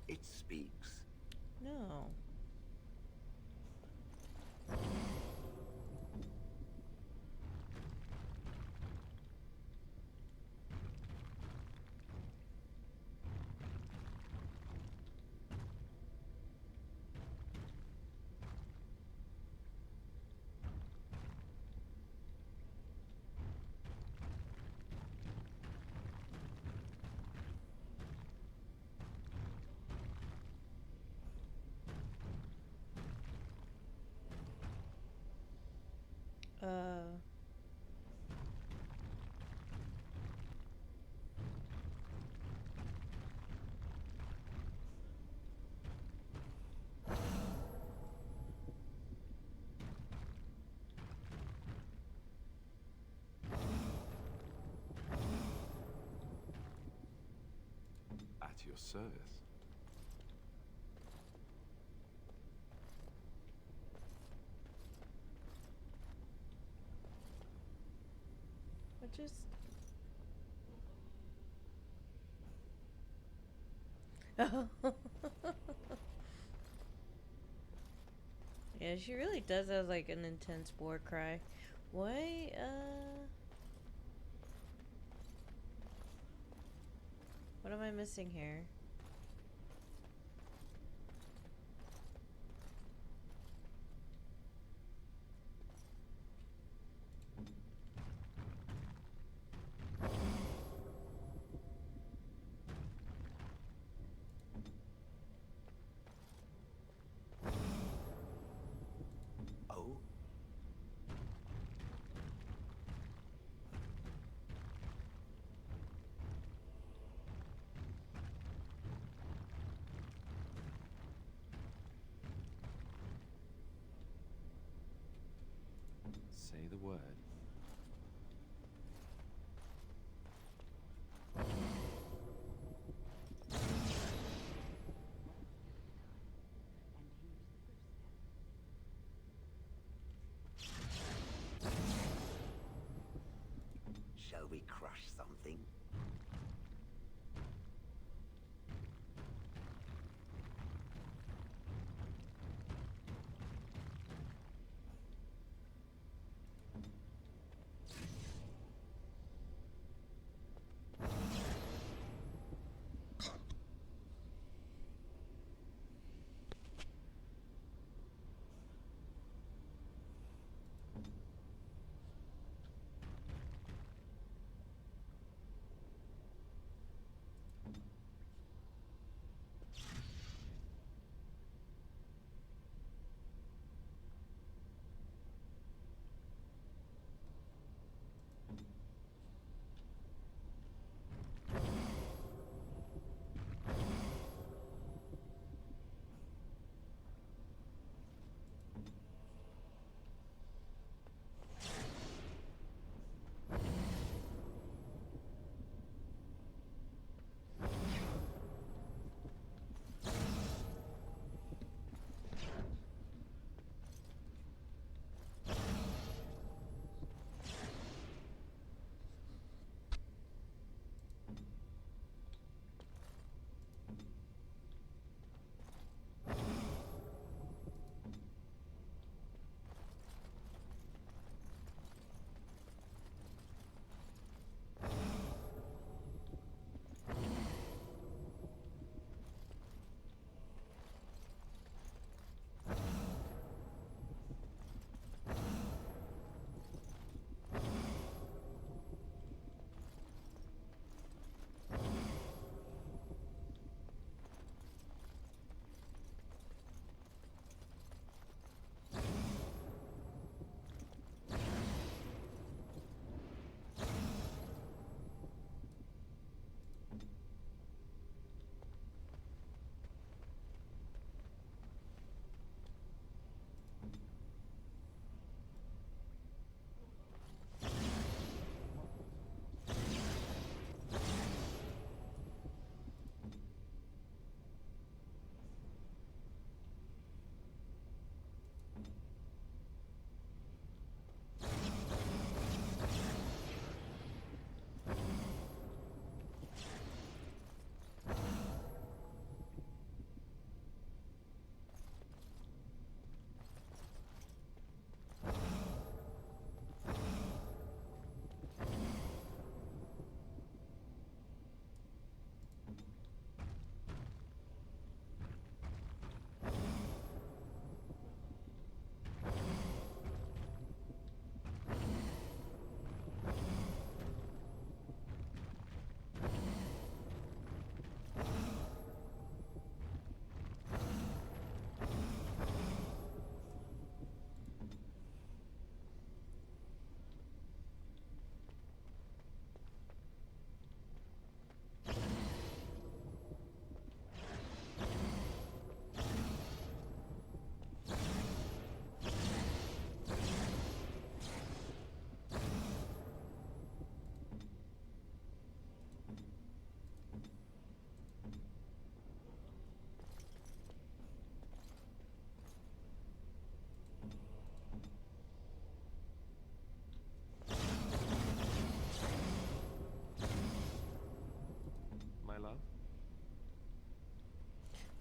It speaks. No. Uh... At your service. I just... Oh. Yeah, she really does have like an intense war cry. Why, what am I missing here? Oh? Say the word. Shall we crush something?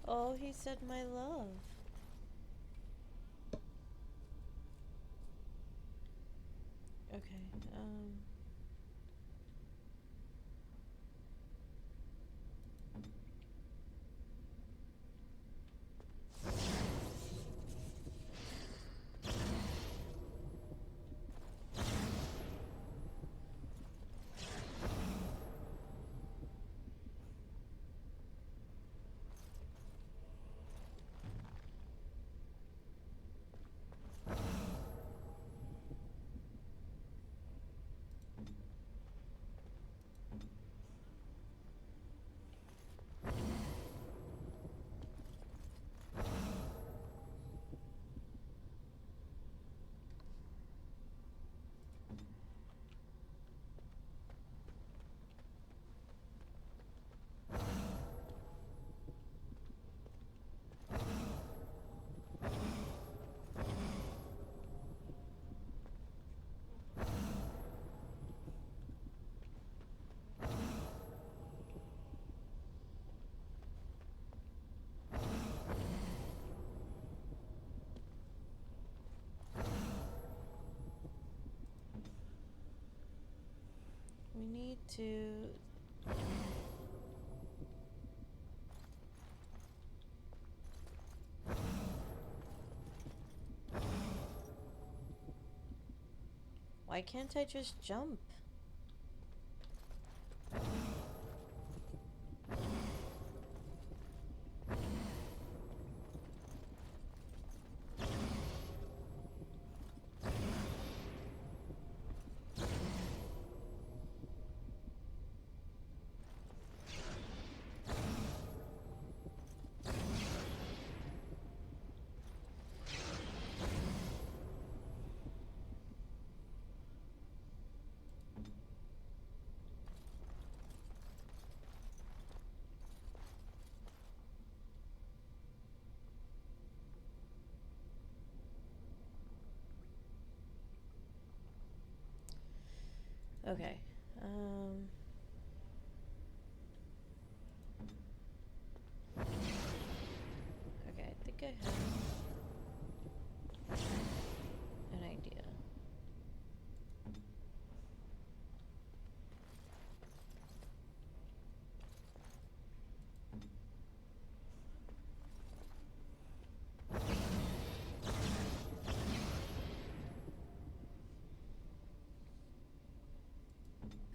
Oh, he said my love. Okay, we need to... Why can't I just jump? Okay, okay, I think I have an idea.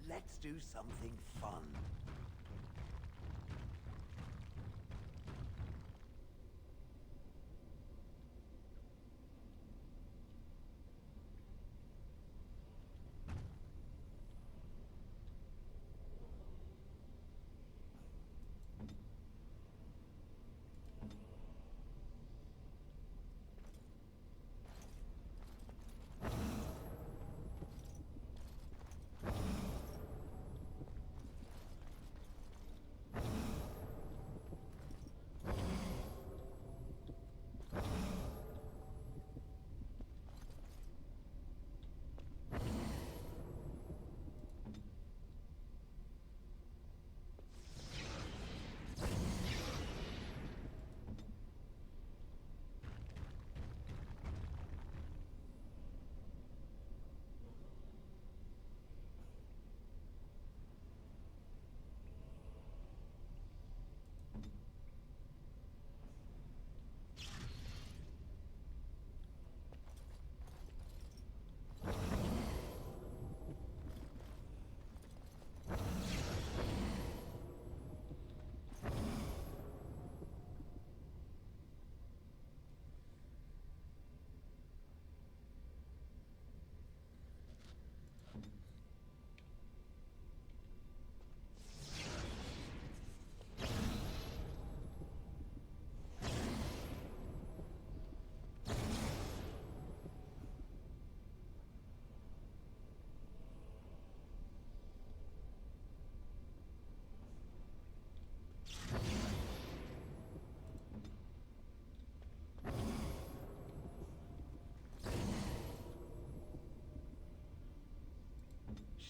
Let's do something fun.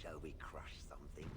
Shall we crush something?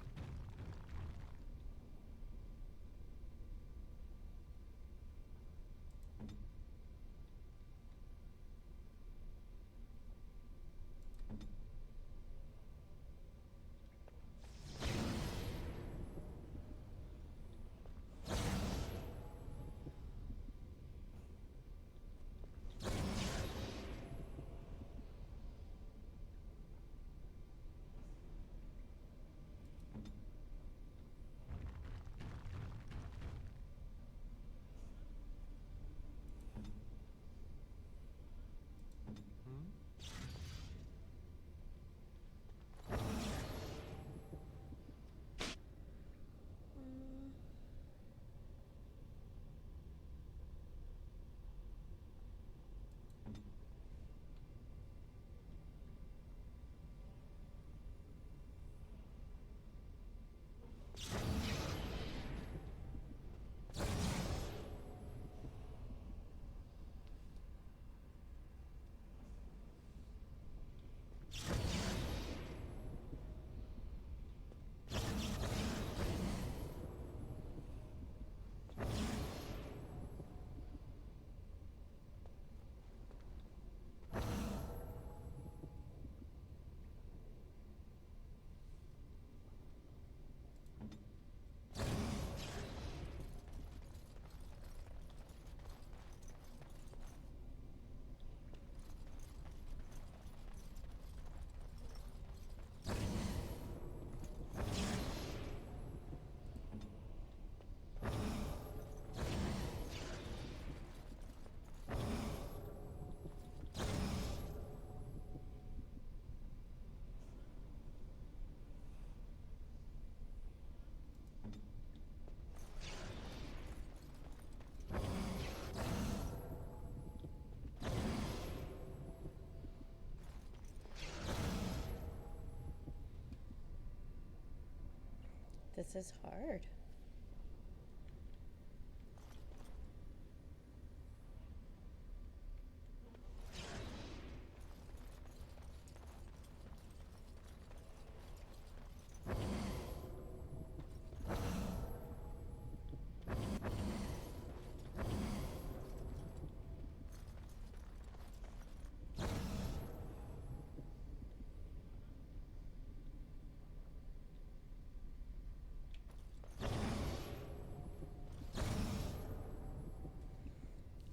This is hard.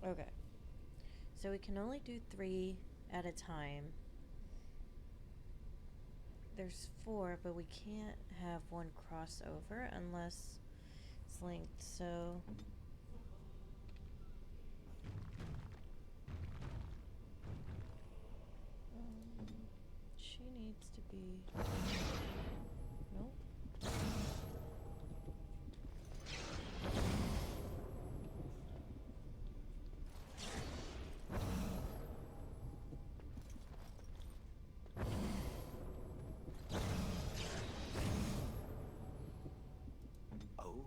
Okay. So we can only do 3 at a time. There's 4, but we can't have one crossover unless it's linked, so... she needs to be... Nope. Oh?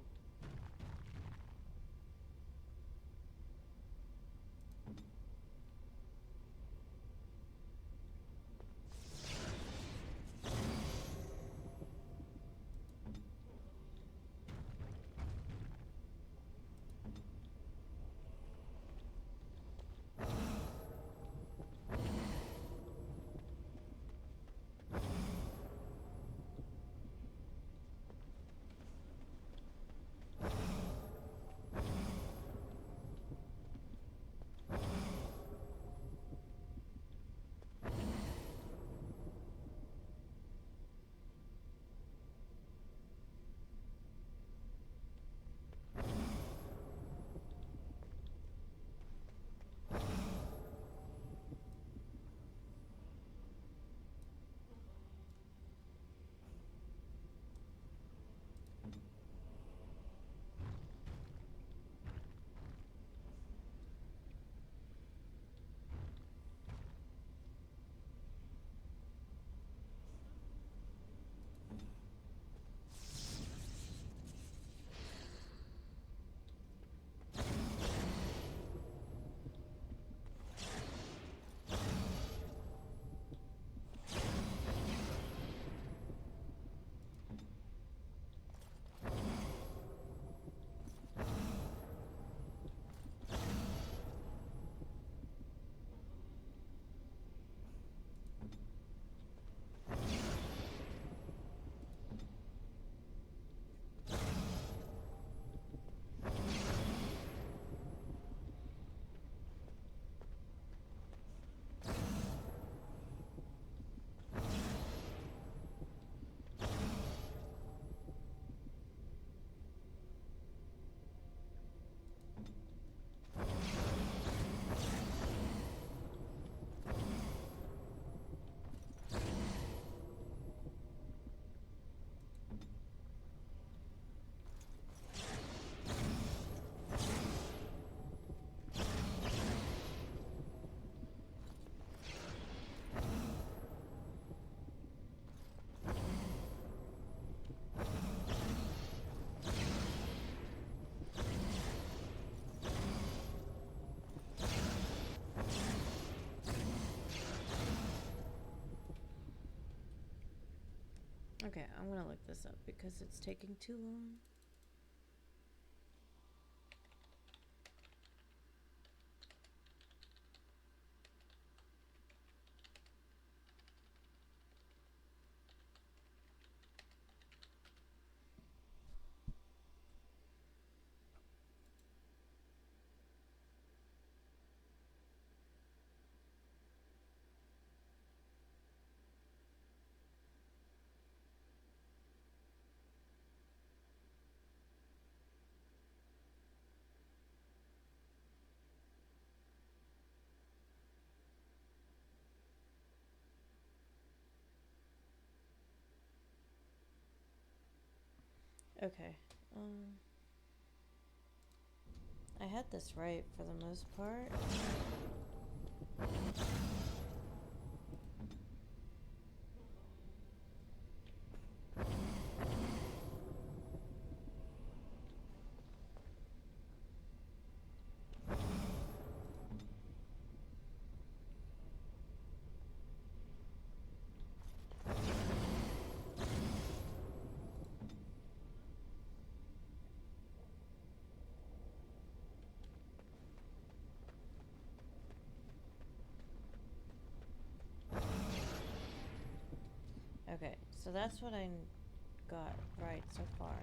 Okay, I'm gonna look this up because it's taking too long. Okay. I had this right for the most part. so that's what I got right so far.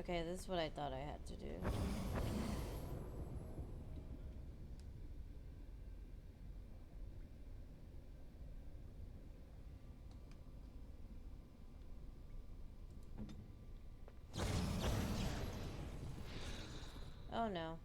Okay, this is what I thought I had to do. Oh no.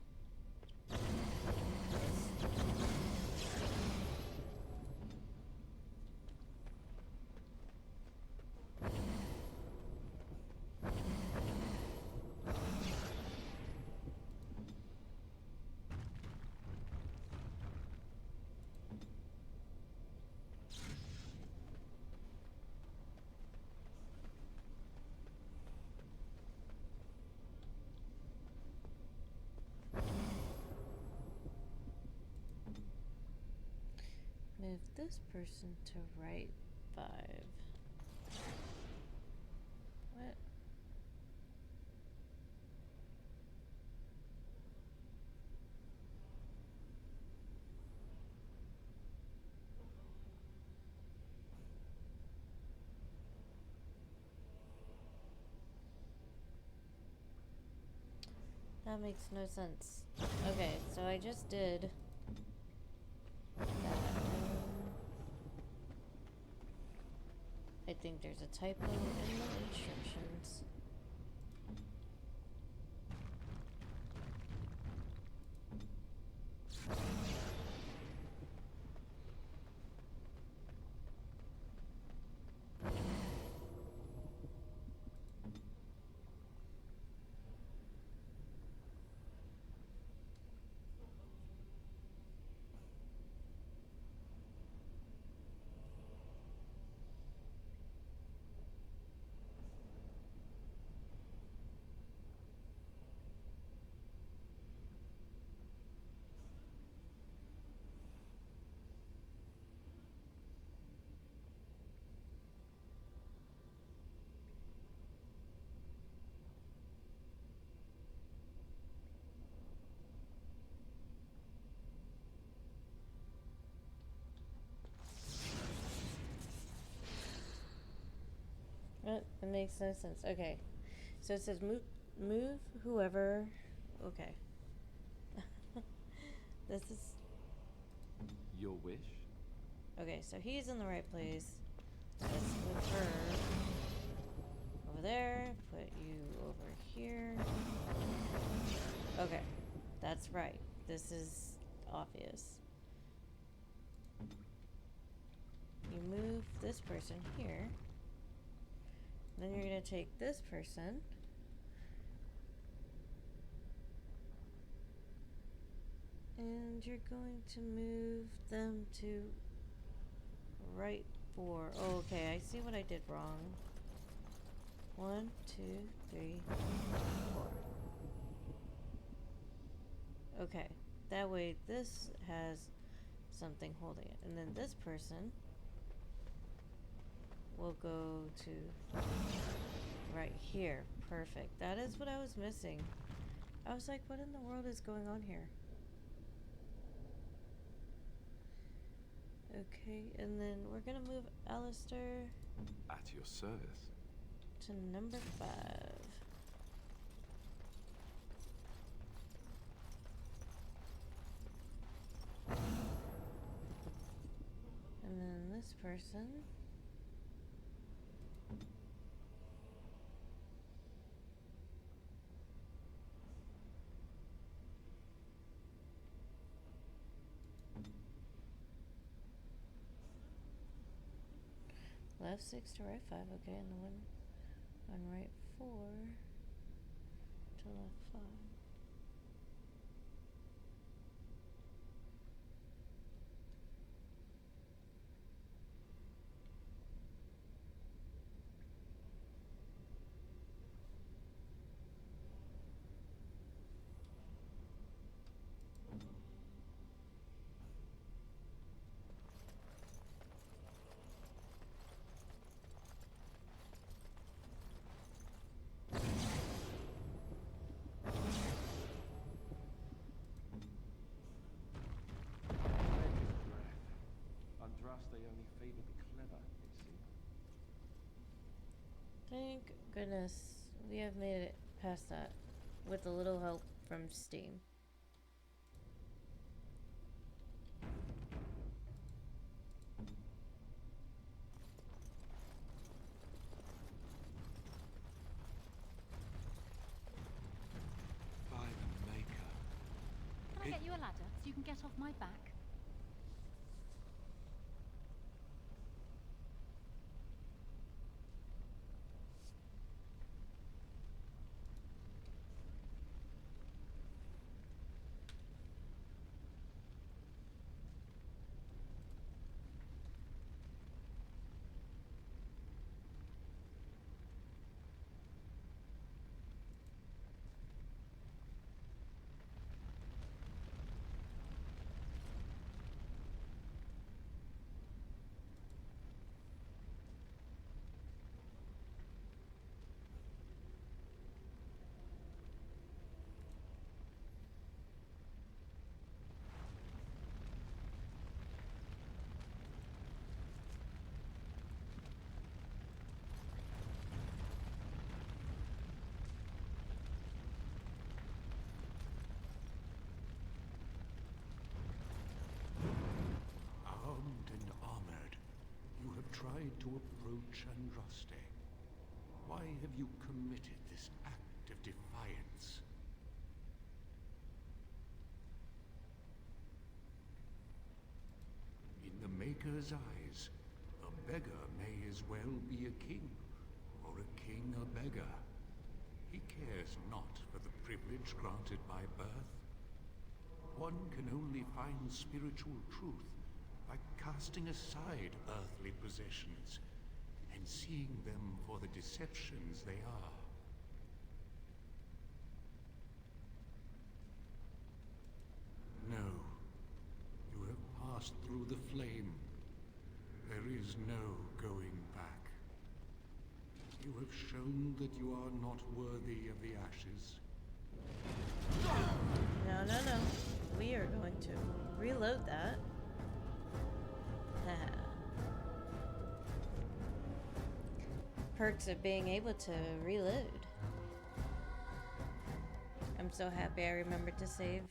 Move this person to right 5. What? That makes no sense. Okay, so I just did that. I think there's a typo in the instructions. It makes no sense. Okay. So it says move whoever. Okay. This is Your wish? okay, so he's in the right place. Let's move her over there. Put you over here. Okay. That's right. This is obvious. You move this person here. Then you're going to take this person. And you're going to move them to right 4. Oh, okay, I see what I did wrong. 1, 2, 3, 4. Okay, that way this has something holding it. And then this person will go to right here. Perfect. That is what I was missing. I was like, what in the world is going on here? Okay, and then we're gonna move Alistair At your service. to number 5. And then this person left 6 to right 5, okay, and the one on right 4 to left 5. Thank goodness we have made it past that with a little help from Steam. By the Maker. Can I get you a ladder so you can get off my back? Armed and armored, you have tried to approach Andraste. Why have you committed this act of defiance? In the Maker's eyes, a beggar may as well be a king, or a king a beggar. He cares not for the privilege granted by birth. One can only find spiritual truth by casting aside earthly possessions and seeing them for the deceptions they are. No. You have passed through the flame. There is no going back. You have shown that you are not worthy of the ashes. No, no, no. We are going to reload that. Perks of being able to reload. I'm so happy I remembered to save.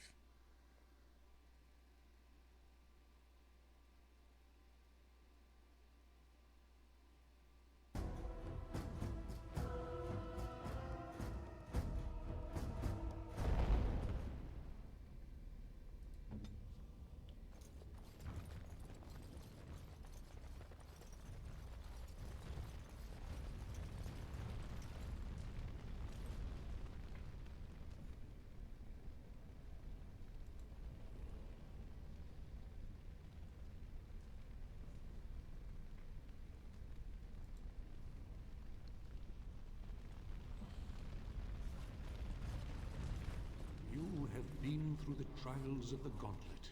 You have been through the trials of the Gauntlet.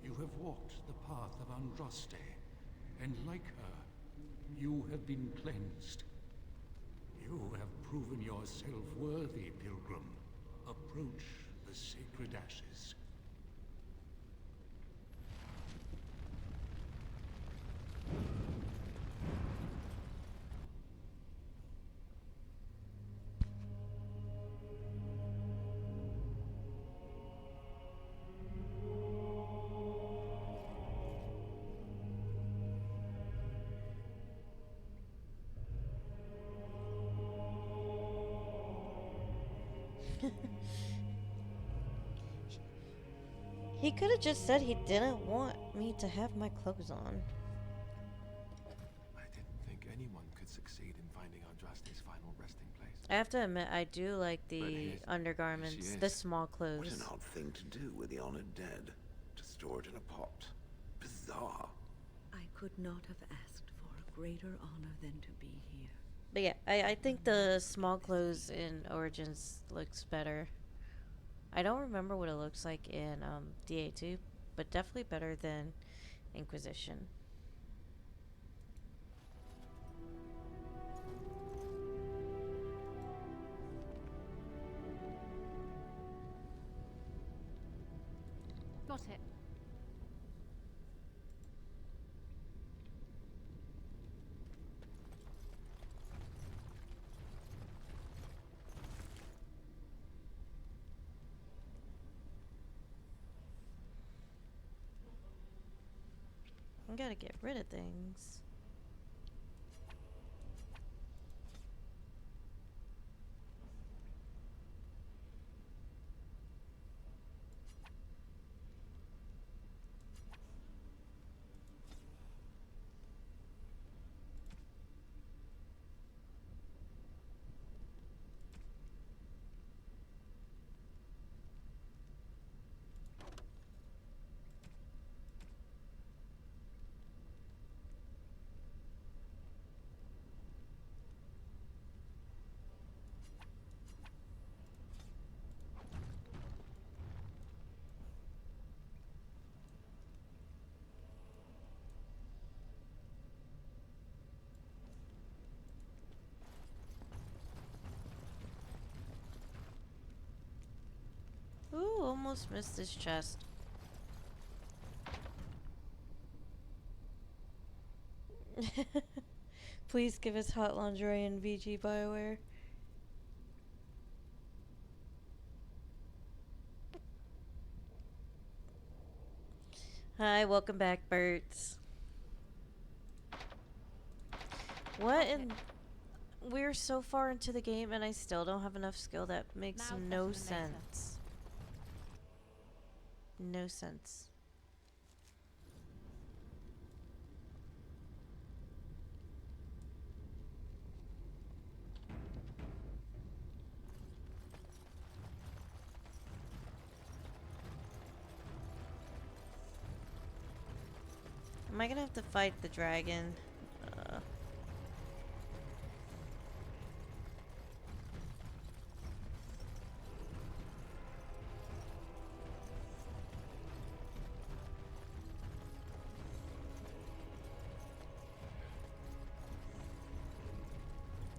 You have walked the path of Andraste, and like her, you have been cleansed. You have proven yourself worthy, Pilgrim. Approach the sacred ashes. He could have just said he didn't want me to have my clothes on. I didn't think anyone could succeed in finding Andraste's final resting place. I have to admit, I do like the undergarments, the small clothes. What an odd thing to do with the honored dead. To store it in a pot. Bizarre. I could not have asked for a greater honor than to be here. But yeah, I think the small clothes in Origins looks better. I don't remember what it looks like in DA2, but definitely better than Inquisition. Got it. I gotta get rid of things. Ooh, almost missed this chest. Please give us hot lingerie and VG Bioware. Hi, welcome back, Berts. What in... We're so far into the game and I still don't have enough skill. That makes no sense. No sense. Am I gonna have to fight the dragon?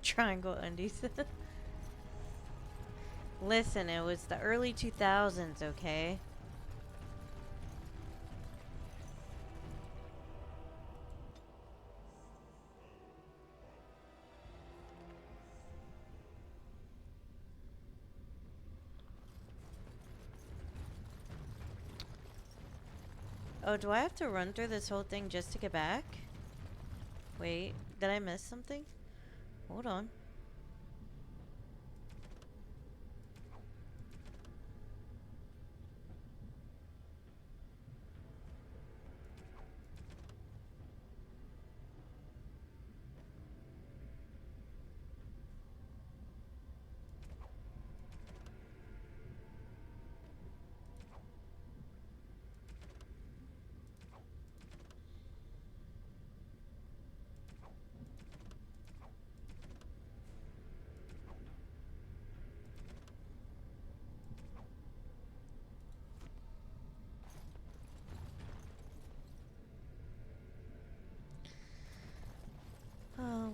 Triangle undies. Listen, it was the early 2000s, okay? Oh, do I have to run through this whole thing just to get back? Wait, did I miss something? Hold on.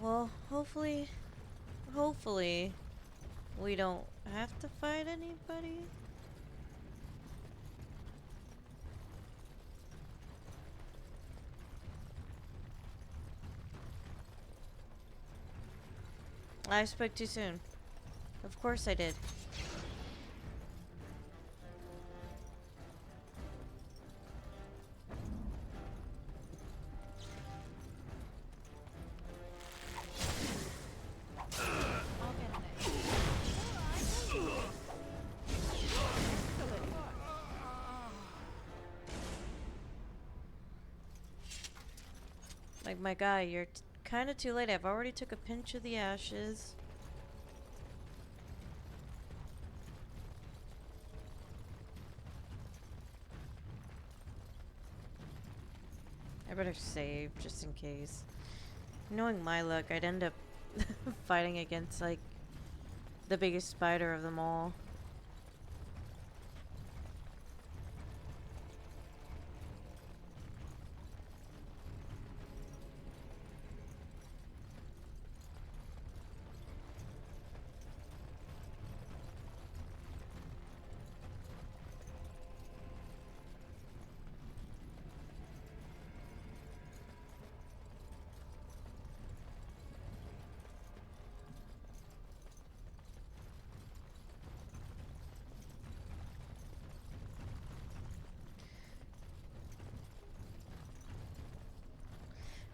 Well, hopefully we don't have to fight anybody. I spoke too soon. Of course I did. Like, my guy, you're kind of too late. I've already took a pinch of the ashes. I better save, just in case. Knowing my luck, I'd end up fighting against, like, the biggest spider of them all.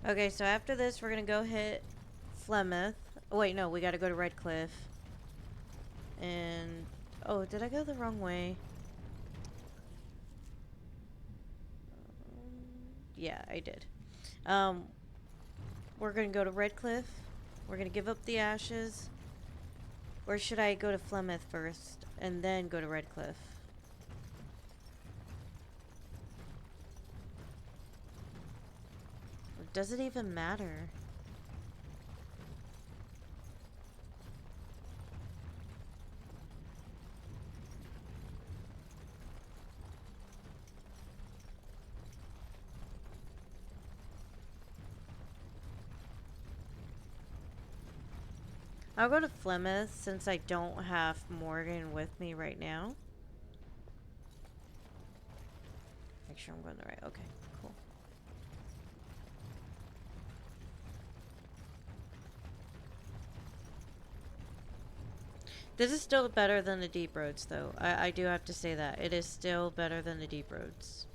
Okay, so after this, we're gonna go hit Flemeth. Oh, wait, no, we gotta go to Redcliffe. And... oh, did I go the wrong way? Yeah, I did. We're gonna go to Redcliffe. We're gonna give up the ashes. Or should I go to Flemeth first and then go to Redcliffe? Or does it even matter? I'll go to Flemeth since I don't have Morgan with me right now. Make sure I'm going the right. Okay, cool. This is still better than the deep roads, though. I do have to say that. It is still better than the deep roads.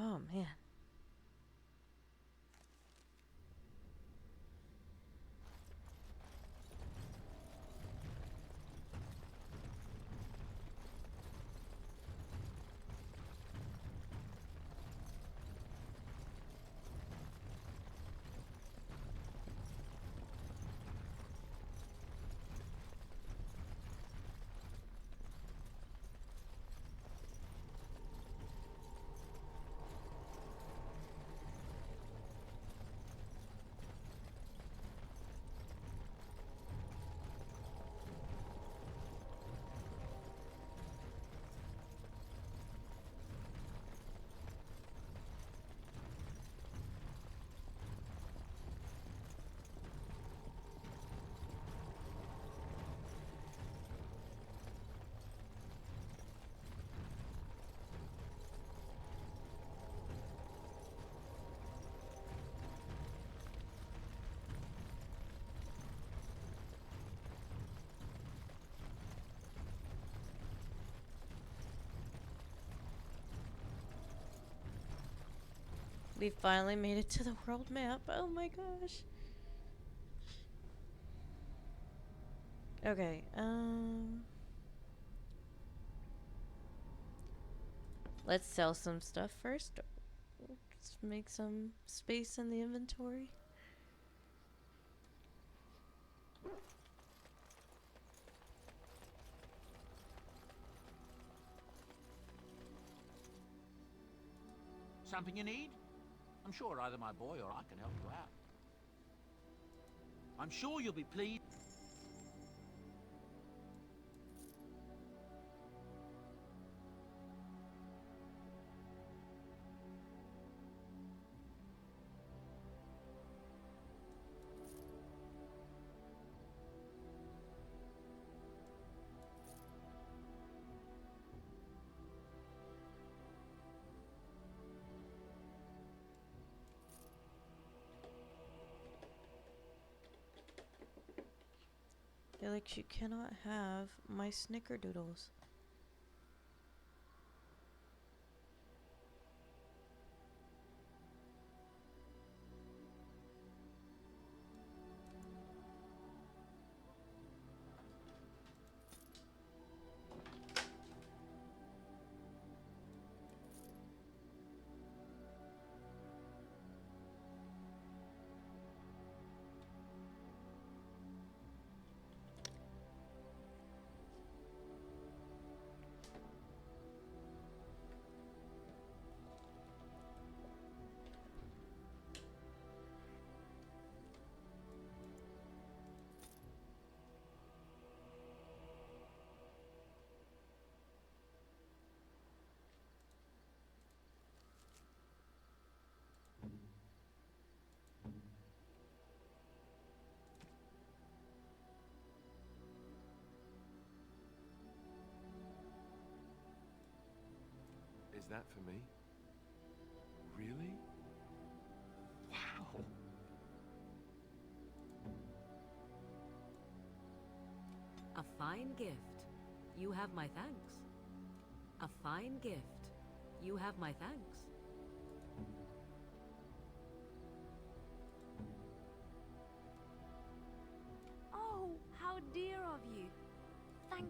Oh, man. We finally made it to the world map. Oh my gosh. Okay, let's sell some stuff first. Let's make some space in the inventory. Something you need? I'm sure either my boy or I can help you out. I'm sure you'll be pleased. Felix, you cannot have my snickerdoodles. that for me? Really? Wow. A fine gift. You have my thanks. A fine gift. You have my thanks. Oh, how dear of you. Thank...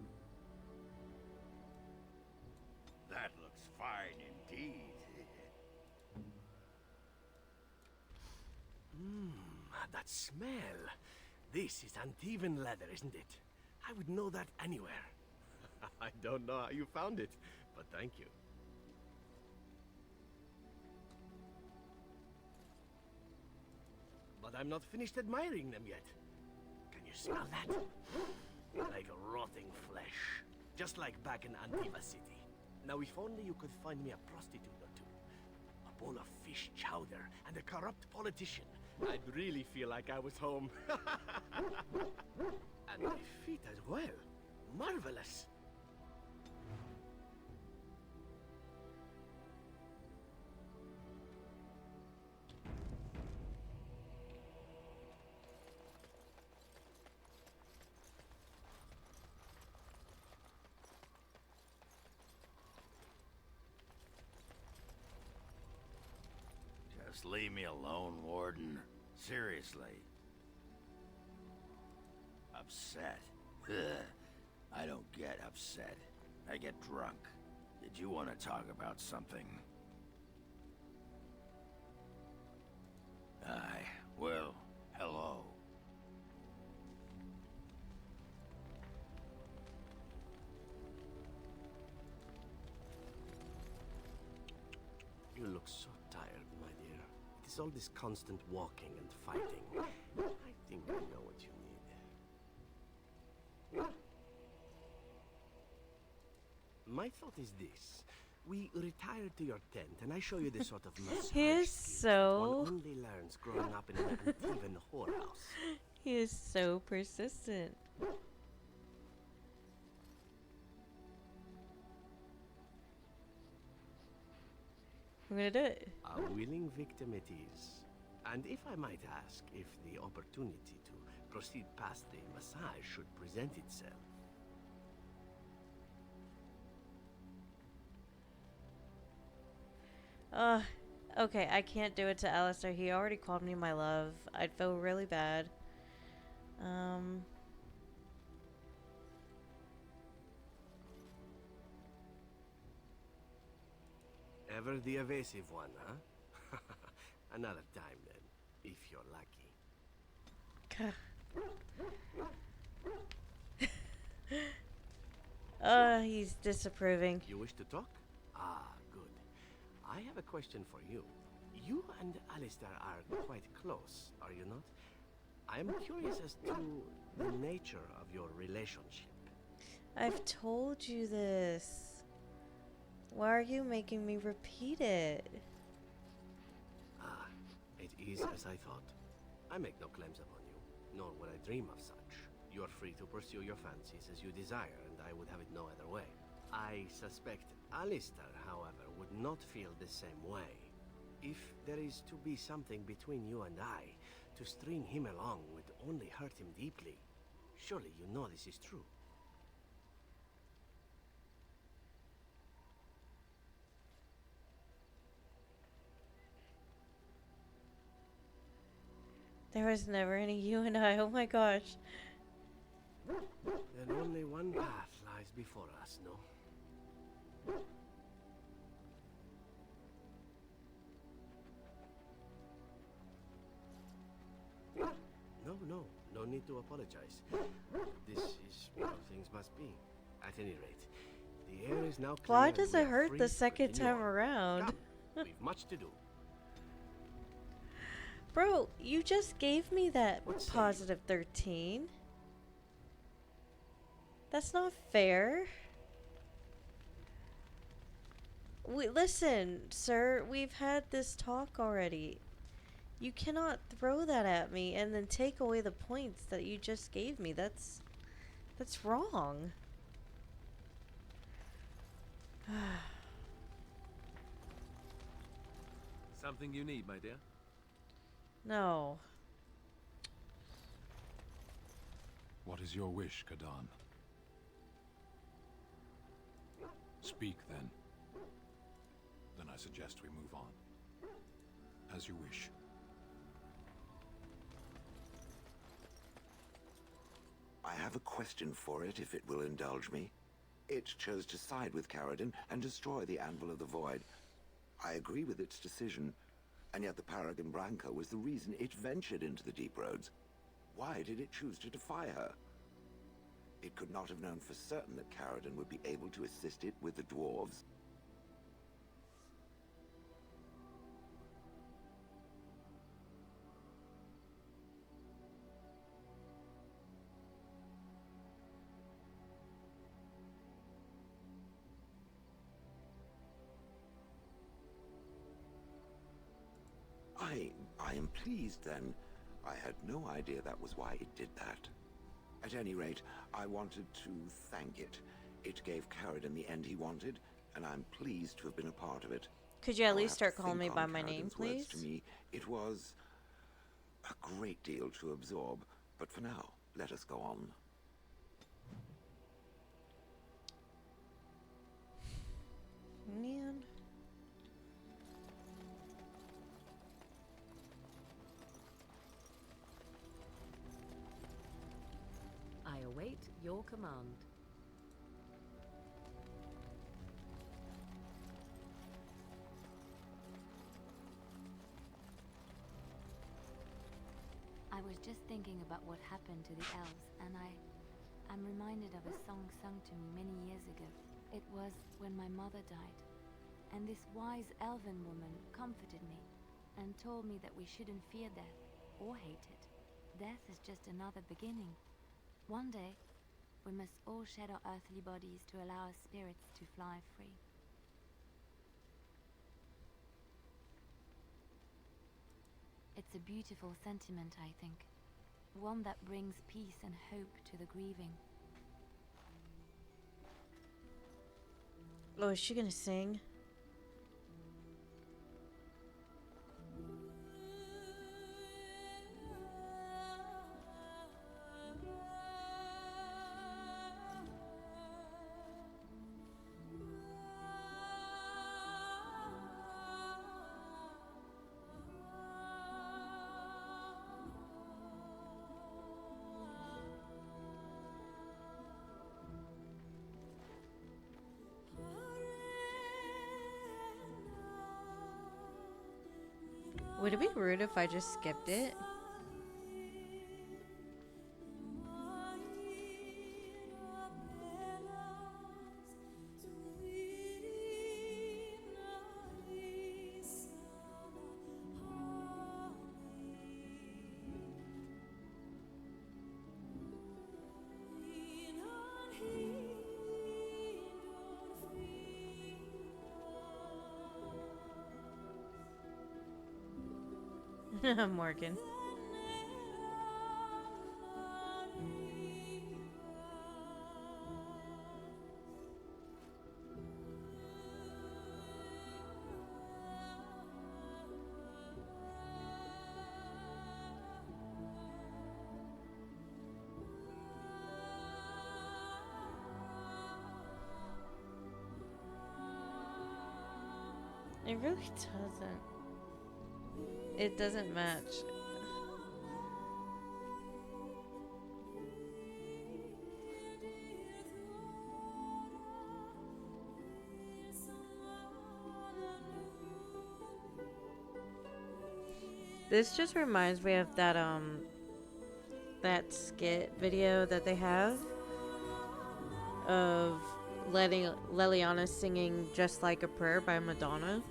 That looks fine indeed. That smell. This is Antivan leather, isn't it? I would know that anywhere. I don't know how you found it, but thank you. But I'm not finished admiring them yet. Can you smell that? Like rotting flesh. Just like back in Antiva City. Now if only you could find me a prostitute or two. A bowl of fish chowder and a corrupt politician. I'd really feel like I was home. And my feet as well. Marvelous. Just leave me alone, Warden. Seriously. Upset? I don't get upset. I get drunk. Did you want to talk about something? Aye, well, hello. You look so tired, my dear. It is all this constant walking and fighting. I think I know what you need. My thought is this. We retire to your tent and I show you the sort of massage He is so... one only learns growing up in an Antivan whorehouse. He is so persistent. I'm gonna do it. A willing victim it is. And if I might ask, if the opportunity to proceed past the massage should present itself. Okay, I can't do it to Alistair. He already called me my love. I'd feel really bad. Ever the evasive one, huh? Another time then, if you're lucky. He's disapproving. You wish to talk? Ah, good. I have a question for you. You and Alistair are quite close, are you not? I am curious as to the nature of your relationship. I've told you this. Why are you making me repeat it? Ah, it is as I thought. I make no claims upon you, nor would I dream of such. You are free to pursue your fancies as you desire, and I would have it no other way. I suspect Alistair, however, would not feel the same way. If there is to be something between you and I, to string him along would only hurt him deeply. Surely you know this is true. There was never any you and I. Oh my gosh. Then only one path lies before us, no? No need to apologize. This is how things must be. At any rate, the air is now clear. Why does it hurt the second time around? Come, we've much to do. Bro, you just gave me that positive 13. That's not fair. Listen, sir, we've had this talk already. You cannot throw that at me and then take away the points that you just gave me. That's wrong. Something you need, my dear? No. What is your wish, Kadan? Speak, then. Then I suggest we move on. As you wish. I have a question for it, if it will indulge me. It chose to side with Caradon and destroy the Anvil of the Void. I agree with its decision, and yet the Paragon Branca was the reason it ventured into the Deep Roads. Why did it choose to defy her? It could not have known for certain that Caradon would be able to assist it with the dwarves. I am pleased, then. I had no idea that was why it did that. At any rate, I wanted to thank it. It gave Caradon the end he wanted, and I'm pleased to have been a part of it. Could you at I'll least have to start calling me think by on my name, Caradon's words please? To me, it was a great deal to absorb, but for now, let us go on. Man. I await your command. I was just thinking about what happened to the elves, and I'm reminded of a song sung to me many years ago. It was when my mother died, and this wise elven woman comforted me and told me that we shouldn't fear death or hate it. Death is just another beginning. One day, we must all shed our earthly bodies to allow our spirits to fly free. It's a beautiful sentiment, I think. One that brings peace and hope to the grieving. Oh, is she gonna sing? Would it be rude if I just skipped it? Morgan. It really doesn't. It doesn't match. This just reminds me of that skit video that they have of Leliana singing Just Like a Prayer by Madonna.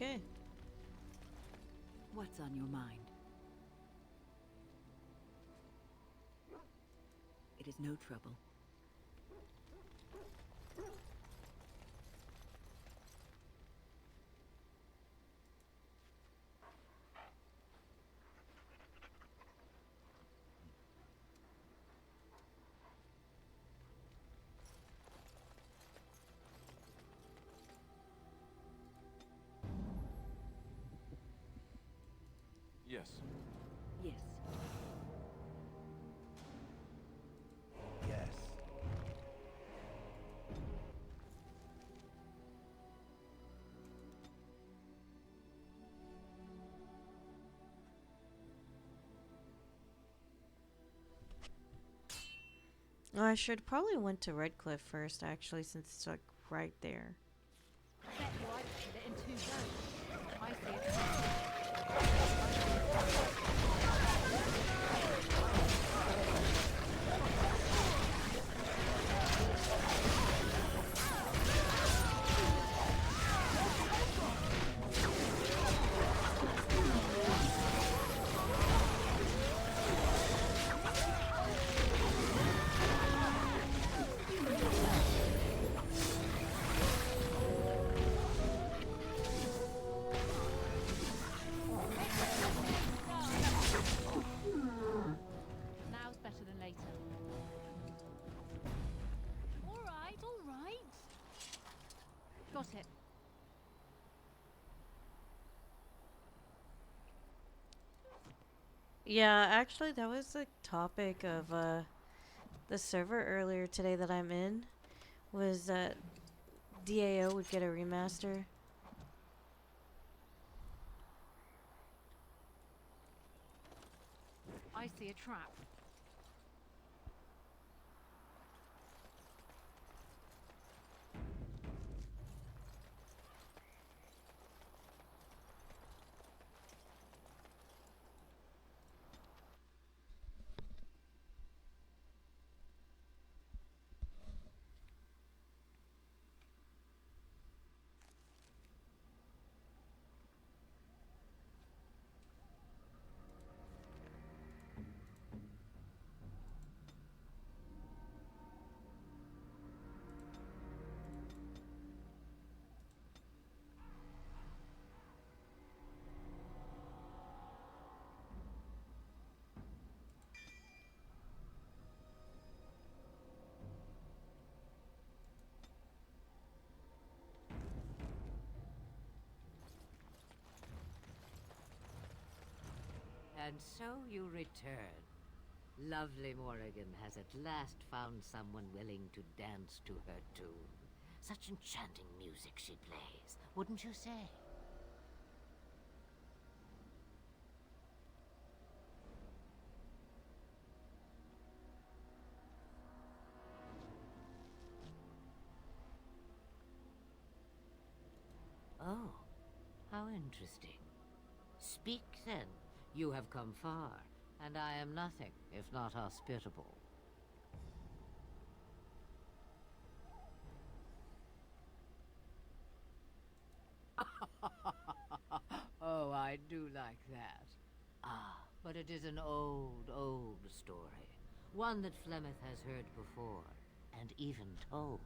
Okay. What's on your mind? It is no trouble. Yes. Yes. Yes. Oh, I should probably went to Redcliffe first, actually, since it's like right there. Bet you I could fit in 2 votes. I see Now's better than later. All right, all right. Got it. Yeah, actually, that was the topic of the server earlier today that I'm in, was that DAO would get a remaster. I see a trap. And so you return. Lovely Morrigan has at last found someone willing to dance to her tune. Such enchanting music she plays, wouldn't you say? Oh, how interesting. Speak then. You have come far, and I am nothing if not hospitable. Oh, I do like that. Ah, but it is an old, old story. One that Flemeth has heard before, and even told.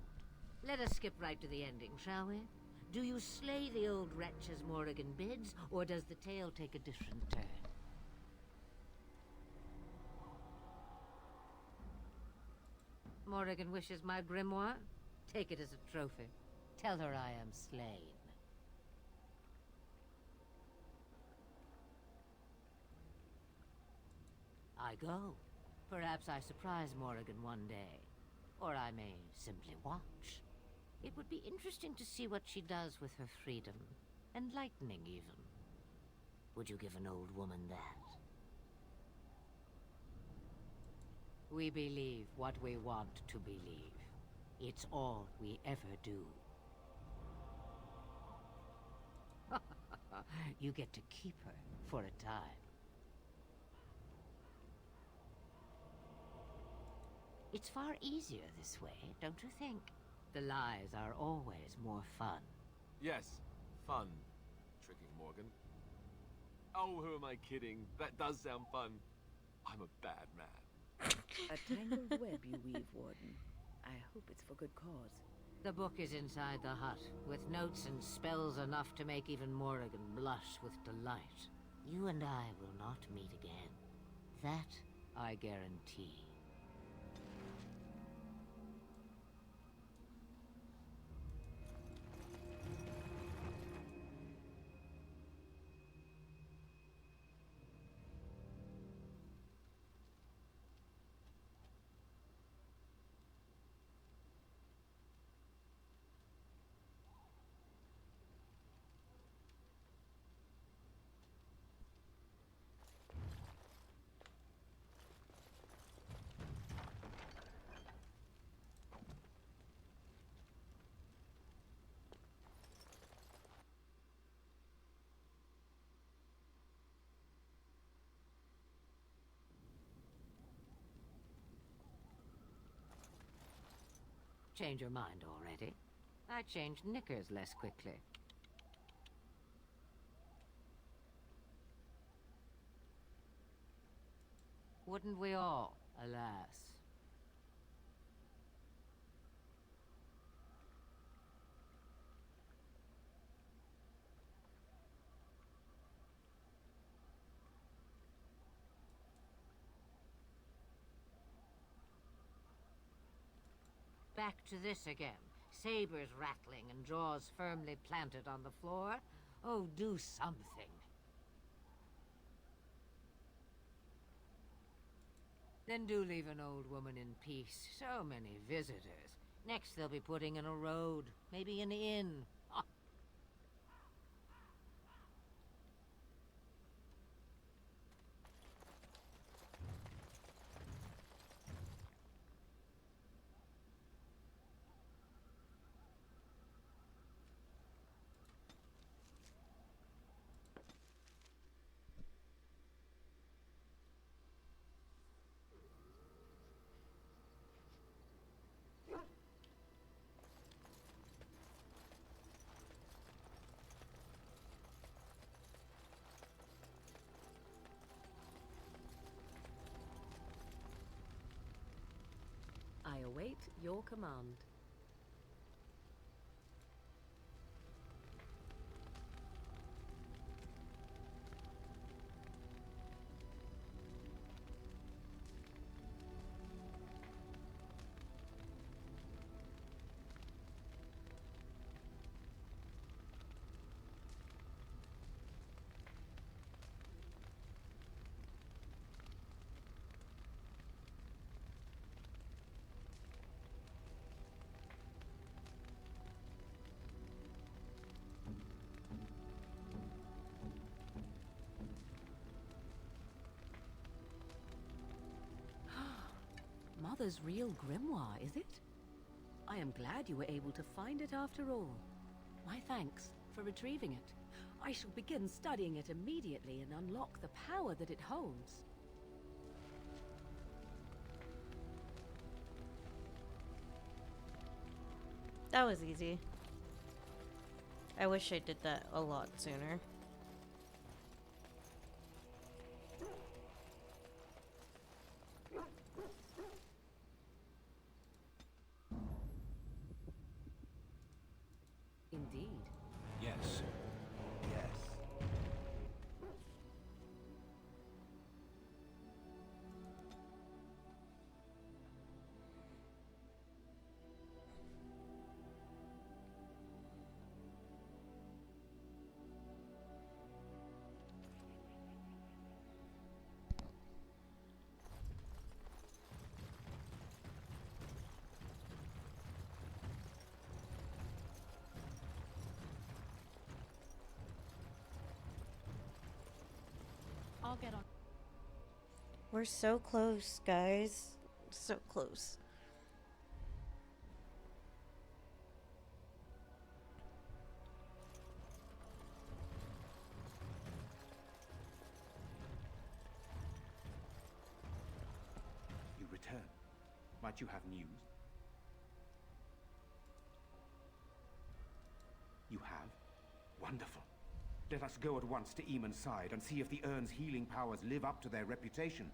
Let us skip right to the ending, shall we? Do you slay the old wretch as Morrigan bids, or does the tale take a different turn? Morrigan wishes my grimoire? Take it as a trophy. Tell her I am slain. I go. Perhaps I surprise Morrigan one day. Or I may simply watch. It would be interesting to see what she does with her freedom. Enlightening, even. Would you give an old woman that? We believe what we want to believe. It's all we ever do. You get to keep her for a time. It's far easier this way, don't you think? The lies are always more fun. Yes, fun. Oh, who am I kidding? That does sound fun. I'm a bad man. A tangled web you weave, Warden. I hope it's for good cause. The book is inside the hut, with notes and spells enough to make even Morrigan blush with delight. You and I will not meet again. That I guarantee. Change your mind already? I change knickers less quickly. Wouldn't we all, alas? Back to this again. Sabers rattling and jaws firmly planted on the floor. Oh, do something. Then do leave an old woman in peace. So many visitors. Next they'll be putting in a road, maybe an inn. Ah. I await your command. Mother's real grimoire, is it? I am glad you were able to find it after all. My thanks for retrieving it. I shall begin studying it immediately and unlock the power that it holds. That was easy. I wish I did that a lot sooner. Indeed. Yes. Yes. I'll get on. We're so close, guys. So close. You return. Might you have news? You have? Wonderful. Let us go at once to Eamon's side and see if the Urn's healing powers live up to their reputation.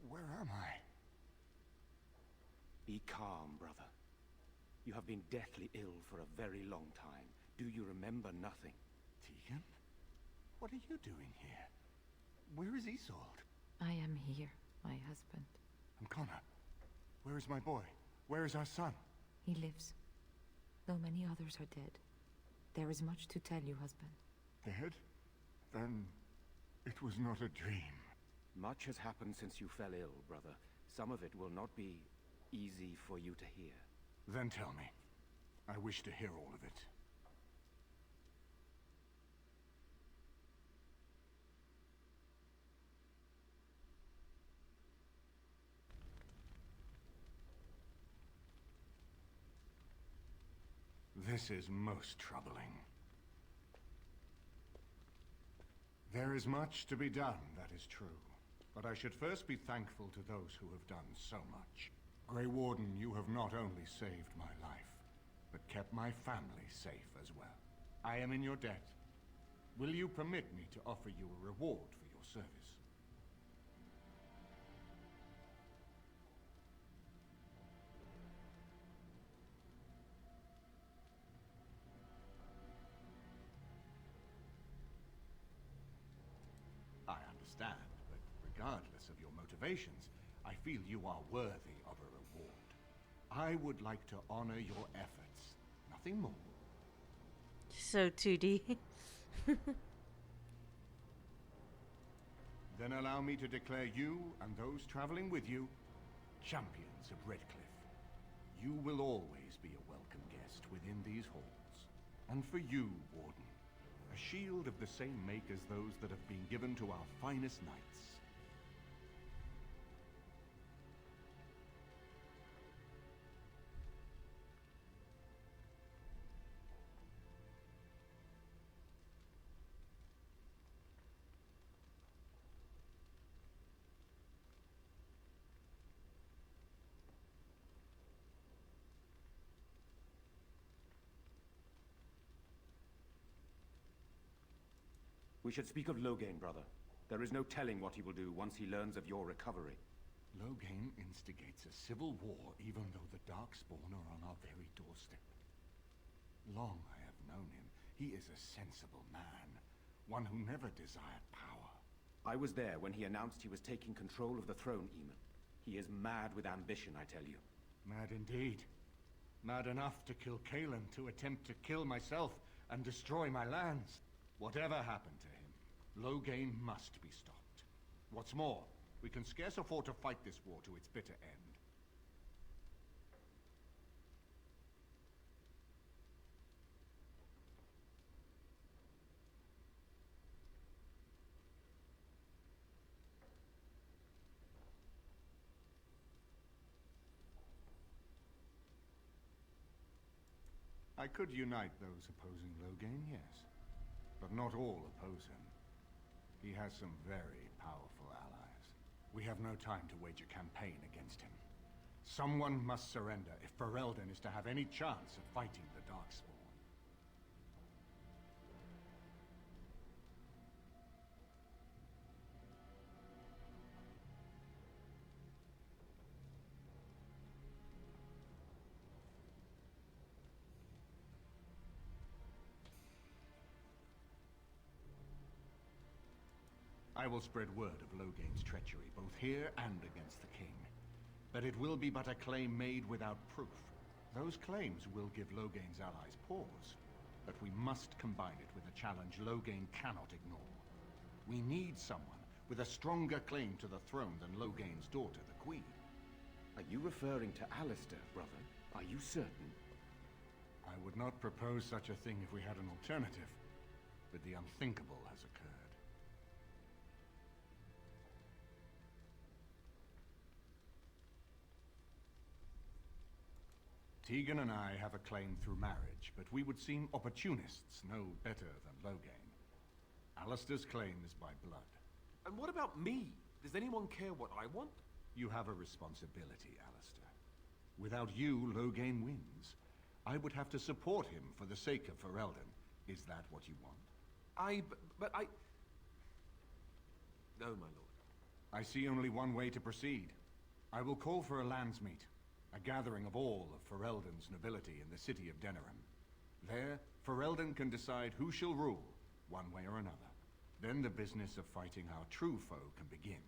Where am I? Be calm, brother. You have been deathly ill for a very long time. Do you remember nothing? Tegan? What are you doing here? Where is Isolde? I am here, my husband. And Connor? Where is my boy? Where is our son? He lives, though many others are dead. There is much to tell you, husband. Dead? Then it was not a dream. Much has happened since you fell ill, brother. Some of it will not be easy for you to hear. Then tell me. I wish to hear all of it. This is most troubling. There is much to be done, that is true. But I should first be thankful to those who have done so much. Grey Warden, you have not only saved my life, but kept my family safe as well. I am in your debt. Will you permit me to offer you a reward for your service? I understand, but regardless of your motivations, I feel you are worthy of a reward. I would like to honor your efforts, nothing more. So 2D. Then allow me to declare you and those traveling with you champions of Redcliffe. You will always be a welcome guest within these halls. And for you, Warden, a shield of the same make as those that have been given to our finest knights. We should speak of Loghain, brother. There is no telling what he will do once he learns of your recovery. Loghain instigates a civil war even though the Darkspawn are on our very doorstep. Long I have known him. He is a sensible man, one who never desired power. I was there when he announced he was taking control of the throne, Eamon. He is mad with ambition, I tell you. Mad indeed. Mad enough to kill Cailan, to attempt to kill myself and destroy my lands. Whatever happened to him, Loghain must be stopped. What's more, we can scarce afford to fight this war to its bitter end. I could unite those opposing Loghain, yes. But not all oppose him. He has some very powerful allies. We have no time to wage a campaign against him. Someone must surrender if Ferelden is to have any chance of fighting the Darkspawn. I will spread word of Loghain's treachery, both here and against the king. But it will be but a claim made without proof. Those claims will give Loghain's allies pause, but we must combine it with a challenge Loghain cannot ignore. We need someone with a stronger claim to the throne than Loghain's daughter, the Queen. Are you referring to Alistair, brother? Are you certain? I would not propose such a thing if we had an alternative, but the unthinkable has occurred. Tegan and I have a claim through marriage, but we would seem opportunists no better than Loghain. Alistair's claim is by blood. And what about me? Does anyone care what I want? You have a responsibility, Alistair. Without you, Loghain wins. I would have to support him for the sake of Ferelden. Is that what you want? But I... No, my lord. I see only one way to proceed. I will call for a landsmeet, a gathering of all of Ferelden's nobility in the city of Denerim. There, Ferelden can decide who shall rule, one way or another. Then the business of fighting our true foe can begin.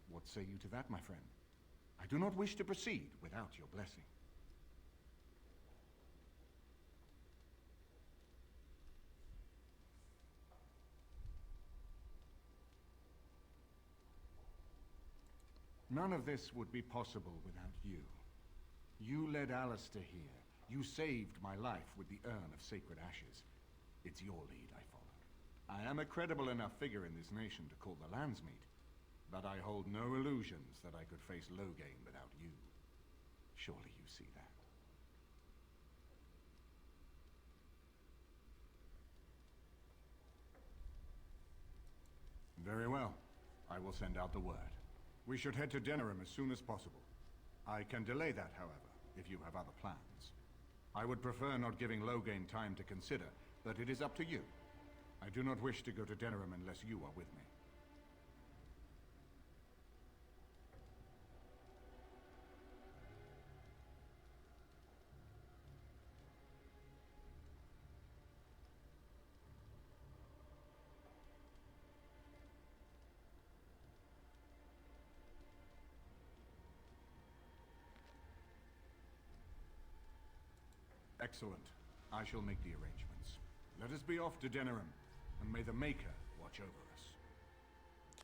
What say you to that, my friend? I do not wish to proceed without your blessing. None of this would be possible without you. You led Alistair here. You saved my life with the urn of sacred ashes. It's your lead I follow. I am a credible enough figure in this nation to call the landsmeet, but I hold no illusions that I could face Loghain without you. Surely you see that. Very well. I will send out the word. We should head to Denerim as soon as possible. I can delay that, however, if you have other plans. I would prefer not giving Loghain time to consider, but it is up to you. I do not wish to go to Denerim unless you are with me. Excellent. I shall make the arrangements. Let us be off to Denerim, and may the Maker watch over us.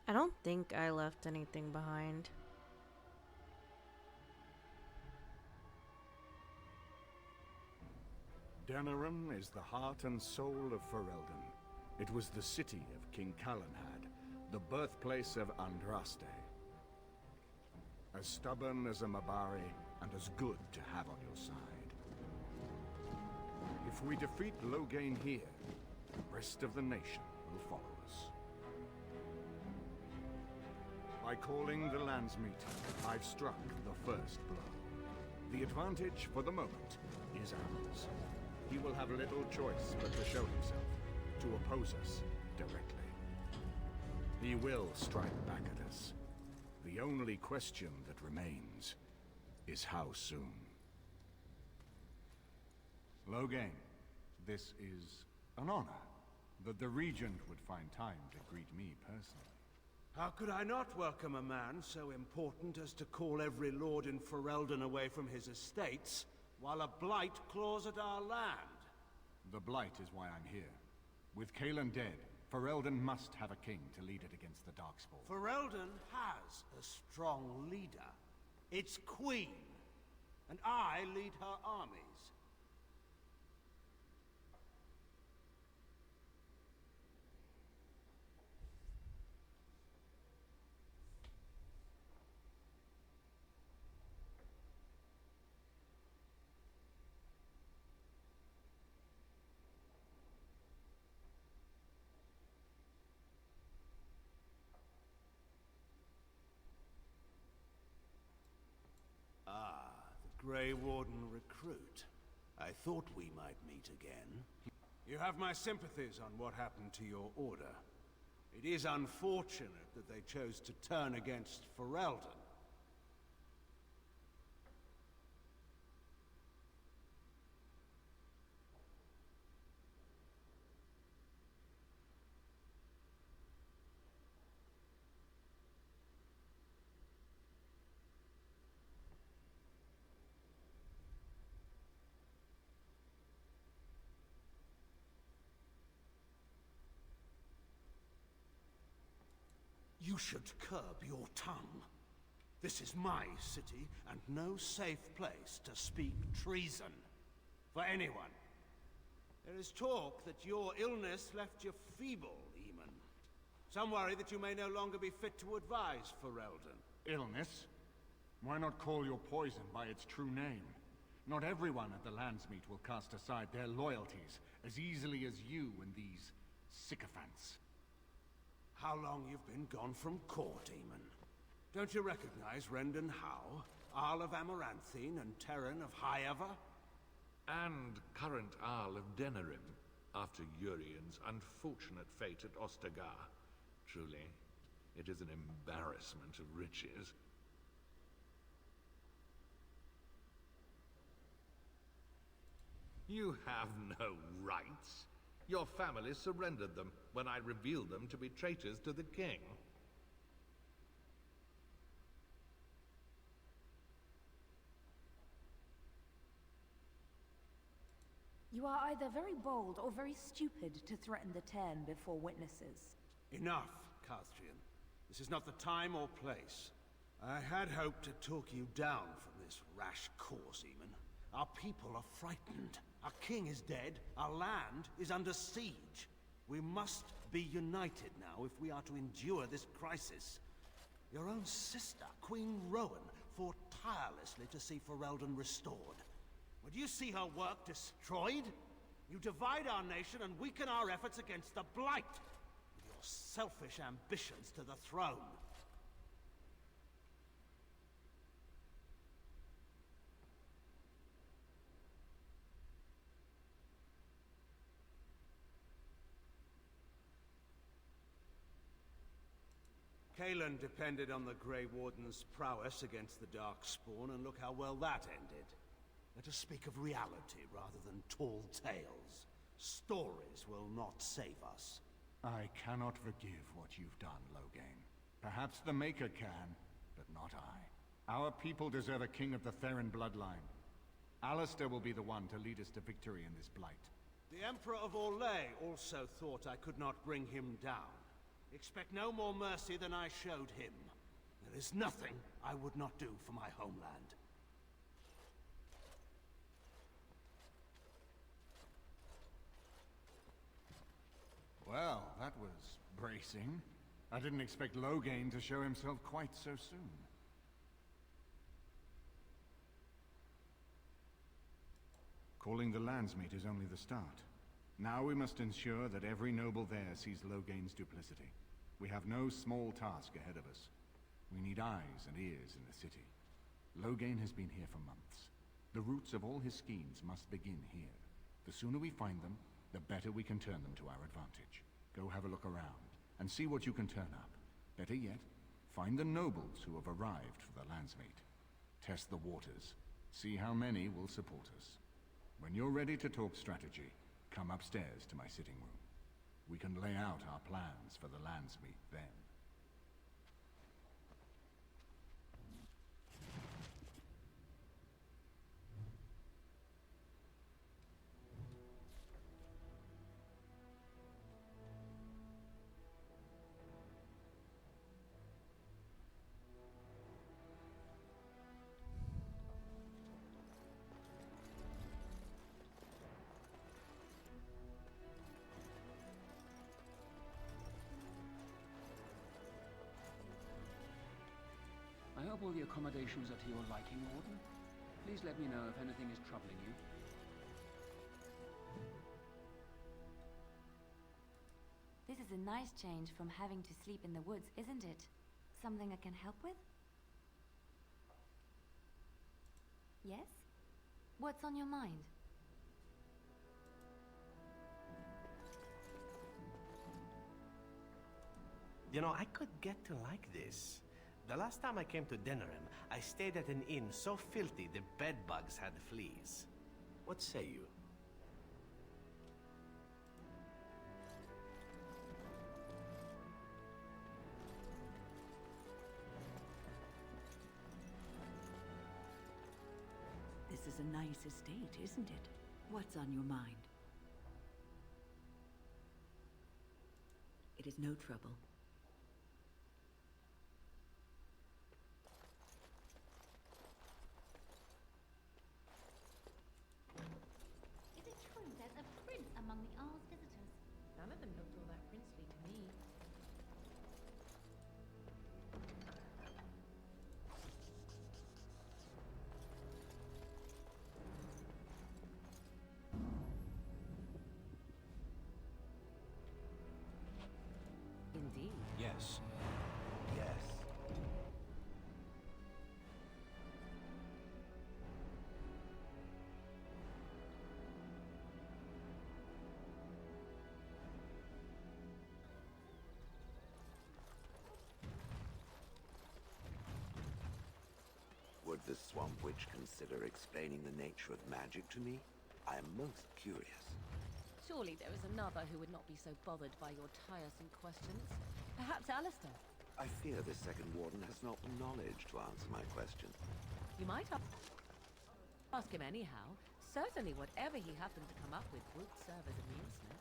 I don't think I left anything behind. Denerim is the heart and soul of Ferelden. It was the city of King Calenhad, the birthplace of Andraste. As stubborn as a Mabari, and as good to have on your side. If we defeat Loghain here, the rest of the nation will follow us. By calling the landsmeet, I've struck the first blow. The advantage, for the moment, is ours. He will have little choice but to show himself, to oppose us directly. He will strike back at us. The only question that remains is how soon. Loghain, this is an honor that the Regent would find time to greet me personally. How could I not welcome a man so important as to call every lord in Ferelden away from his estates, while a blight claws at our land? The Blight is why I'm here. With Cailan dead, Ferelden must have a king to lead it against the Darkspawn. Ferelden has a strong leader. Its queen. And I lead her armies. Grey Warden recruit. I thought we might meet again. You have my sympathies on what happened to your order. It is unfortunate that they chose to turn against Ferelden. You should curb your tongue. This is my city, and no safe place to speak treason. For anyone. There is talk that your illness left you feeble, Eamon. Some worry that you may no longer be fit to advise Ferelden. Illness? Why not call your poison by its true name? Not everyone at the Landsmeet will cast aside their loyalties as easily as you and these sycophants. How long you've been gone from court, Eamon? Don't you recognize Rendon Howe, Arl of Amaranthine, and Terran of Highever? And current Arl of Denerim, after Urian's unfortunate fate at Ostagar. Truly, it is an embarrassment of riches. You have no rights. Your family surrendered them when I revealed them to be traitors to the king. You are either very bold or very stupid to threaten the Ten before witnesses. Enough, Carthrian. This is not the time or place. I had hoped to talk you down from this rash course, Eamon. Our people are frightened. Our king is dead. Our land is under siege. We must be united now if we are to endure this crisis. Your own sister, Queen Rowan, fought tirelessly to see Ferelden restored. Would you see her work destroyed? You divide our nation and weaken our efforts against the Blight, with your selfish ambitions to the throne. Kalen depended on the Grey Warden's prowess against the Darkspawn, and look how well that ended. Let us speak of reality rather than tall tales. Stories will not save us. I cannot forgive what you've done, Loghain. Perhaps the Maker can, but not I. Our people deserve a king of the Theron bloodline. Alistair will be the one to lead us to victory in this blight. The Emperor of Orlais also thought I could not bring him down. Expect no more mercy than I showed him. There is nothing I would not do for my homeland. Well, that was bracing. I didn't expect Loghain to show himself quite so soon. Calling the Landsmeet is only the start. Now we must ensure that every noble there sees Loghain's duplicity. We have no small task ahead of us. We need eyes and ears in the city. Loghain has been here for months. The roots of all his schemes must begin here. The sooner we find them, the better we can turn them to our advantage. Go have a look around, and see what you can turn up. Better yet, find the nobles who have arrived for the Landsmeet. Test the waters. See how many will support us. When you're ready to talk strategy, come upstairs to my sitting room. We can lay out our plans for the Landsmeet then. I hope all the accommodations are to your liking, Warden. Please let me know if anything is troubling you. This is a nice change from having to sleep in the woods, isn't it? Something I can help with? Yes? What's on your mind? You know, I could get to like this. The last time I came to Denerim, I stayed at an inn so filthy the bedbugs had fleas. What say you? This is a nice estate, isn't it? What's on your mind? It is no trouble. Is it true there's a prince among the Arl's visitors? None of them looked all that princely to me. Yes. Yes. Would the Swamp Witch consider explaining the nature of magic to me? I am most curious. Surely there is another who would not be so bothered by your tiresome questions. Perhaps Alistair? I fear the second warden has not the knowledge to answer my questions. You might ask him anyhow. Certainly whatever he happened to come up with would serve as amusement.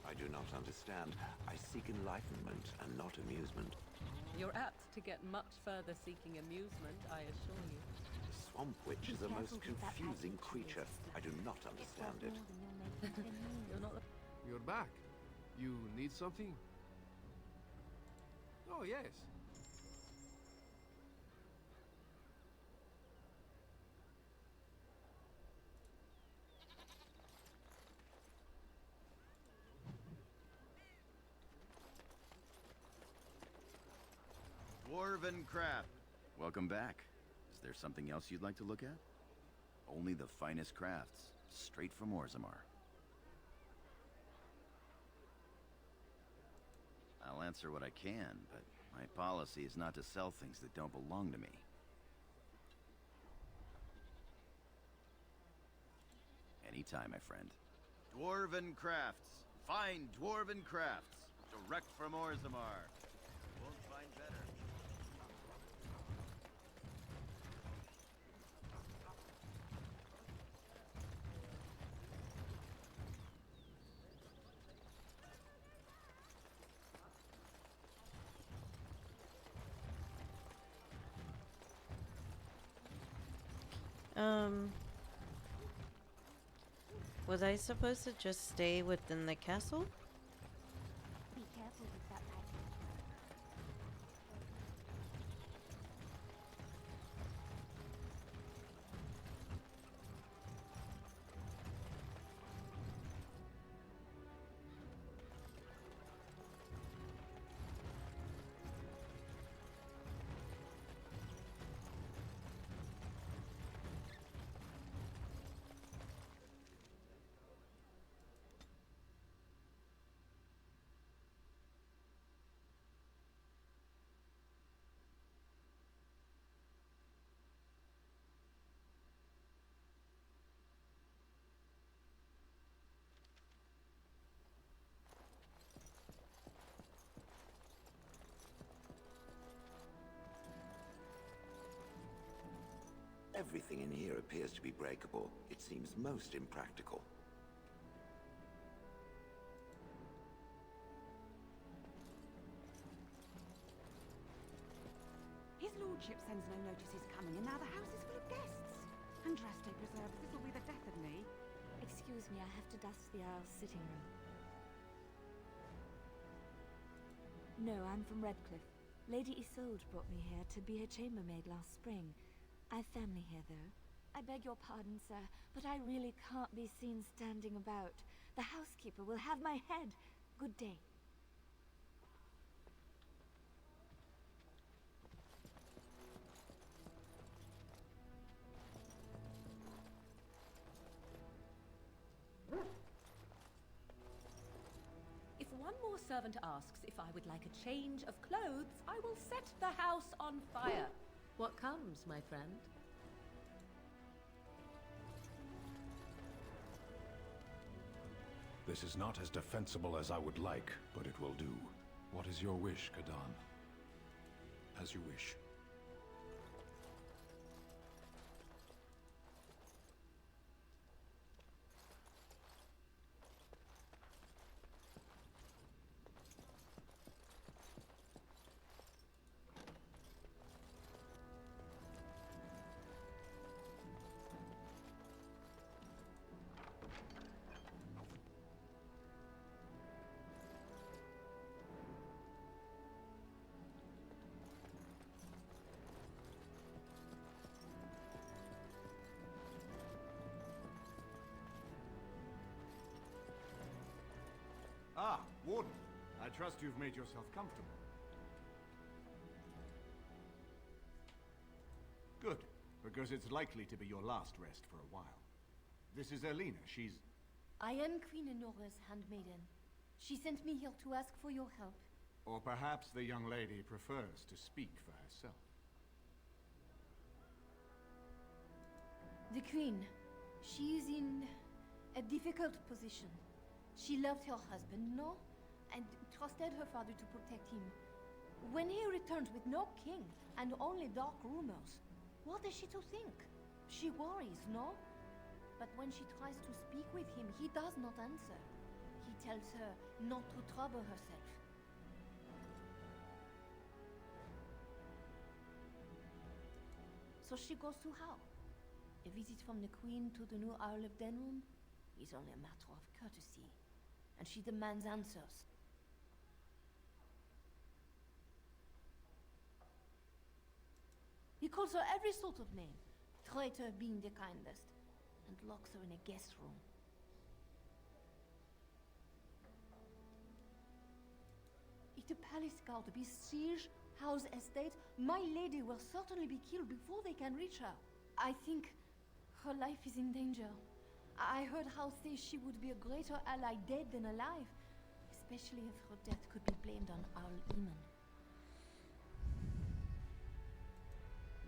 I do not understand. I seek enlightenment and not amusement. You're apt to get much further seeking amusement, I assure you. The Swamp Witch is a most confusing creature. I do not understand it. You're back. You need something? Oh, yes. Dwarven craft. Welcome back. Is there something else you'd like to look at? Only the finest crafts, straight from Orzammar. I'll answer what I can, but my policy is not to sell things that don't belong to me. Anytime, my friend. Dwarven crafts. Fine dwarven crafts. Direct from Orzammar. Won't find better. Was I supposed to just stay within the castle? Be careful with that light. Everything in here appears to be breakable. It seems most impractical. His lordship sends no notice he's coming, and now the house is full of guests. Andraste preserves, this will be the death of me. Excuse me, I have to dust the Isle's sitting room. No, I'm from Redcliffe. Lady Isolde brought me here to be her chambermaid last spring. I've family here, though. I beg your pardon, sir, but I really can't be seen standing about. The housekeeper will have my head. Good day. If one more servant asks if I would like a change of clothes, I will set the house on fire. What comes, my friend? This is not as defensible as I would like, but it will do. What is your wish, Kadan? As you wish. Ah, Warden. I trust you've made yourself comfortable. because it's likely to be your last rest for a while. This is Erlina. She's... I am Queen Enora's handmaiden. She sent me here to ask for your help. Or perhaps the young lady prefers to speak for herself. The Queen. She is in a difficult position. She loved her husband, no? And trusted her father to protect him. When he returned with no king and only dark rumors, what is she to think? She worries, no? But when she tries to speak with him, he does not answer. He tells her not to trouble herself. So she goes to how? A visit from the Queen to the new Isle of Denrum is only a matter of courtesy, and she demands answers. He calls her every sort of name, traitor being the kindest, and locks her in a guest room. If the palace guard besiege House Estate, my lady will certainly be killed before they can reach her. I think her life is in danger. I heard House say she would be a greater ally dead than alive, especially if her death could be blamed on Owl Eamon.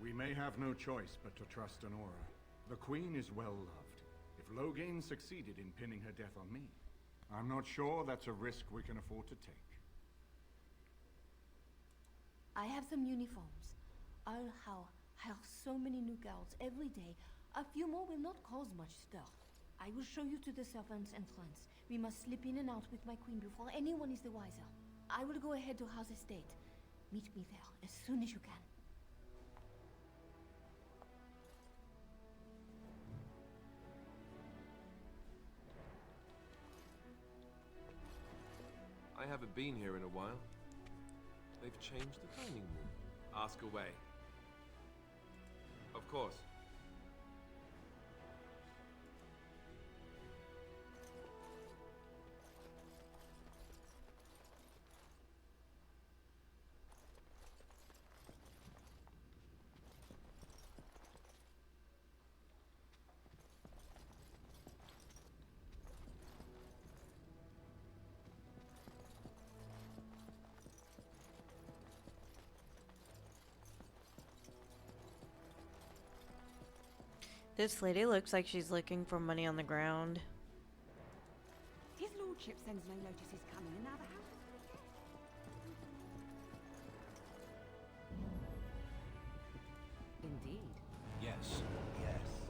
We may have no choice but to trust Honora. The Queen is well loved. If Loghain succeeded in pinning her death on me, I'm not sure that's a risk we can afford to take. I have some uniforms. I'll hire so many new guards every day. A few more will not cause much stir. I will show you to the servants' entrance. We must slip in and out with my queen before anyone is the wiser. I will go ahead to House Estate. Meet me there as soon as you can. I haven't been here in a while. They've changed the dining room. Ask away. Of course. This lady looks like she's looking for money on the ground. His lordship sends no notice he's coming, and now the house is... Indeed. Yes. Yes.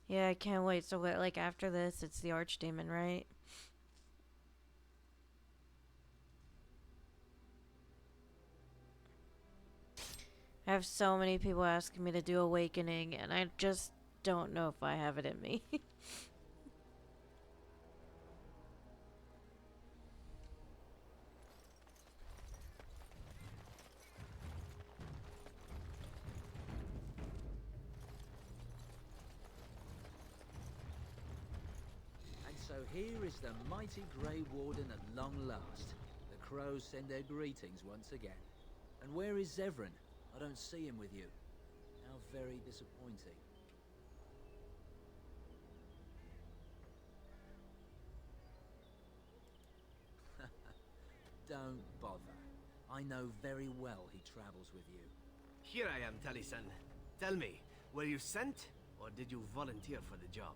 Yeah, I can't wait. So, what, like, after this, it's the Archdemon, right? I have so many people asking me to do Awakening, and I just don't know if I have it in me. So here is the mighty Grey Warden at long last. The crows send their greetings once again. And where is Zevran? I don't see him with you. How very disappointing. Don't bother. I know very well he travels with you. Here I am, Taliesin. Tell me, were you sent, or did you volunteer for the job?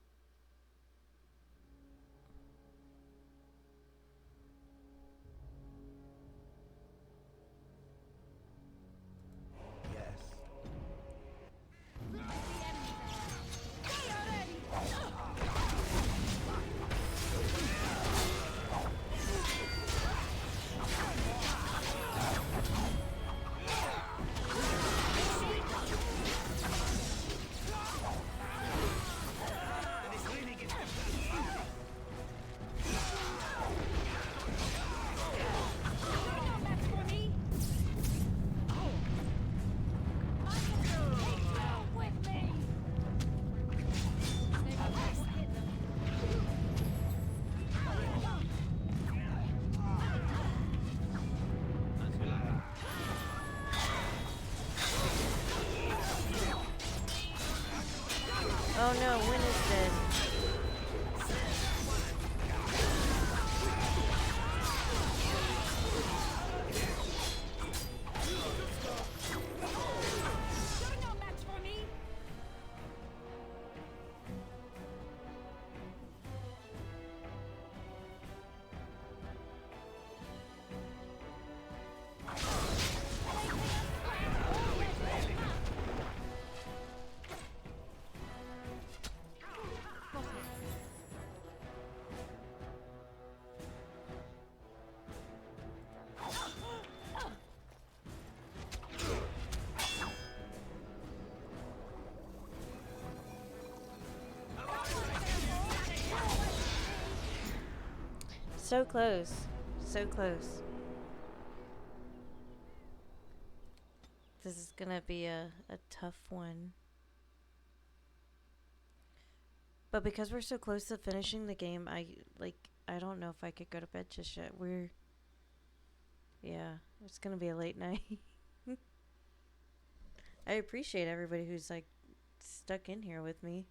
Oh no, Win is dead. So close. So close. This is gonna be a tough one. But because we're so close to finishing the game, I don't know if I could go to bed just yet. Yeah, it's gonna be a late night. I appreciate everybody who's like stuck in here with me.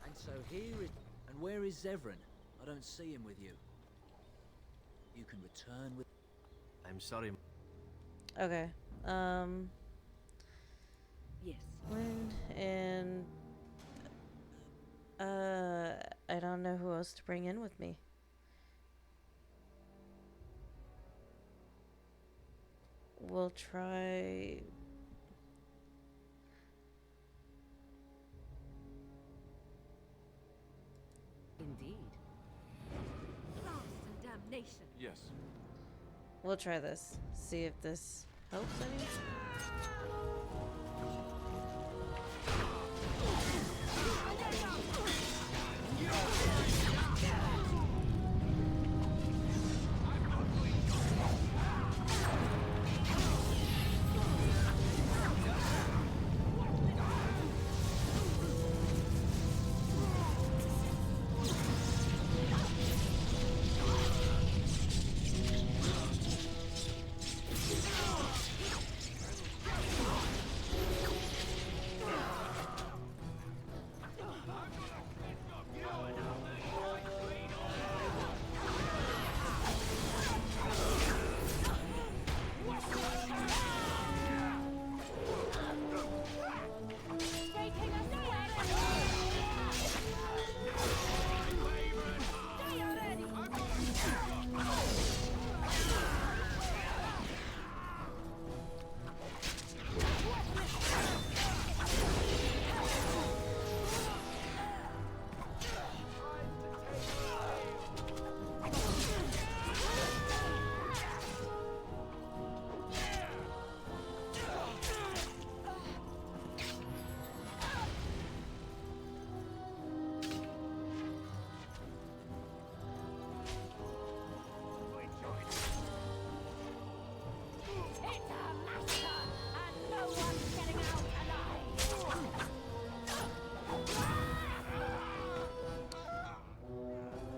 And so here is... And where is Zevran? I don't see him with you. You can return with... I'm sorry. Okay. Yes. Win and I don't know who else to bring in with me. We'll try. Indeed. Blast and damnation. Yes. We'll try this. See if this helps any.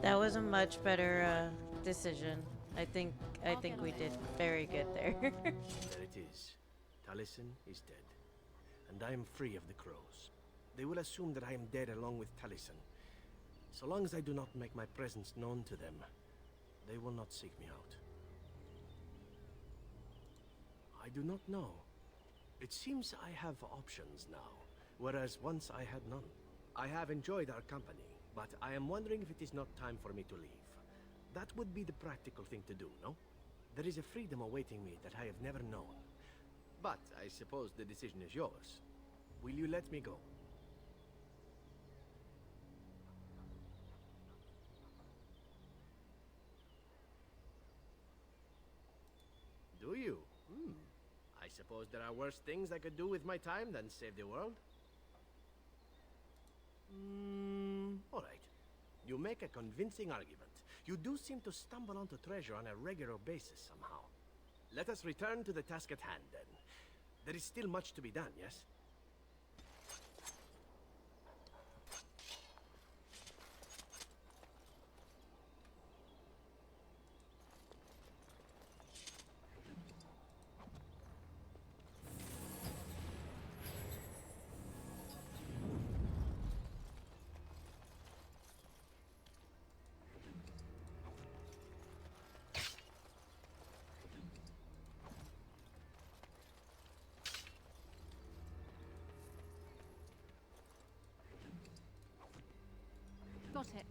That was a much better decision. I think we did very good there. There it is. Taliesin is dead, and I am free of the crows. They will assume that I am dead along with Taliesin. So long as I do not make my presence known to them, they will not seek me out. I do not know. It seems I have options now, whereas once I had none. I have enjoyed our company, but I am wondering if it is not time for me to leave. That would be the practical thing to do, no? There is a freedom awaiting me that I have never known. But I suppose the decision is yours. Will you let me go? Do you? I suppose there are worse things I could do with my time than save the world. All right. You make a convincing argument. You do seem to stumble onto treasure on a regular basis somehow. Let us return to the task at hand, then. There is still much to be done, yes? Got it.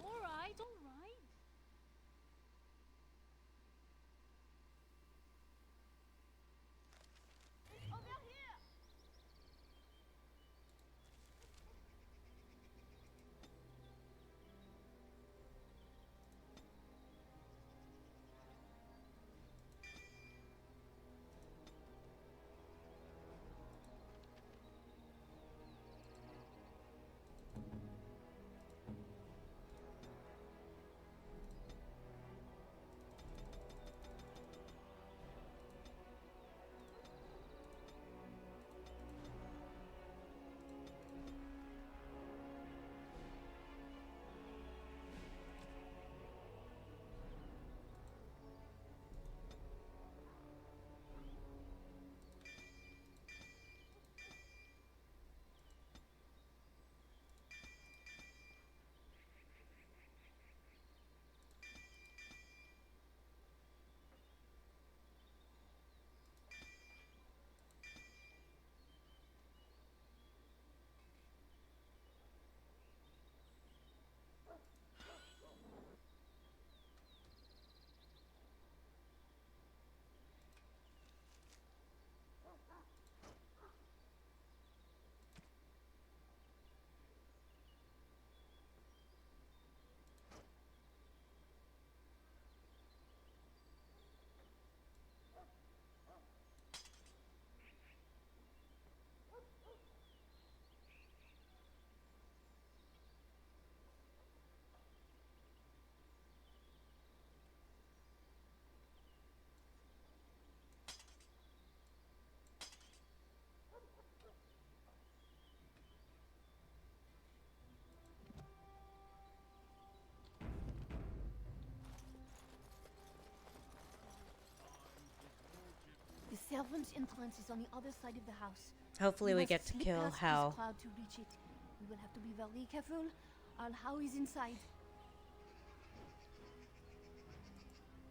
All right, all right. Over here. The servants' entrance is on the other side of the house. Hopefully we must get to slip kill past this Hal. crowd to reach it. We will have to be very careful. Hal is inside.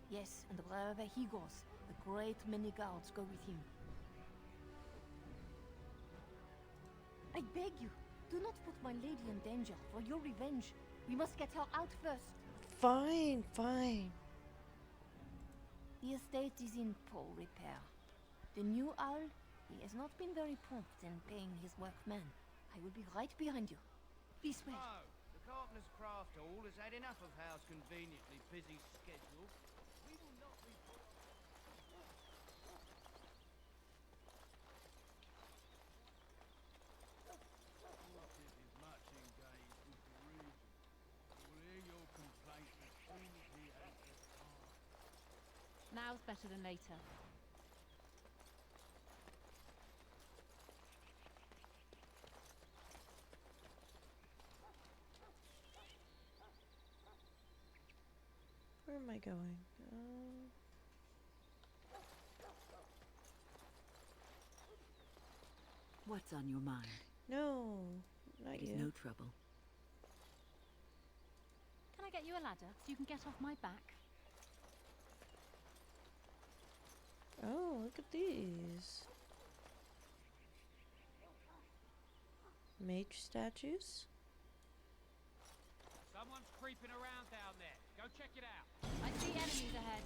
Yes, and wherever he goes, a great many guards go with him. I beg you, do not put my lady in danger for your revenge. We must get her out first. Fine, fine. The estate is in poor repair. The new owl, he has not been very prompt in paying his workmen. I will be right behind you. This way. No, the Carpenter's Craft Hall has had enough of Hal's conveniently busy schedule. We will not be... Lordship is much engaged with the region. He will hear your complaints as soon as he has the time. Now's better than later. Where am I going? What's on your mind? No, not It is you. no trouble. Can I get you a ladder so you can get off my back? Oh, look at these. Mage statues? Someone's creeping around down there. Go check it out. I see enemies ahead.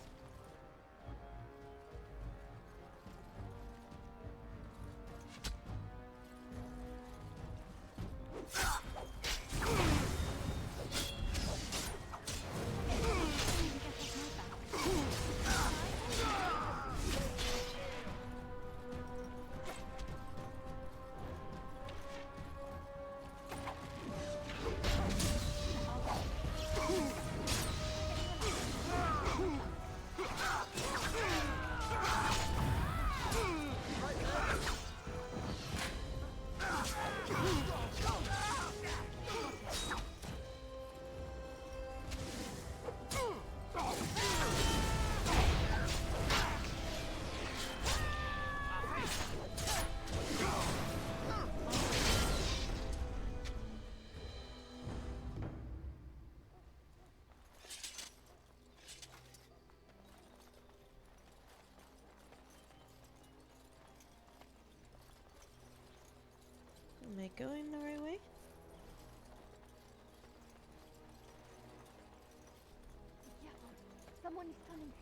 coming.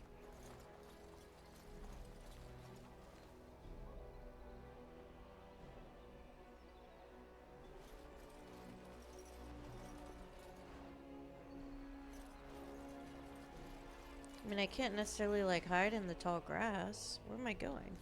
I mean, I can't necessarily, like, hide in the tall grass. Where am I going?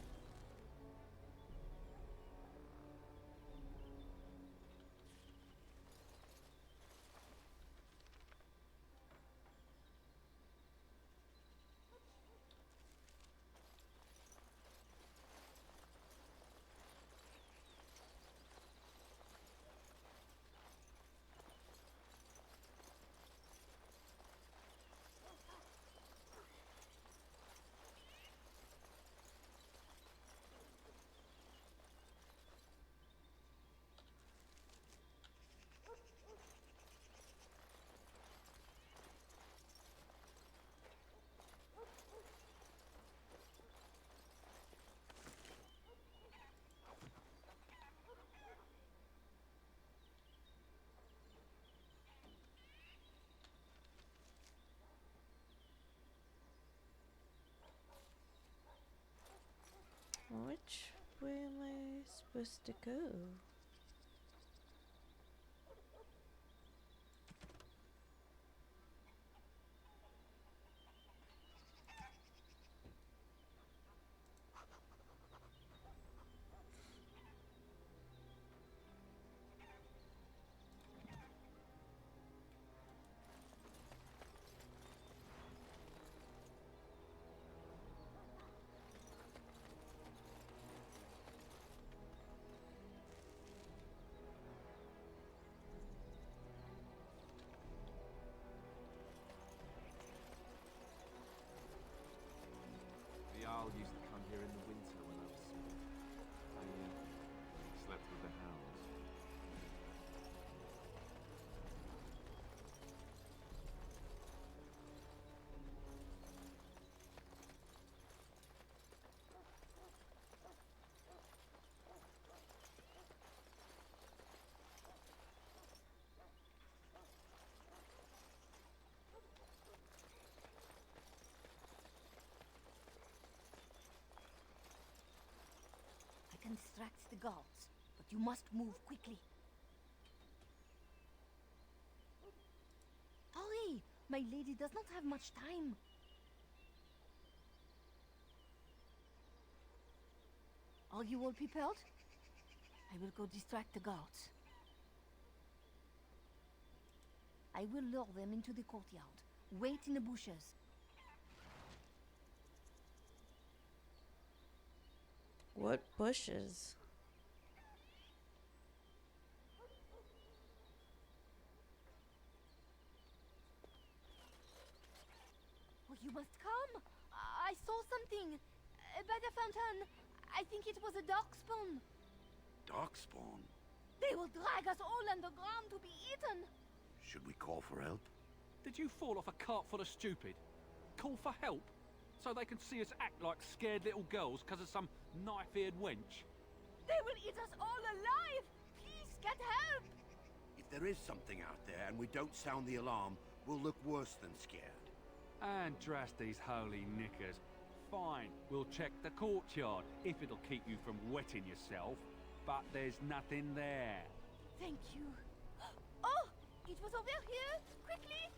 Which way am I supposed to go? The owl used to come here in the winter when I was small. I slept with the hounds. I can distract the guards, but you must move quickly. Hurry! My lady does not have much time. Are you all prepared? I will go distract the guards. I will lure them into the courtyard. Wait in the bushes. What bushes? Oh, you must come. I saw something. By the fountain. I think it was a darkspawn. Darkspawn? They will drag us all underground to be eaten. Should we call for help? Did you fall off a cart full of stupid? Call for help? So they can see us act like scared little girls because of some knife-eared wench? They will eat us all alive! Please, get help! If there is something out there and we don't sound the alarm, we'll look worse than scared. And drast these holy knickers. Fine, we'll check the courtyard, if it'll keep you from wetting yourself. But there's nothing there. Thank you. Oh! It was over here! Quickly!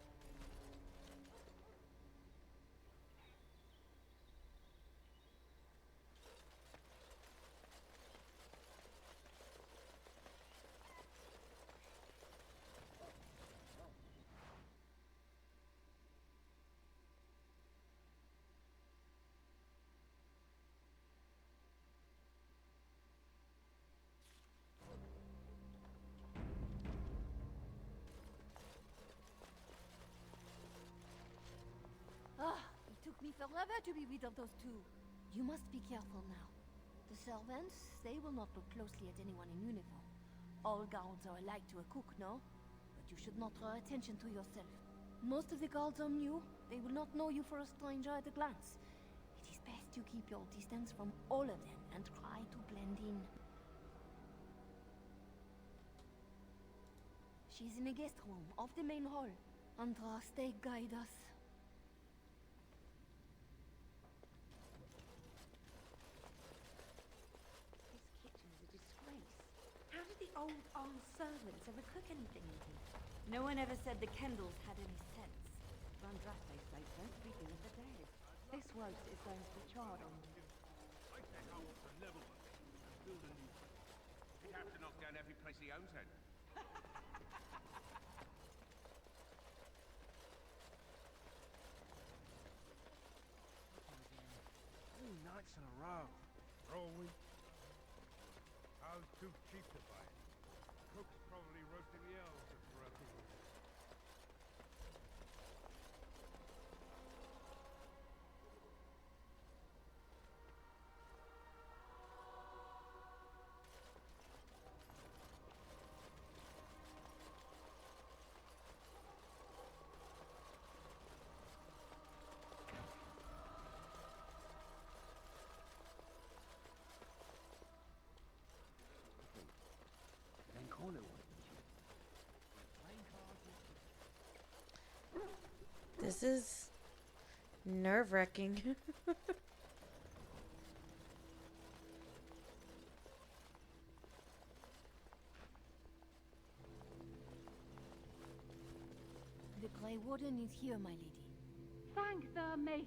It took me forever to be rid of those two. You must be careful now. The servants, they will not look closely at anyone in uniform. All guards are alike to a cook, no? But you should not draw attention to yourself. Most of the guards are new. They will not know you for a stranger at a glance. It is best you keep your distance from all of them and try to blend in. She's in the guest room of the main hall. Andraste, guide us. old servants ever cook anything in here? No one ever said the Kendalls had any sense. Andraste states don't speaking of the dead. This roast is going to be charred on. Take that hole to level it and build a new one. He'd have to knock down every place he owns then. Three nights in a row. For all week. I was too cheap to buy it. Cook's probably roasting the elves at broken. Then call it what? This is nerve-wracking. The Grey Warden is here, my lady. Thank the Maker.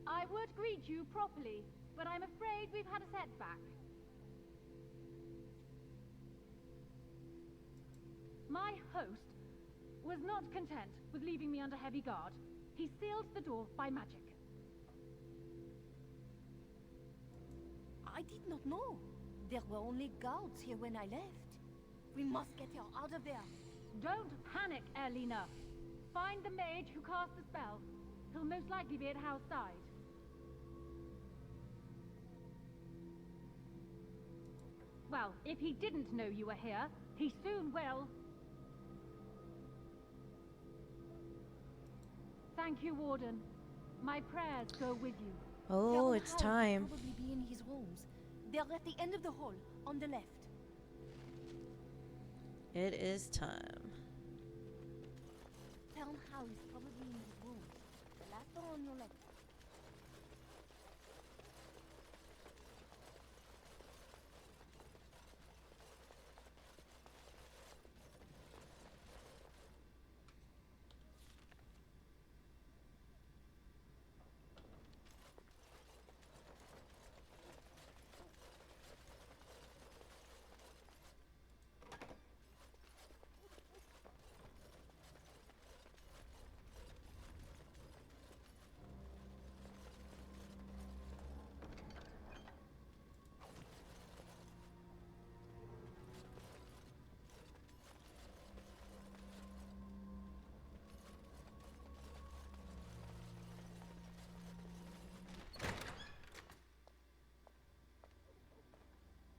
I would greet you properly, but I'm afraid we've had a setback. My host was not content with leaving me under heavy guard. He sealed the door by magic. I did not know. There were only guards here when I left. We must get her out of there. Don't panic, Erlina. Find the mage who cast the spell. He'll most likely be at house side. Well, if he didn't know you were here, he soon will. Thank you, Warden. My prayers go with you. Oh, Baron it's Howard time. will probably be in his rooms. They're at the end of the hall, on the left. It is time. Baron Howard is probably in his rooms. The last door on your left.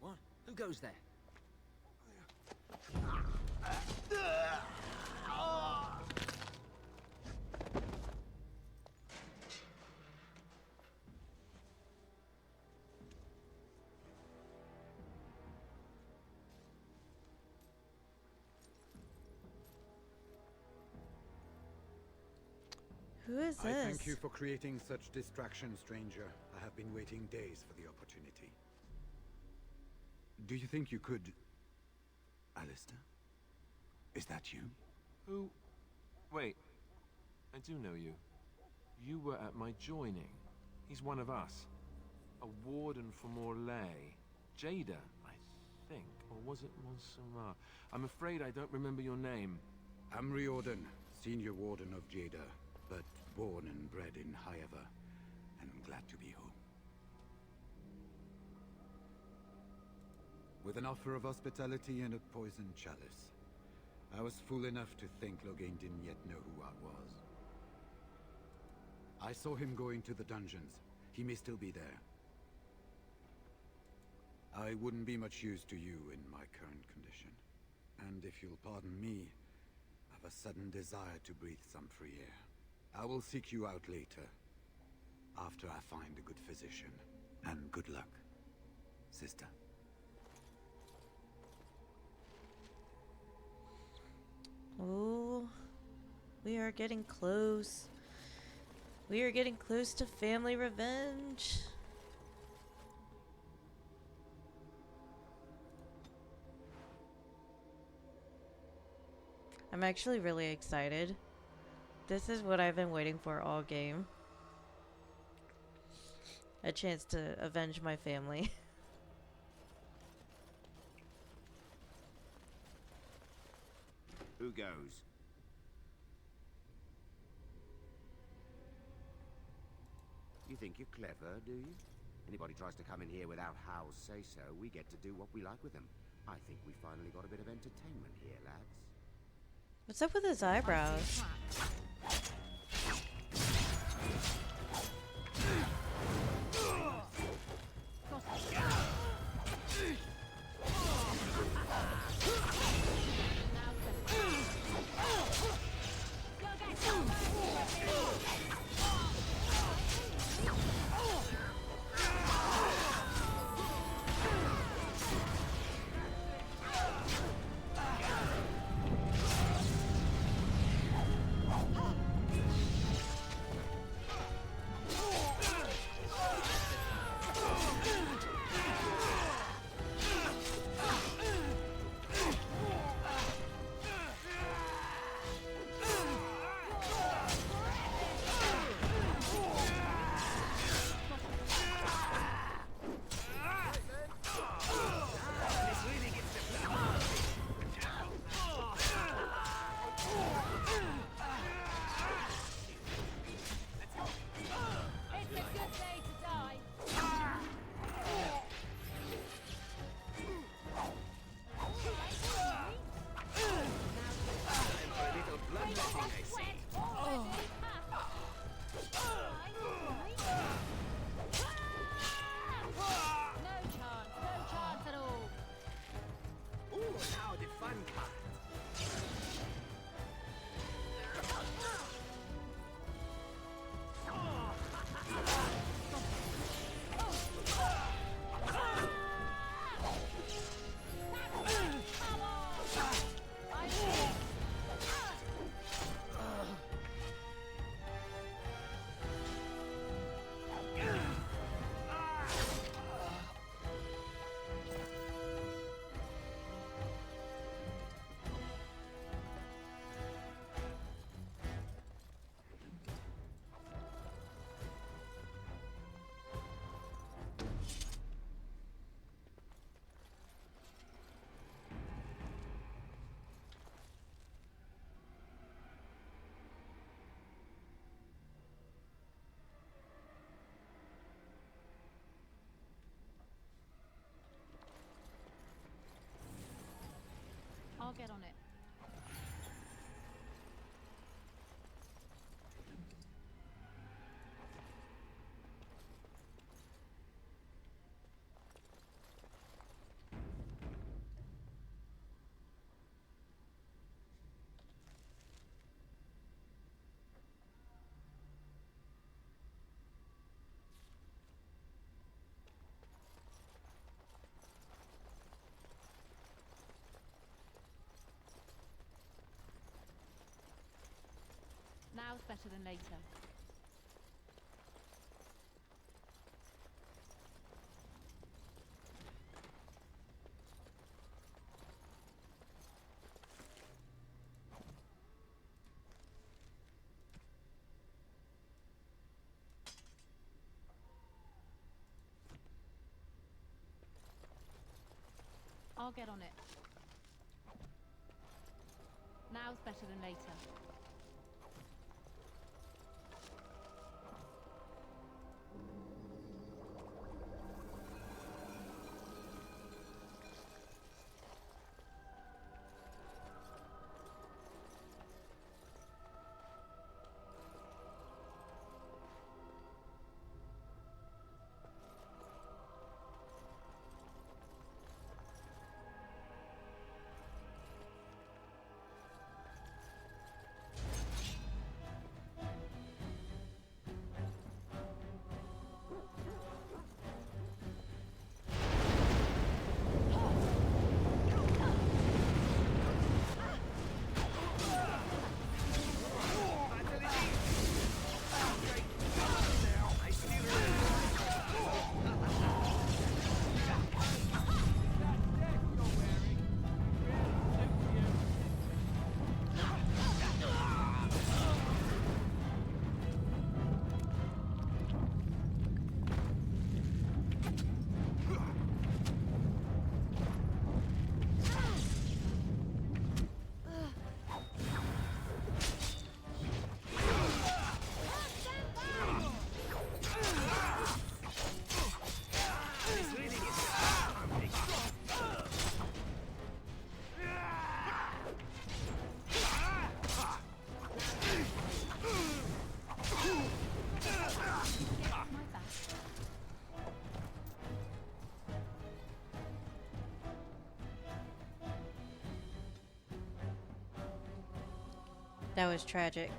What? Who goes there? Who is I this? thank you for creating such distraction, stranger. I have been waiting days for the opportunity. Do you think you could... Alistair? Is that you? Who? Wait. I do know you. You were at my joining. He's one of us. A warden for Morlaix. Jada, I think. Or was it Montserrat? I'm afraid I don't remember your name. I'm Riordan, senior warden of Jada, but born and bred in Highever, and glad to be home. With an offer of hospitality and a poisoned chalice. I was fool enough to think Loghain didn't yet know who I was. I saw him go into the dungeons. He may still be there. I wouldn't be much use to you in my current condition. And if you'll pardon me, I've a sudden desire to breathe some free air. I will seek you out later, after I find a good physician. And good luck, sister. Oh, we are getting close. We are getting close to family revenge. I'm actually really excited. This is what I've been waiting for all game. A chance to avenge my family. Who goes? You think you're clever, do you? Anybody tries to come in here without Hal's say-so, we get to do what we like with them. I think we finally got a bit of entertainment here, lads. What's up with his eyebrows? I'll get on it. Now's better than later. I'll get on it. Now's better than later. That was tragic.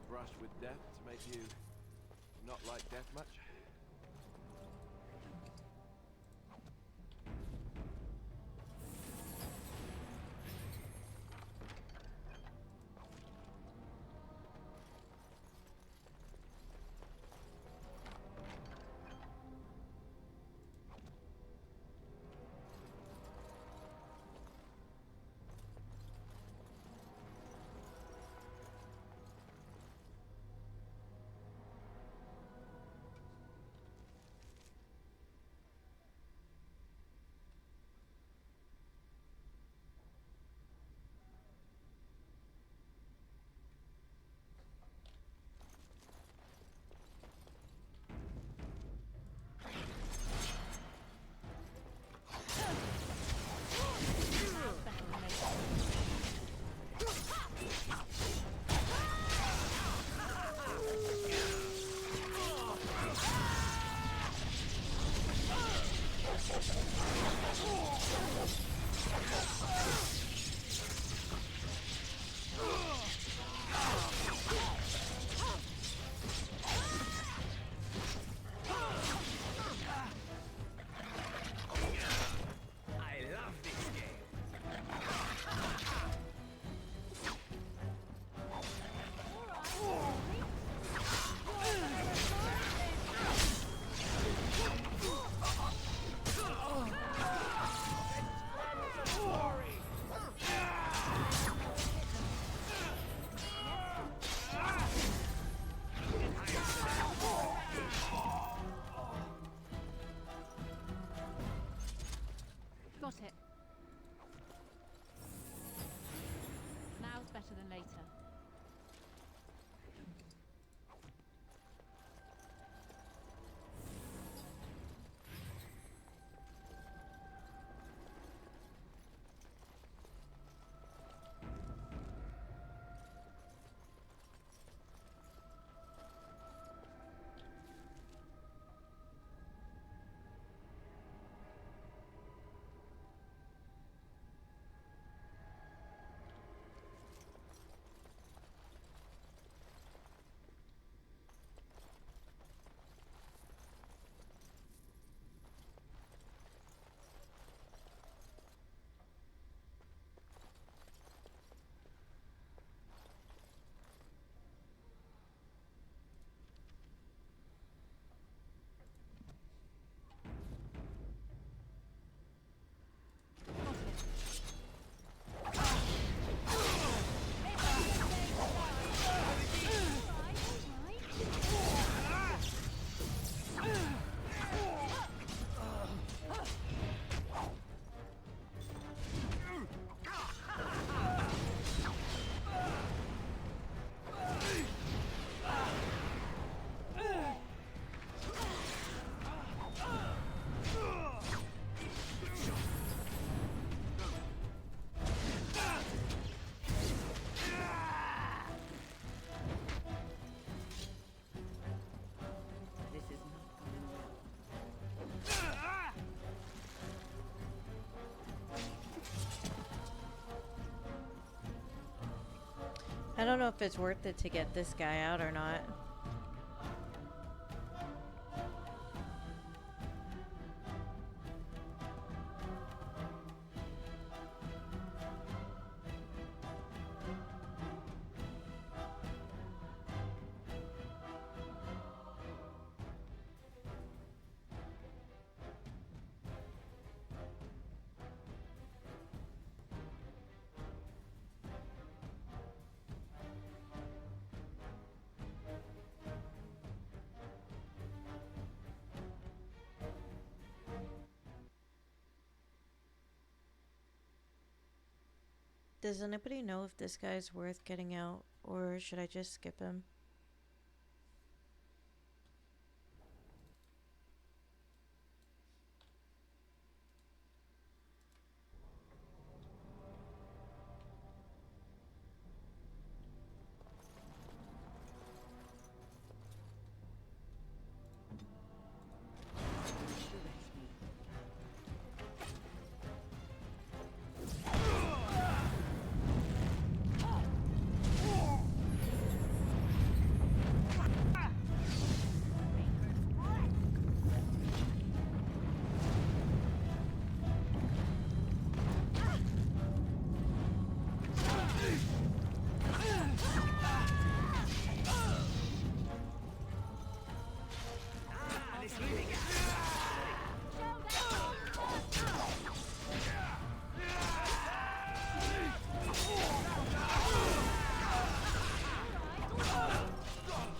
brush with death to make you not like death much? I don't know if it's worth it to get this guy out or not. Does anybody know if this guy's worth getting out, or should I just skip him?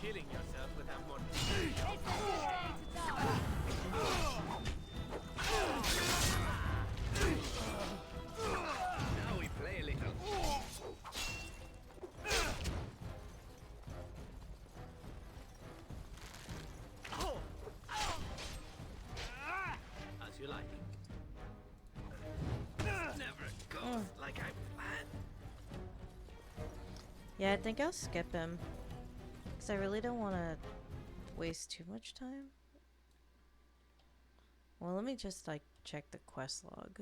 Killing yourself would have more. Now we play a little. As you like. Never goes like I planned. Yeah, I think I'll skip him. Because I really don't want to waste too much time. Well, let me just, like, check the quest log.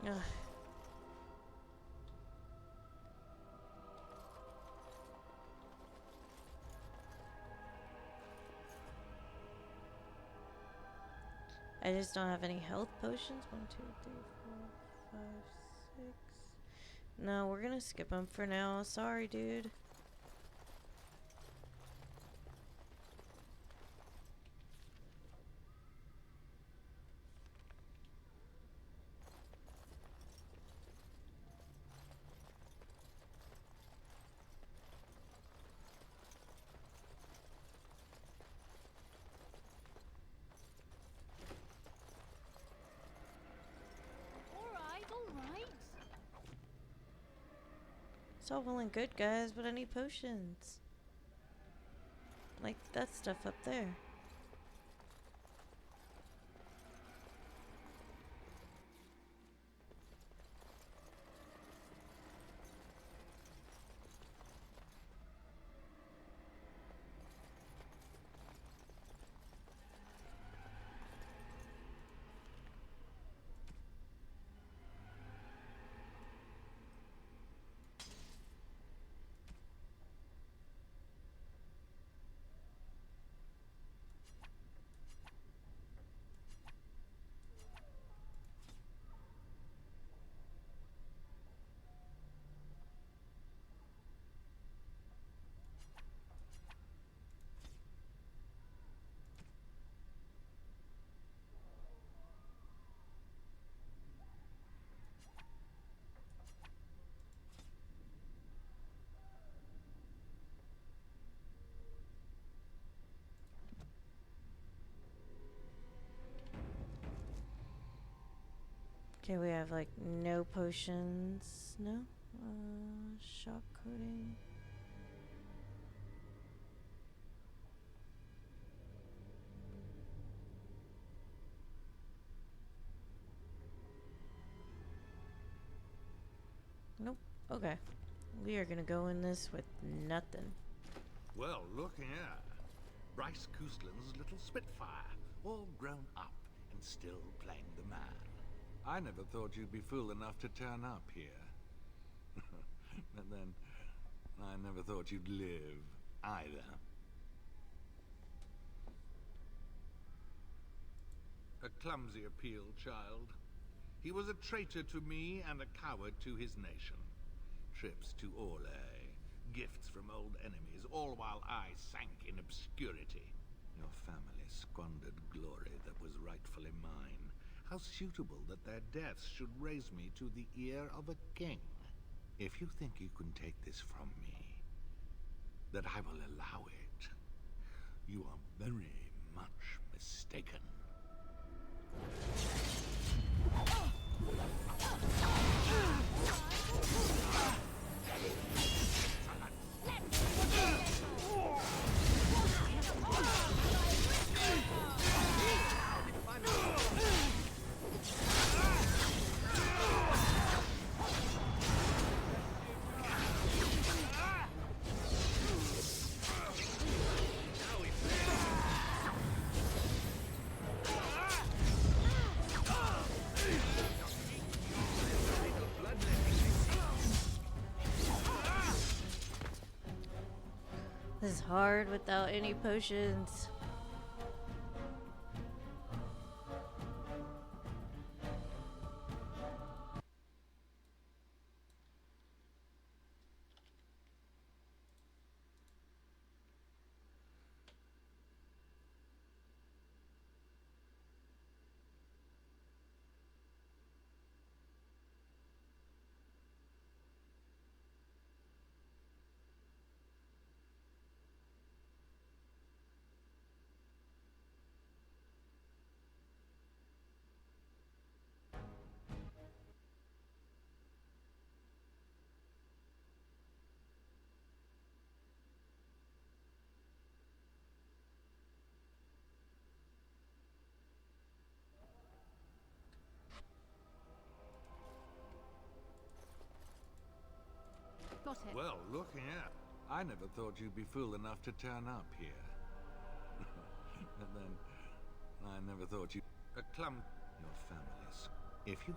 Ugh. I just don't have any health potions. 1, 2, 3, 4, 5, 6. No, we're gonna skip them for now. Sorry, dude. Alright. It's all well and good, guys, but I need potions. Like that stuff up there. Okay, we have like no potions. No? Shock coating. Nope. Okay. We are gonna go in this with nothing. Well, look here. Bryce Coustland's little Spitfire, all grown up and still playing the man. I never thought you'd be fool enough to turn up here. But then, I never thought you'd live, either. A clumsy appeal, child. He was a traitor to me and a coward to his nation. Trips to Orlais, gifts from old enemies, all while I sank in obscurity. Your family squandered glory that was rightfully mine. How suitable that their deaths should raise me to the ear of a king. If you think you can take this from me, that I will allow it, you are very much mistaken. This is hard without any potions. Got it. Well, look here. I never thought you'd be fool enough to turn up here. But then, I never thought you... A clum... Your family's... If you...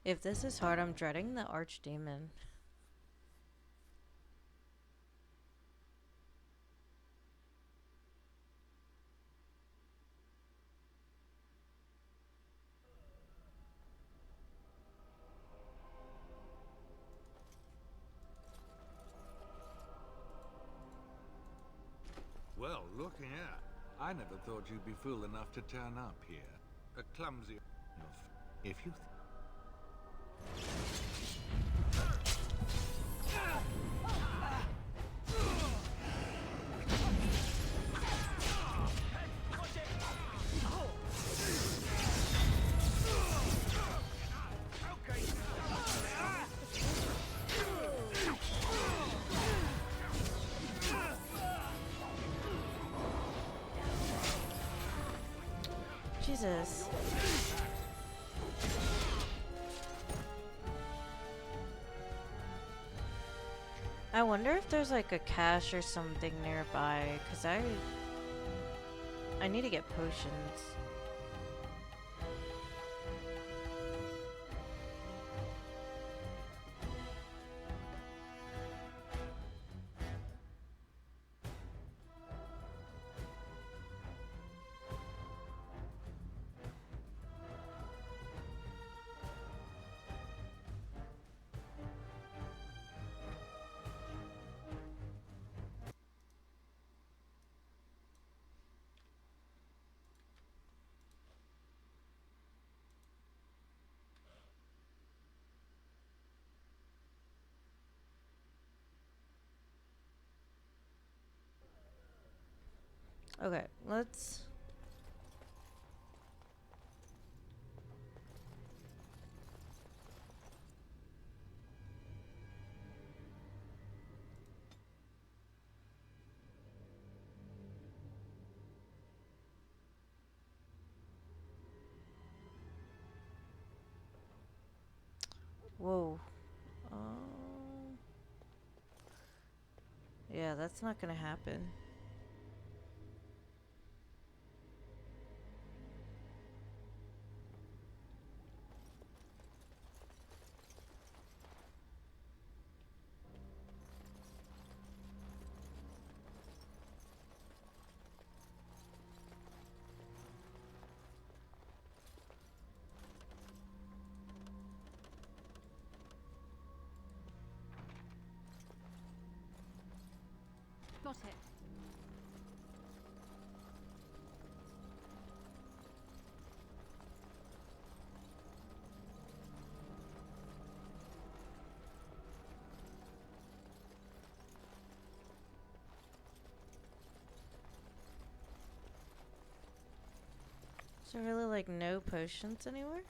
If this is hard, I'm dreading the archdemon. Well, look here. I never thought you'd be fool enough to turn up here. A clumsy... If you... Jesus. I wonder if there's like a cache or something nearby, cause I need to get potions. Okay, let's... Whoa. Yeah, that's not gonna happen. Got it. Is there really like no potions anywhere?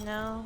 No.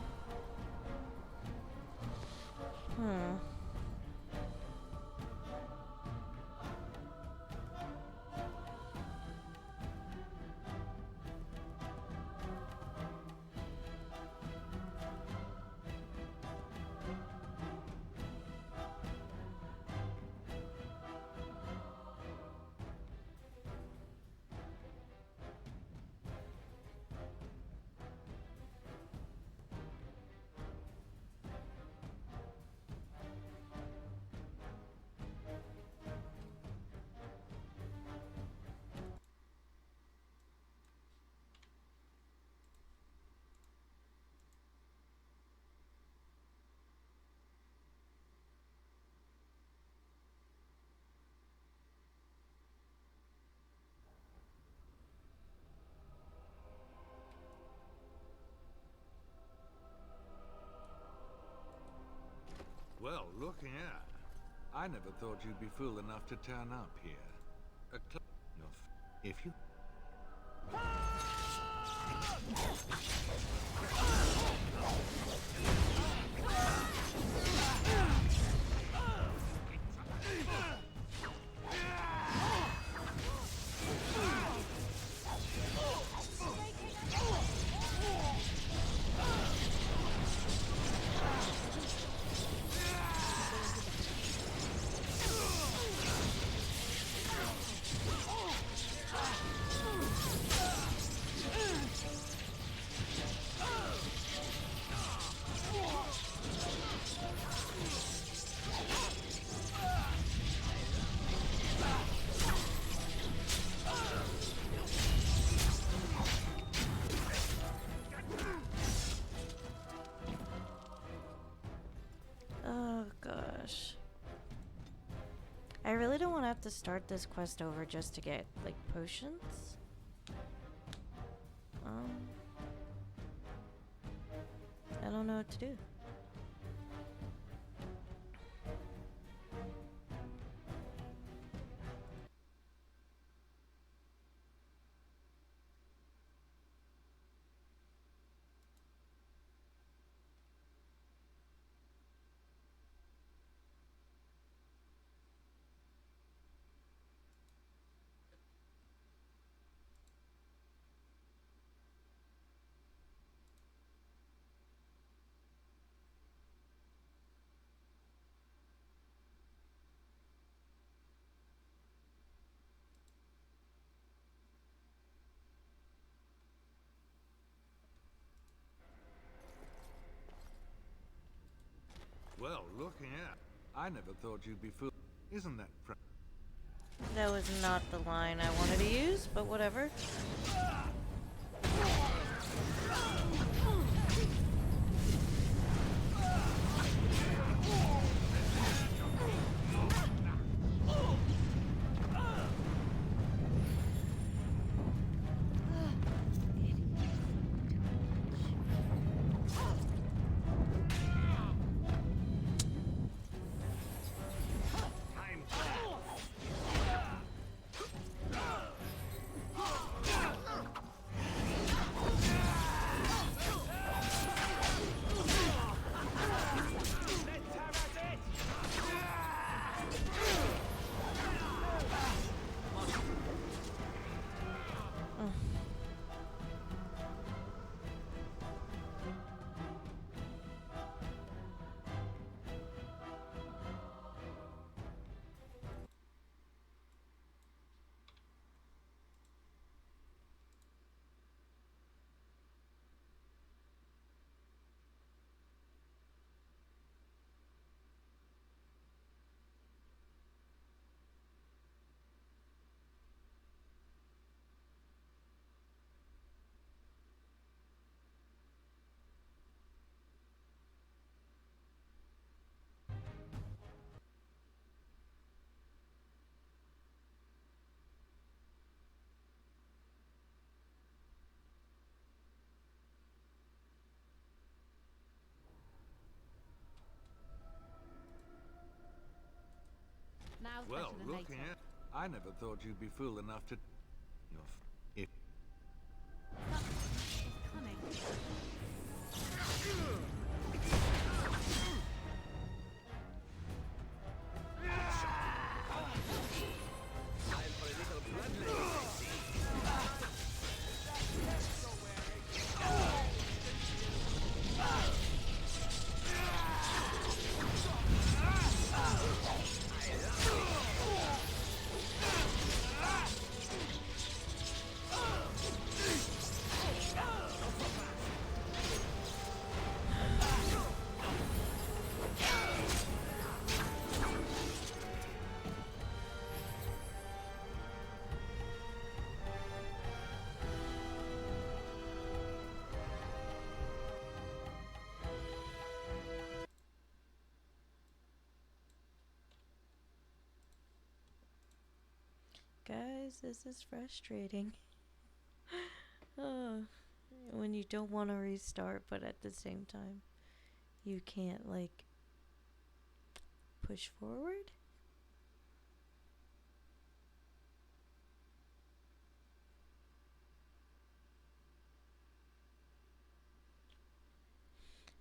Well, look here. I never thought you'd be fool enough to turn up here. If you... Oh gosh. I really don't want to have to start this quest over just to get, like, potions. I don't know what to do. Well, looking at... I never thought you'd be fool... Isn't that... That was not the line I wanted to use, but whatever. Now's Well, better than looking later. at... I never thought you'd be fool enough to... If... Coming. Guys, this is frustrating. Oh, when you don't want to restart, but at the same time, you can't, like, push forward?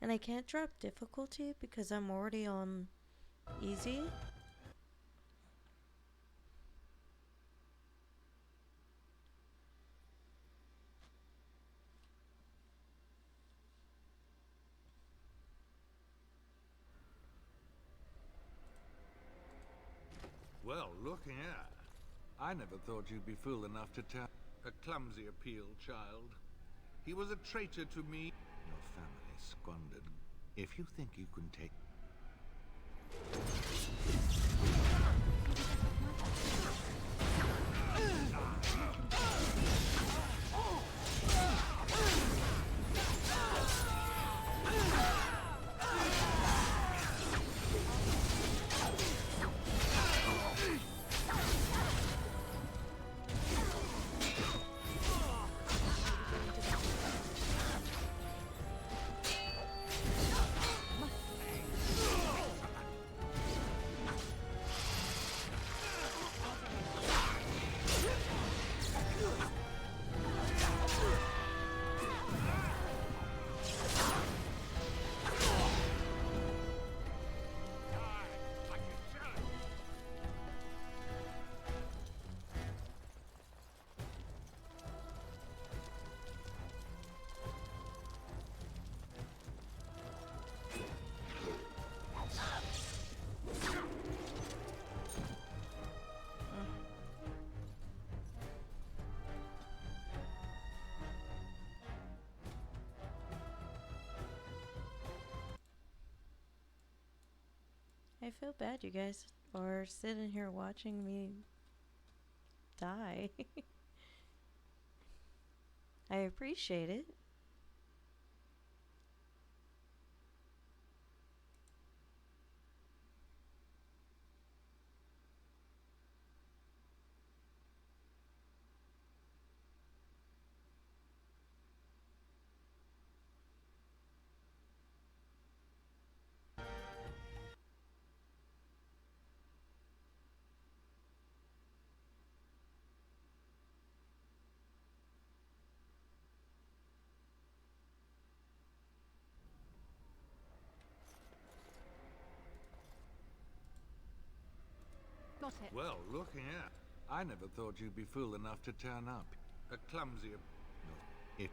And I can't drop difficulty because I'm already on easy. Well, look here. I never thought you'd be fool enough to tell a clumsy appeal, child. He was a traitor to me. Your family squandered. If you think you can take... I feel bad you guys are sitting here watching me die. I appreciate it. Got it. Well, look here. I never thought you'd be fool enough to turn up. A clumsy... No. If...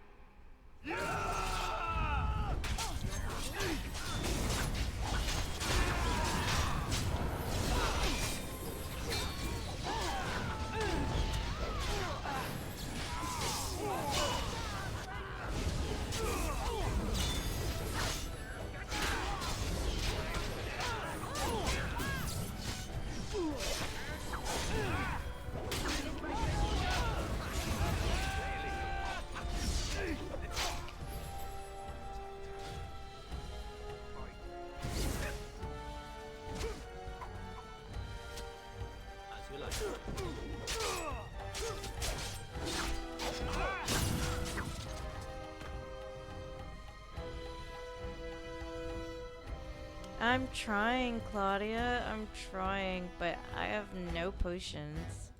I'm trying, Claudia. I'm trying, but I have no potions.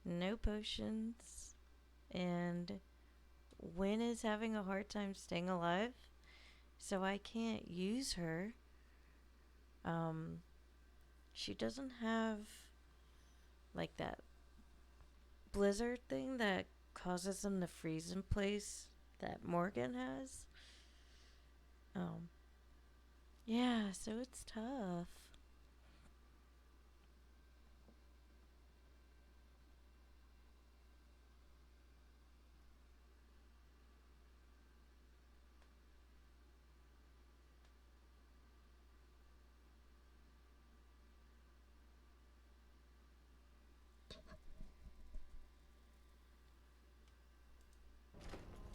No potions. And Wynn is having a hard time staying alive, so I can't use her. She doesn't have like that blizzard thing that causes them to freeze in place that Morgan has. Yeah, so it's tough.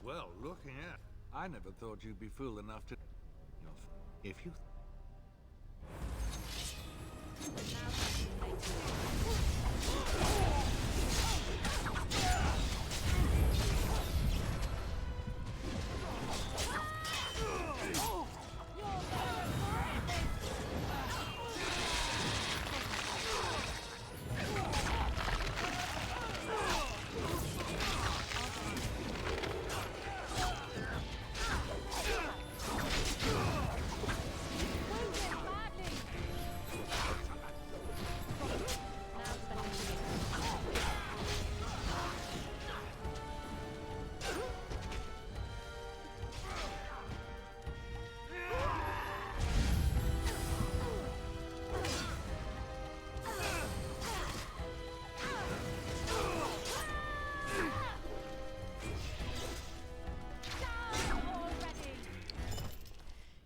Well, look here. I never thought you'd be fool enough to... If you...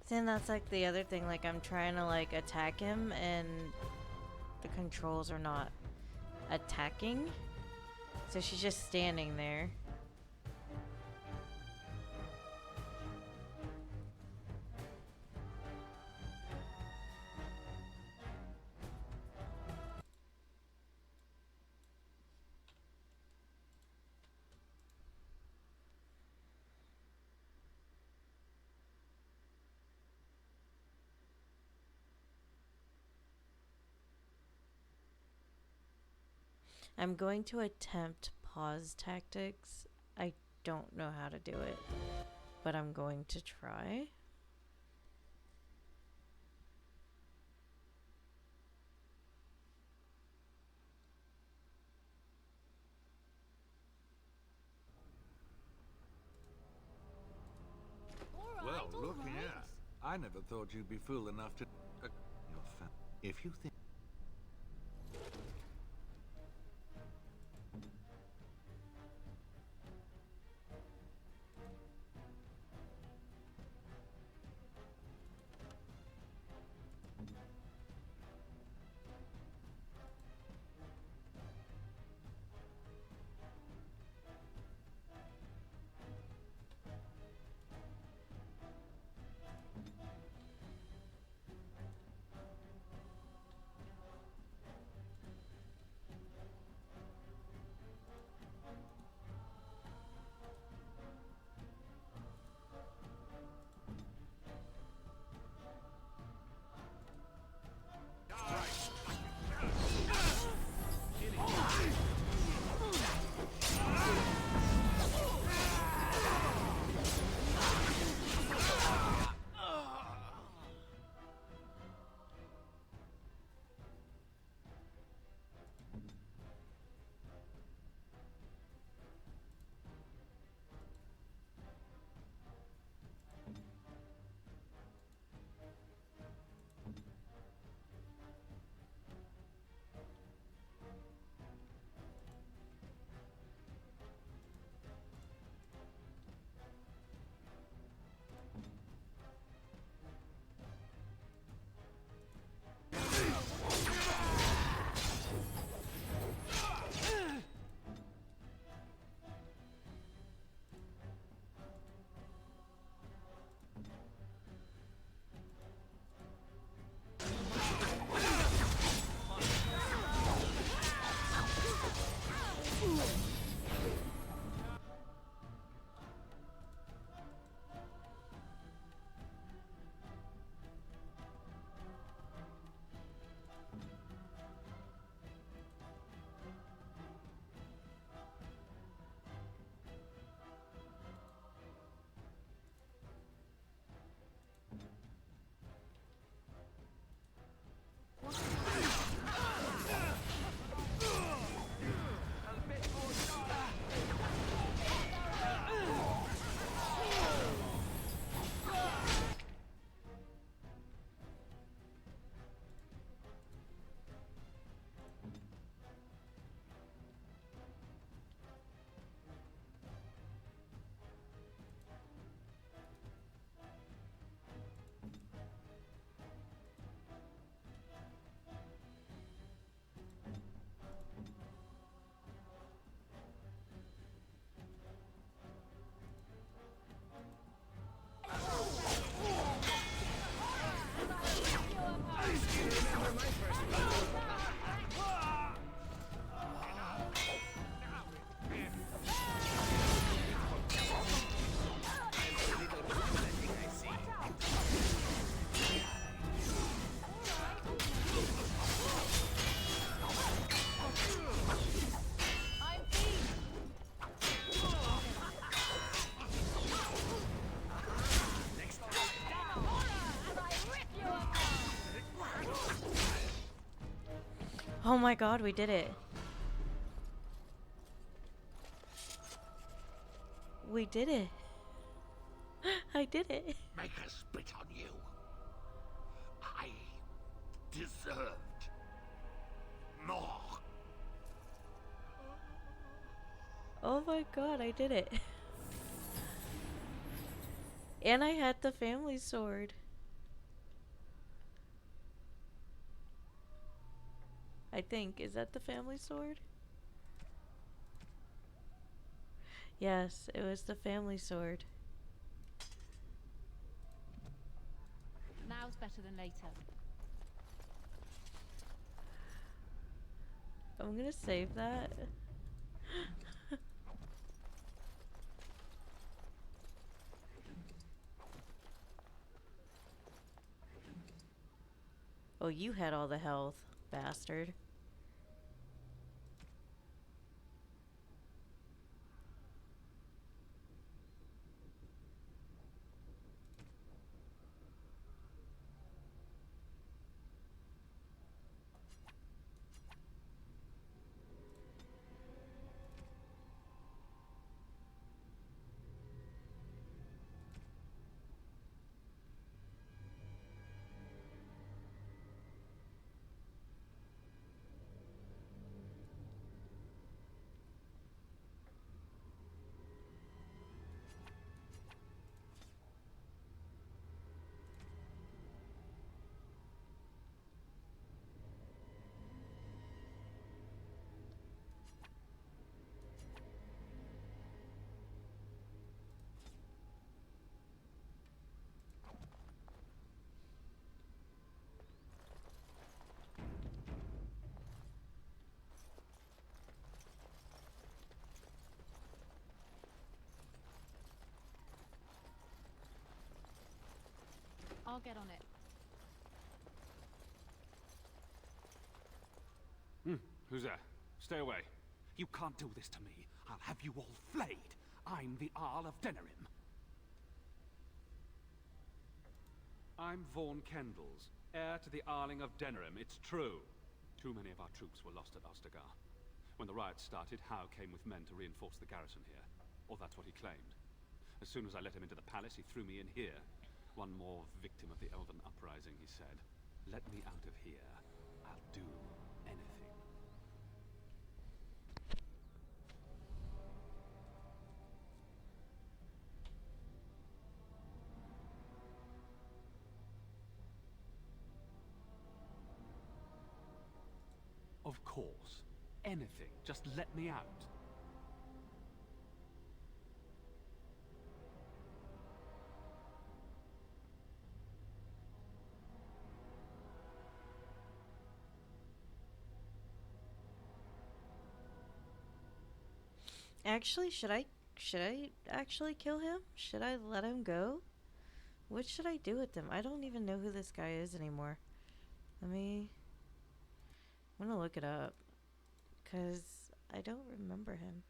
Then that's like the other thing, like I'm trying to like attack him and the controls are not attacking. So she's just standing there. I'm going to attempt pause tactics. I don't know how to do it, but I'm going to try. Well, look here. I never thought you'd be fool enough to... If you think... Oh my god, we did it. We did it. I did it. Make her spit on you. I deserved more. Oh my god, I did it. And I had the family sword. I think. Is that the family sword? Yes, it was the family sword. Now's better than later. I'm gonna save that. Oh, you had all the health, bastard. I'll get on it. Who's there? Stay away. You can't do this to me. I'll have you all flayed. I'm the Arl of Denerim. I'm Vaughan Kendalls, heir to the Arling of Denerim. It's true. Too many of our troops were lost at Ostagar. When the riots started, Howe came with men to reinforce the garrison here. Or that's what he claimed. As soon as I let him into the palace, he threw me in here. One more victim of the Elven uprising, he said. Let me out of here. I'll do anything. Of course. Anything. Just let me out. Actually, should I actually kill him? Should I let him go? What should I do with him? I don't even know who this guy is anymore. I'm gonna look it up, cause I don't remember him.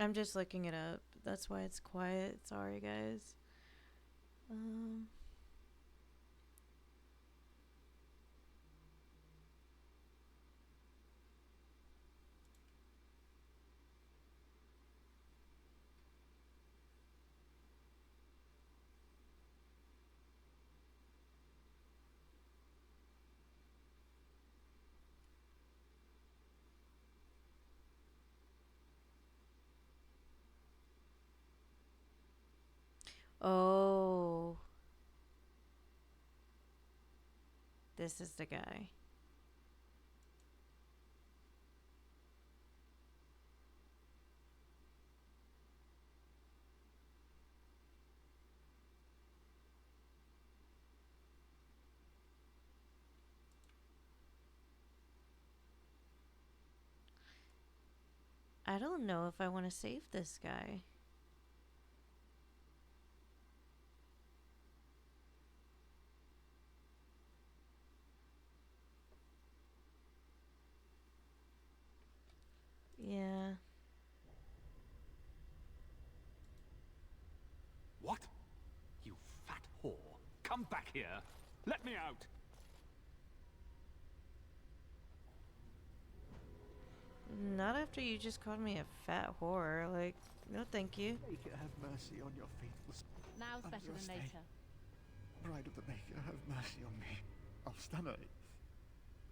I'm just looking it up. That's why it's quiet. Sorry, guys. Oh. This is the guy. I don't know if I want to save this guy. Yeah. What? You fat whore. Come back here. Let me out! Not after you just called me a fat whore. Like, no thank you. Maker, have mercy on your faithful... Now's better than later. Bride of the Maker, have mercy on me. Alstana,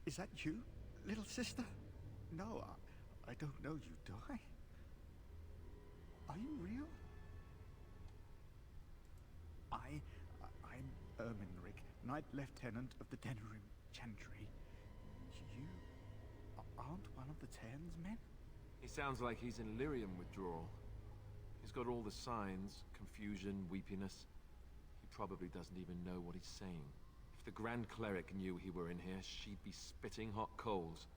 is that you, little sister? No, I don't know you, do I? Are you real? I'm Erminric, Knight Lieutenant of the Denerim Chantry. You aren't one of the Tern's men? He sounds like he's in lyrium withdrawal. He's got all the signs, confusion, weepiness. He probably doesn't even know what he's saying. If the Grand Cleric knew he were in here, she'd be spitting hot coals.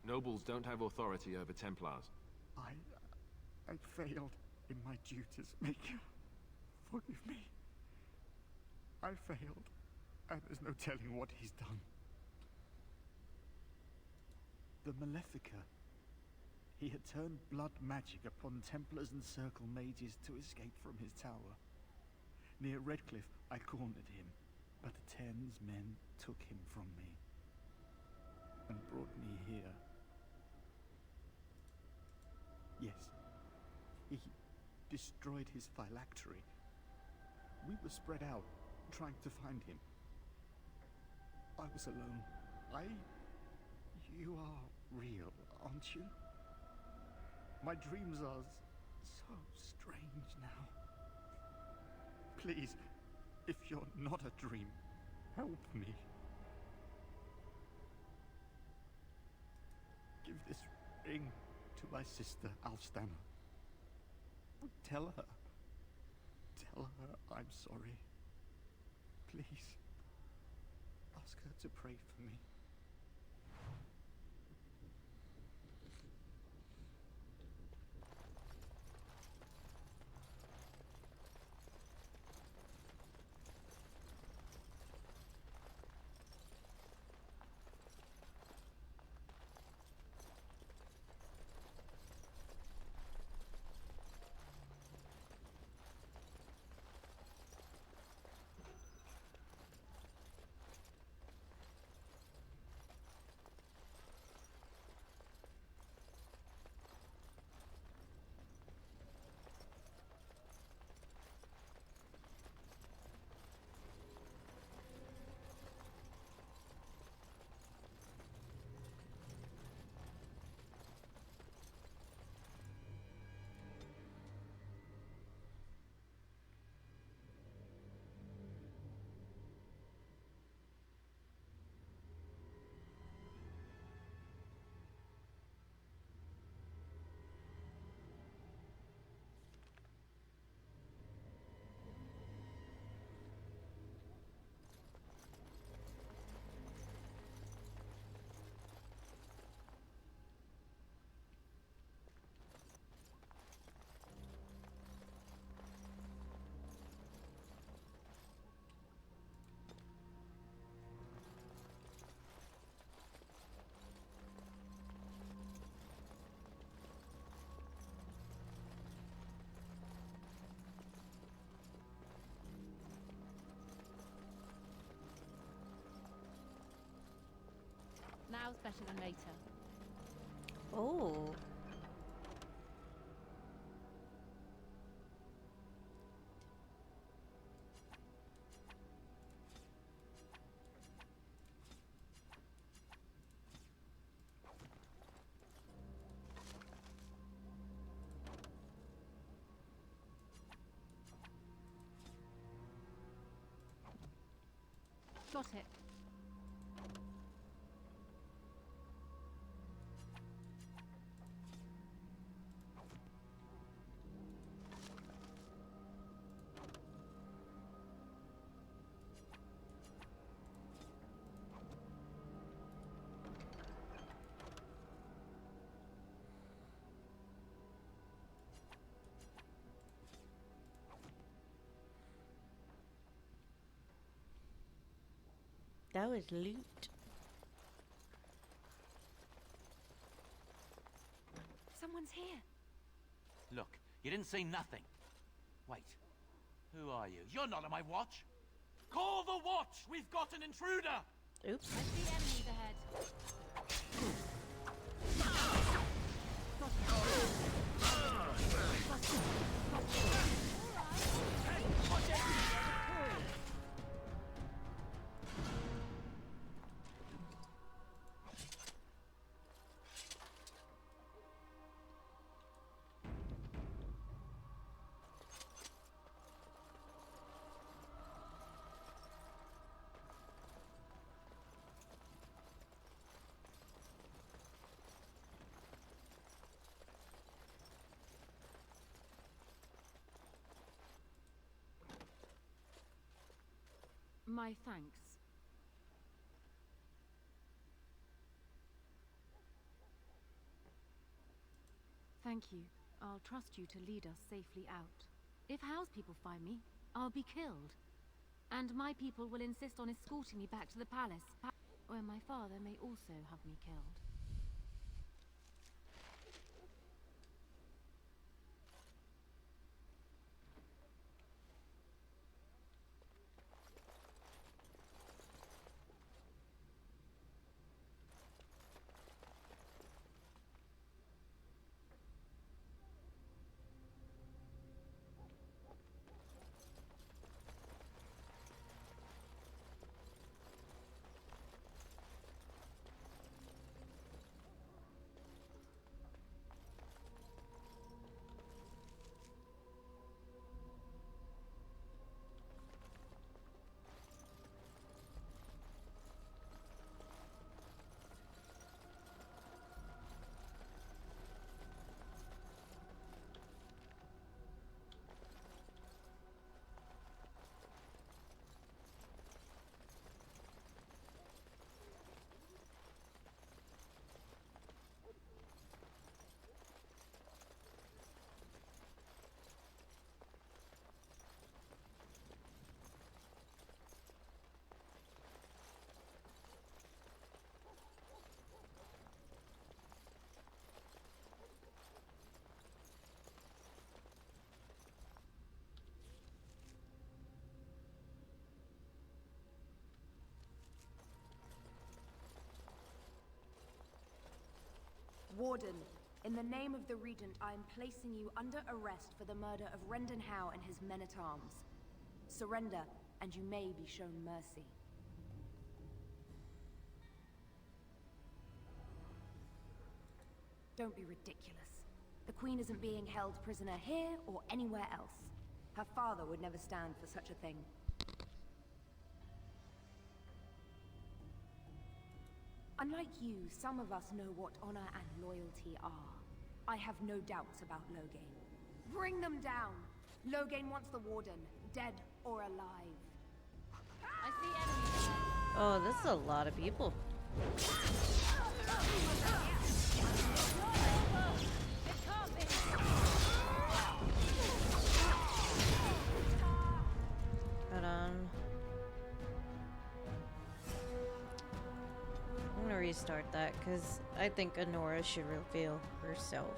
Nobles don't have authority over Templars. I failed in my duties, Maker. Forgive me. I failed, and there's no telling what he's done. The Malefica. He had turned blood magic upon Templars and Circle mages to escape from his tower. Near Redcliffe, I cornered him, but the Tern's men took him from me and brought me here. Yes, he destroyed his phylactery. We were spread out, trying to find him. I was alone. You are real, aren't you? My dreams are so strange now. Please, if you're not a dream, help me. Give this ring to my sister, Alstana. Tell her I'm sorry. Please, ask her to pray for me. Now's better than later. Oh. Got it. That was loot. Someone's here. Look, you didn't say nothing. Wait, who are you? You're not on my watch. Call the watch! We've got an intruder! Oops. I see enemies ahead. My thanks. Thank you. I'll trust you to lead us safely out. If House people find me, I'll be killed. And my people will insist on escorting me back to the palace, where my father may also have me killed. Warden, in the name of the Regent, I am placing you under arrest for the murder of Rendon Howe and his men-at-arms. Surrender, and you may be shown mercy. Don't be ridiculous. The Queen isn't being held prisoner here or anywhere else. Her father would never stand for such a thing. Unlike you, some of us know what honor and loyalty are. I have no doubts about Loghain. Bring them down! Loghain wants the Warden, dead or alive. I see enemies. Oh, this is a lot of people. Hold on. I'm gonna restart that because I think Honora should reveal herself.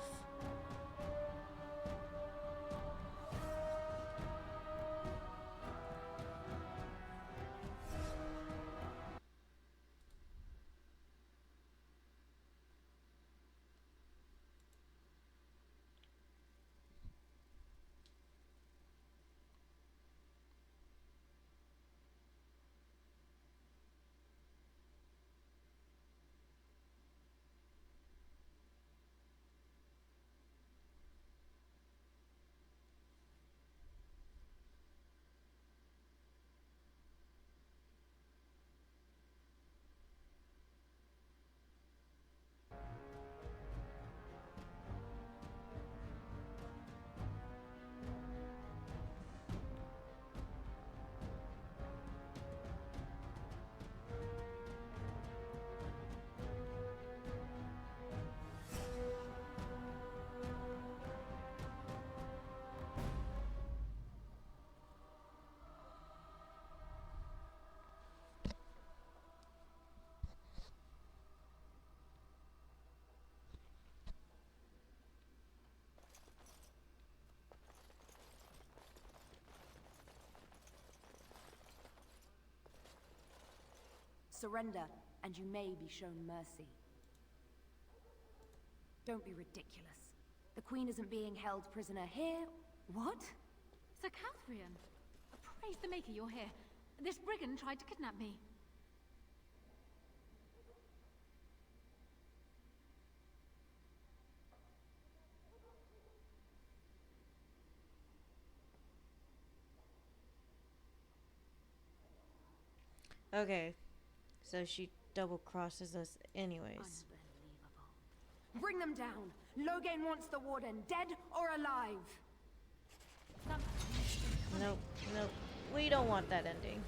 Surrender, and you may be shown mercy. Don't be ridiculous. The Queen isn't being held prisoner here. What? Sir Catherine! Praise the Maker, you're here. This brigand tried to kidnap me. Okay, so she double crosses us anyways. Bring them down! Loghain wants the Warden, dead or alive! Nope, nope. We don't want that ending.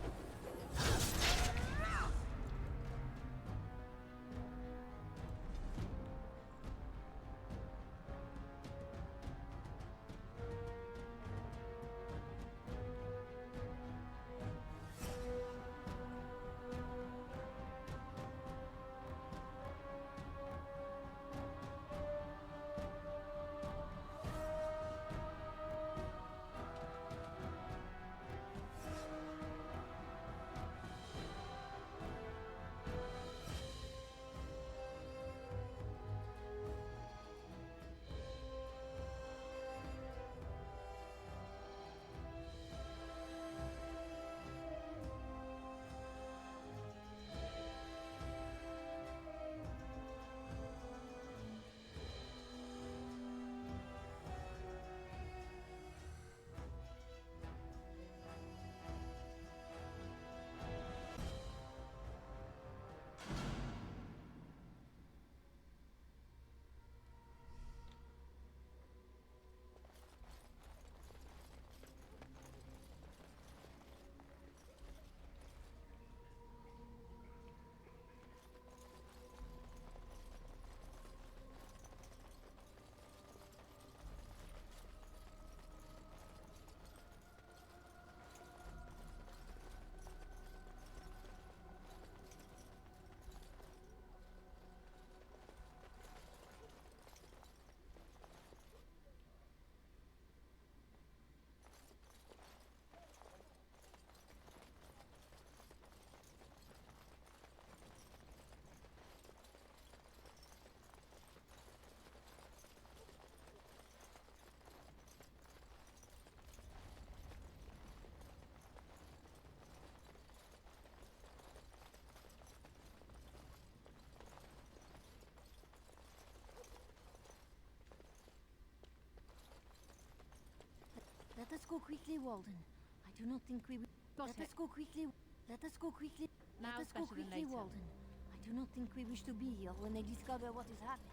Let us go quickly, Walden. I do not think we will. Let us go quickly. Let us go quickly. Let us go quickly, Walden. I do not think we wish to be here when they discover what is happening.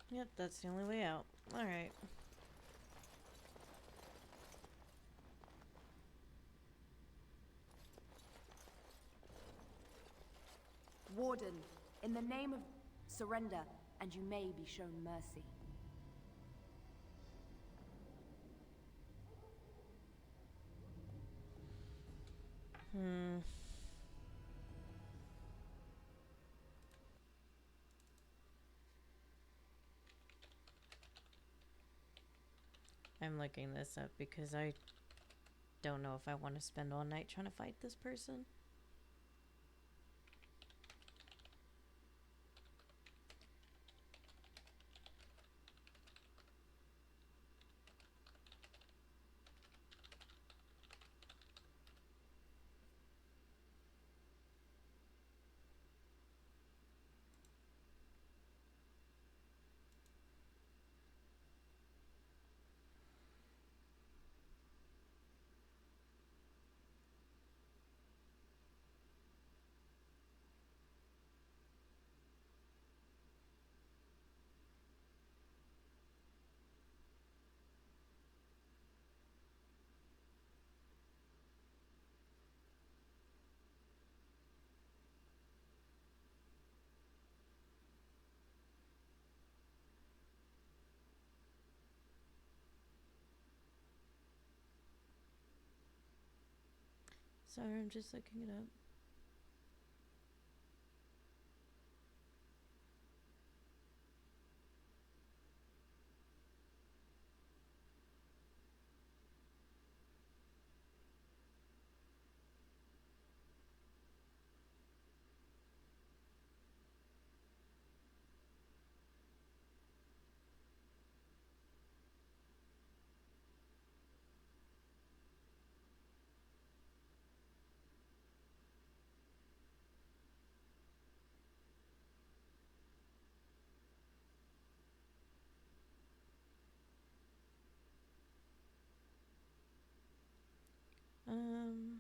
Yep, that's the only way out. Alright. Warden, in the name of surrender, and you may be shown mercy. I'm looking this up because I don't know if I want to spend all night trying to fight this person. Sorry, I'm just looking it up. Um,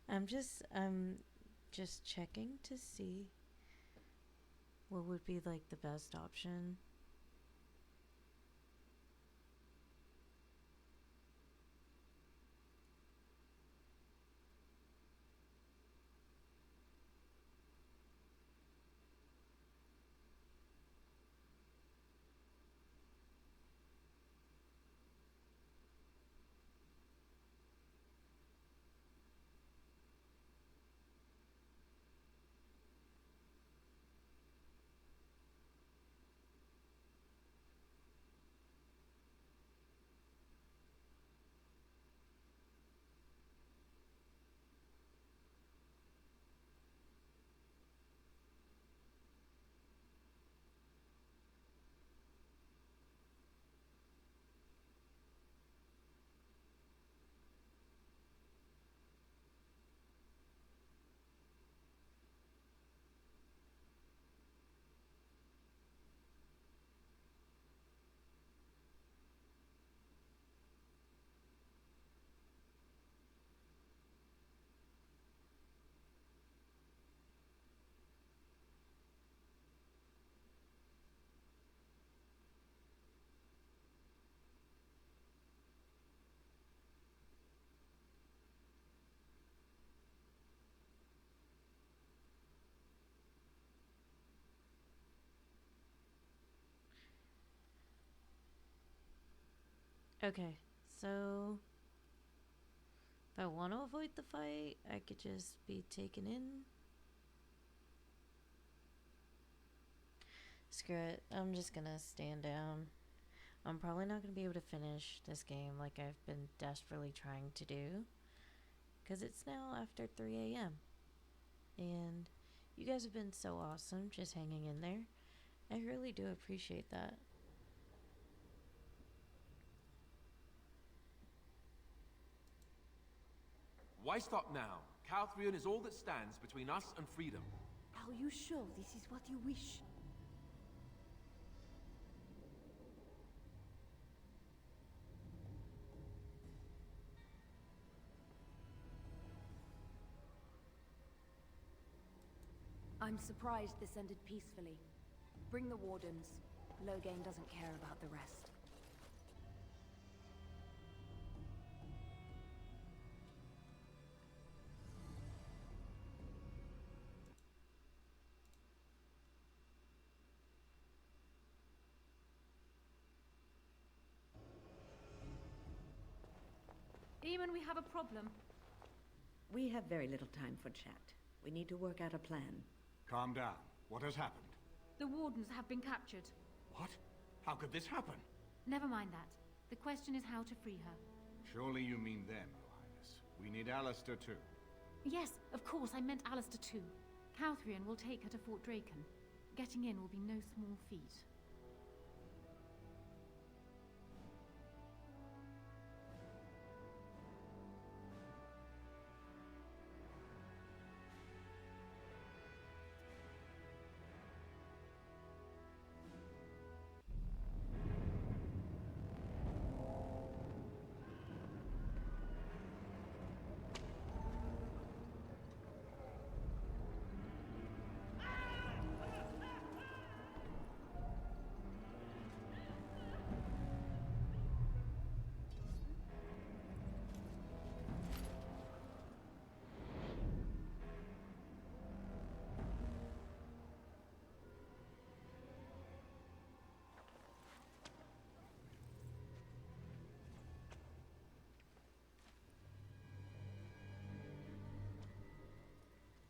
I'm just checking to see what would be like the best option. Okay, so if I want to avoid the fight, I could just be taken in. Screw it, I'm just gonna stand down. I'm probably not gonna be able to finish this game like I've been desperately trying to do, because it's now after 3 a.m. And you guys have been so awesome just hanging in there. I really do appreciate that. Why stop now? Calthrion is all that stands between us and freedom. Are you sure this is what you wish? I'm surprised this ended peacefully. Bring the wardens. Loghain doesn't care about the rest. Eamon, we have a problem. We have very little time for chat. We need to work out a plan. Calm down. What has happened? The wardens have been captured. What? How could this happen? Never mind that. The question is how to free her. Surely you mean them, Your Highness. We need Alistair too. Yes, of course, I meant Alistair too. Calthrian will take her to Fort Draken. Getting in will be no small feat.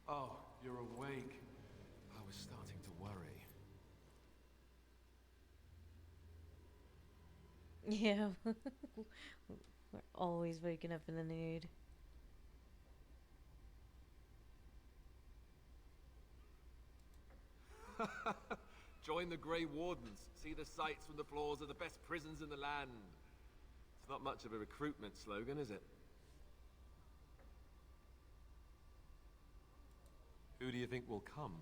Oh, you're awake. I was starting to worry. Yeah. We're always waking up in the nude. Join the Grey Wardens. See the sights from the floors of the best prisons in the land. It's not much of a recruitment slogan, is it? Who do you think will come?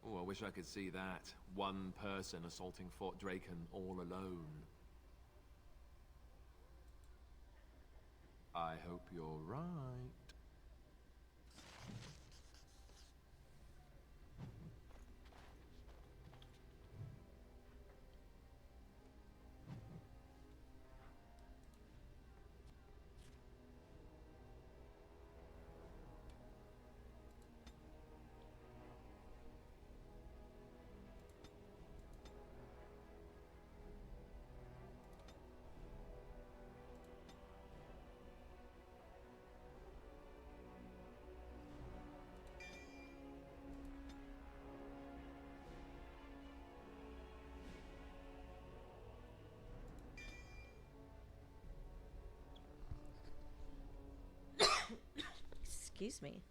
Oh, I wish I could see that. One person assaulting Fort Draken all alone. I hope you're right. Excuse me.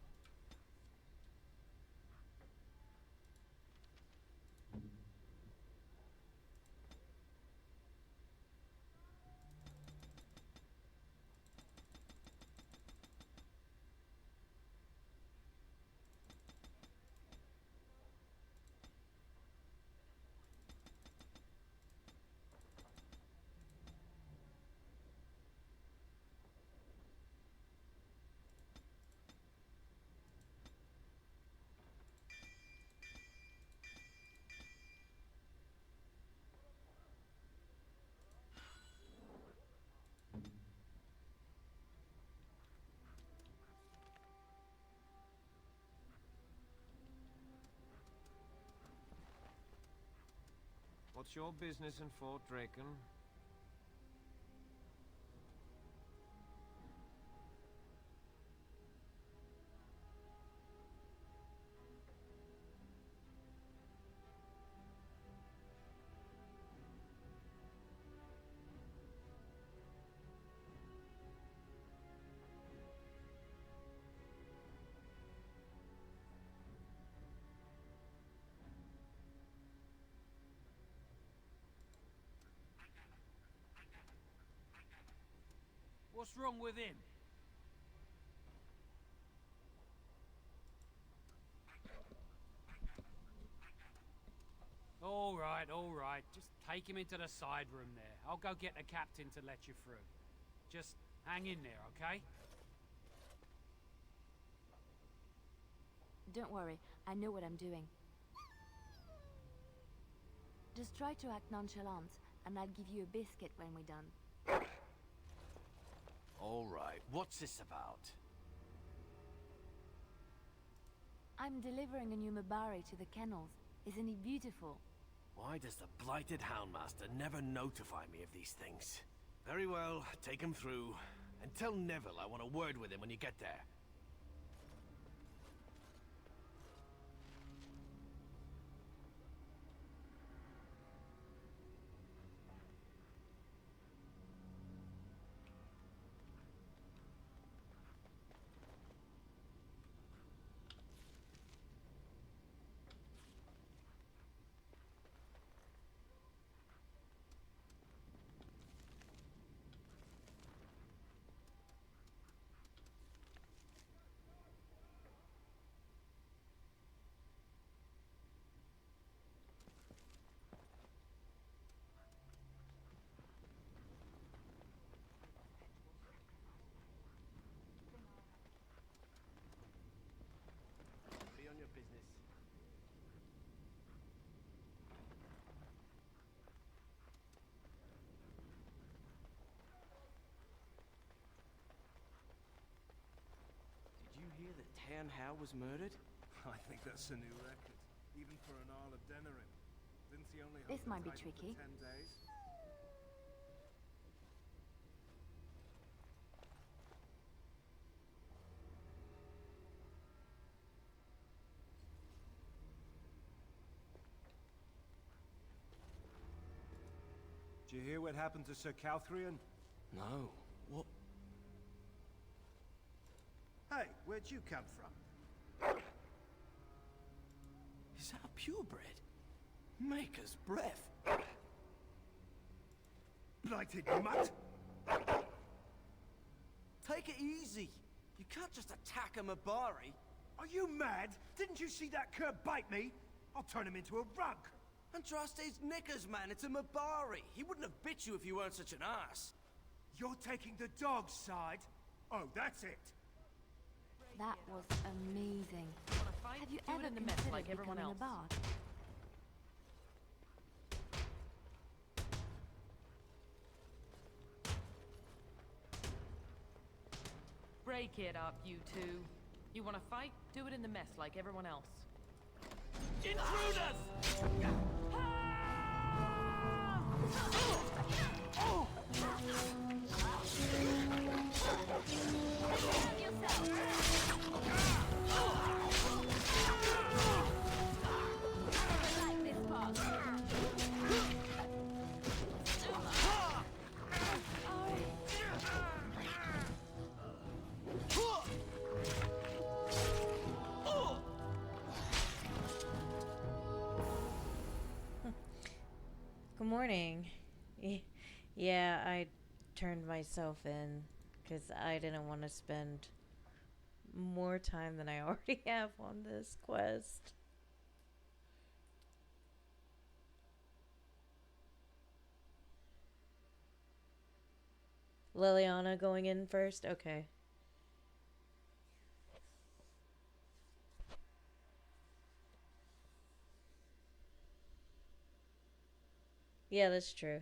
What's your business in Fort Draken? What's wrong with him? All right. Just take him into the side room there. I'll go get the captain to let you through. Just hang in there, okay? Don't worry, I know what I'm doing. Just try to act nonchalant, and I'll give you a biscuit when we're done. All right, what's this about? I'm delivering a new Mabari to the kennels. Isn't he beautiful? Why does the blighted Houndmaster never notify me of these things? Very well, take him through. And tell Neville I want a word with him when you get there. Be on your business. Did you hear that Town How was murdered? I think that's a new record, even for an Isle of Denerim. Didn't he only This hold the might be title tricky. for 10 days? Did you hear what happened to Sir Calthrion? No. What? Hey, where'd you come from? Is that purebred? Maker's breath. Blighted mutt! Take it easy. You can't just attack a Mabari. Are you mad? Didn't you see that cur bite me? I'll turn him into a rug. Andraste's knickers, man. It's a Mabari. He wouldn't have bit you if you weren't such an ass. You're taking the dog's side? Oh, that's it. That was amazing. Have you Do it ever in the mess considered like everyone becoming else. a bard? Break it up, you two. You want to fight? Do it in the mess like everyone else. Intruders! Good morning. Yeah, I turned myself in because I didn't want to spend more time than I already have on this quest. Liliana going in first? Okay. Yeah, that's true.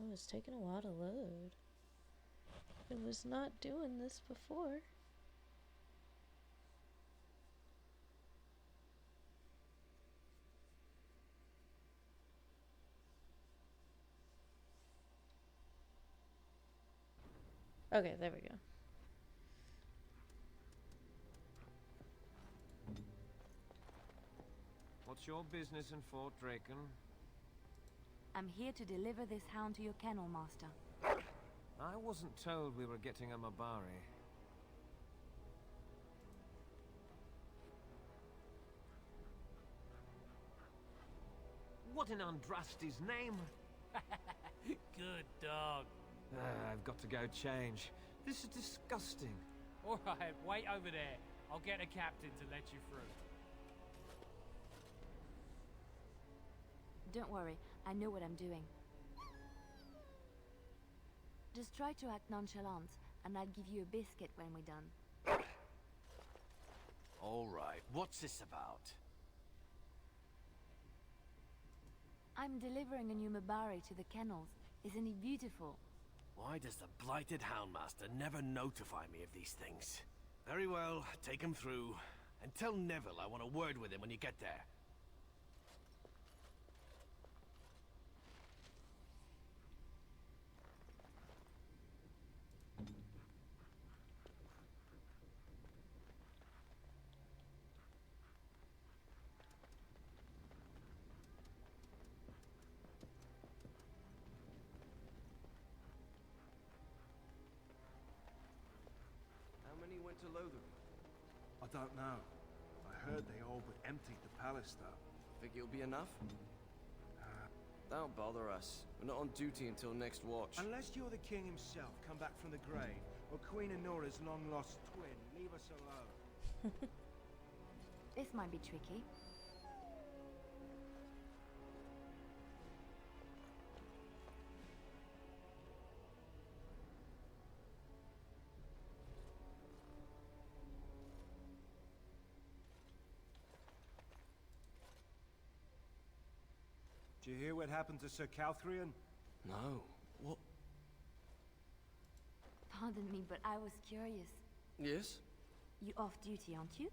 Oh, it's taking a while to load. It was not doing this before. Okay, there we go. What's your business in Fort Draken? I'm here to deliver this hound to your kennel, Master. I wasn't told we were getting a Mabari. What in Andraste's name? Good dog. I've got to go change. This is disgusting. All right, wait over there. I'll get a captain to let you through. Don't worry, I know what I'm doing. Just try to act nonchalant, and I'll give you a biscuit when we're done. All right, what's this about? I'm delivering a new Mabari to the kennels. Isn't he beautiful? Why does the blighted Houndmaster never notify me of these things? Very well, take him through. And tell Neville I want a word with him when you get there. How many went to Lothar? I don't know. I heard they all but emptied the palace, though. Think it'll be enough? Don't bother us. We're not on duty until next watch. Unless you're the king himself, come back from the grave, or Queen Honora's long-lost twin, leave us alone. This might be tricky. Did you hear what happened to Sir Calthrian? No. What? Pardon me, but I was curious. Yes? You off duty, aren't you?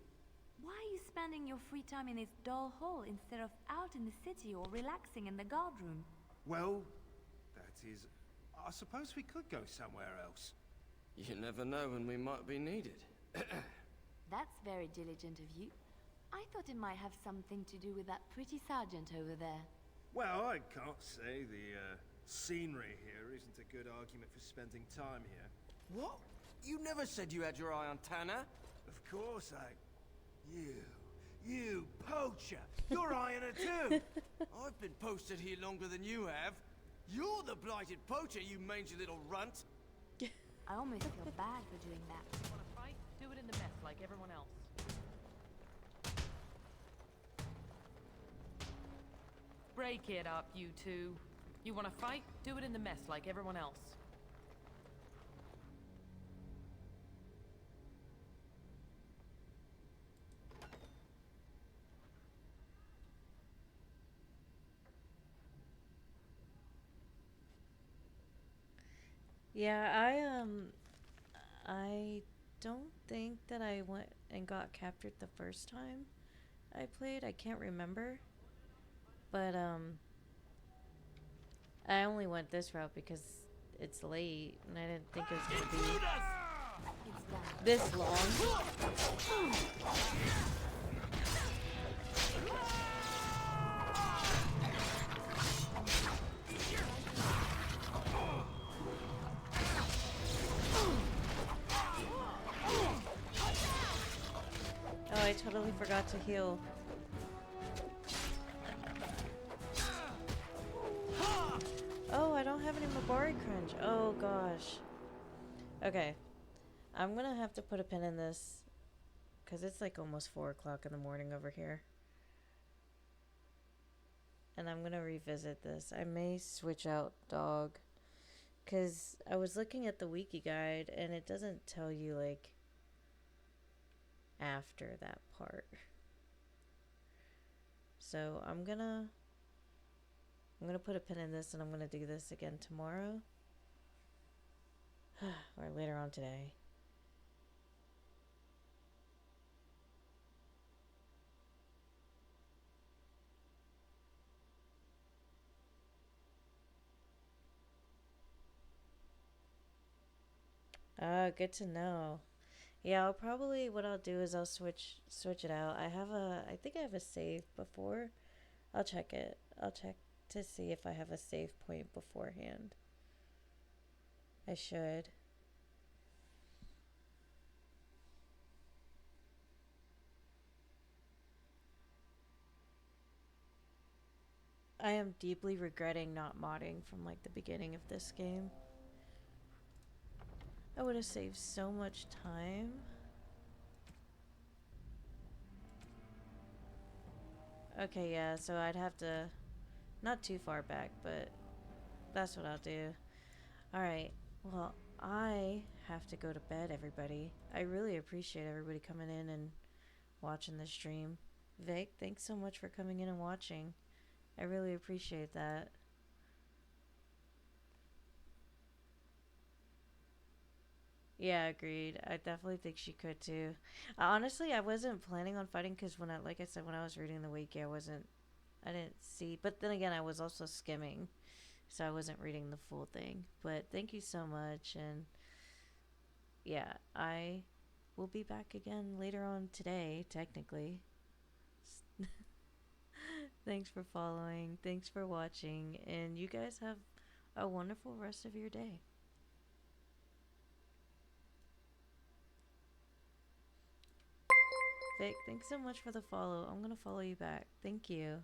Why are you spending your free time in this dull hole instead of out in the city or relaxing in the guard room? Well, that is... I suppose we could go somewhere else. You never know when we might be needed. That's very diligent of you. I thought it might have something to do with that pretty sergeant over there. Well, I can't say the scenery here isn't a good argument for spending time here. What? You never said you had your eye on Tanner? Of course I... You poacher! You're eyeing her too! I've been posted here longer than you have. You're the blighted poacher, you mangy little runt! I almost feel bad for doing that. Want to fight? Do it in the mess like everyone else. Break it up, you two. You want to fight? Do it in the mess like everyone else. Yeah, I don't think that I went and got captured the first time I played. I can't remember. But, I only went this route because it's late and I didn't think it was gonna be this long. Oh, I totally forgot to heal. Oh, I don't have any Mabari crunch. Oh gosh. Okay. I'm gonna have to put a pin in this because it's like almost 4 o'clock in the morning over here. And I'm gonna revisit this. I may switch out dog because I was looking at the wiki guide and it doesn't tell you like after that part. So I'm gonna put a pin in this and I'm gonna do this again tomorrow or later on today. Good to know. Yeah, I'll probably, what I'll do is I'll switch it out. I think I have a save before. I'll check it. I'll check to see if I have a save point beforehand. I should. I am deeply regretting not modding from like the beginning of this game. I would have saved so much time. Okay, yeah, so I'd have to... Not too far back, but that's what I'll do. Alright, well, I have to go to bed, everybody. I really appreciate everybody coming in and watching the stream. Vic, thanks so much for coming in and watching. I really appreciate that. Yeah, agreed. I definitely think she could too. Honestly, I wasn't planning on fighting because when like I said, when I was reading the wiki, I didn't see. But then again, I was also skimming, so I wasn't reading the full thing. But thank you so much, and yeah, I will be back again later on today, technically. Thanks for following. Thanks for watching, and you guys have a wonderful rest of your day. Vic, thanks so much for the follow. I'm gonna follow you back. Thank you.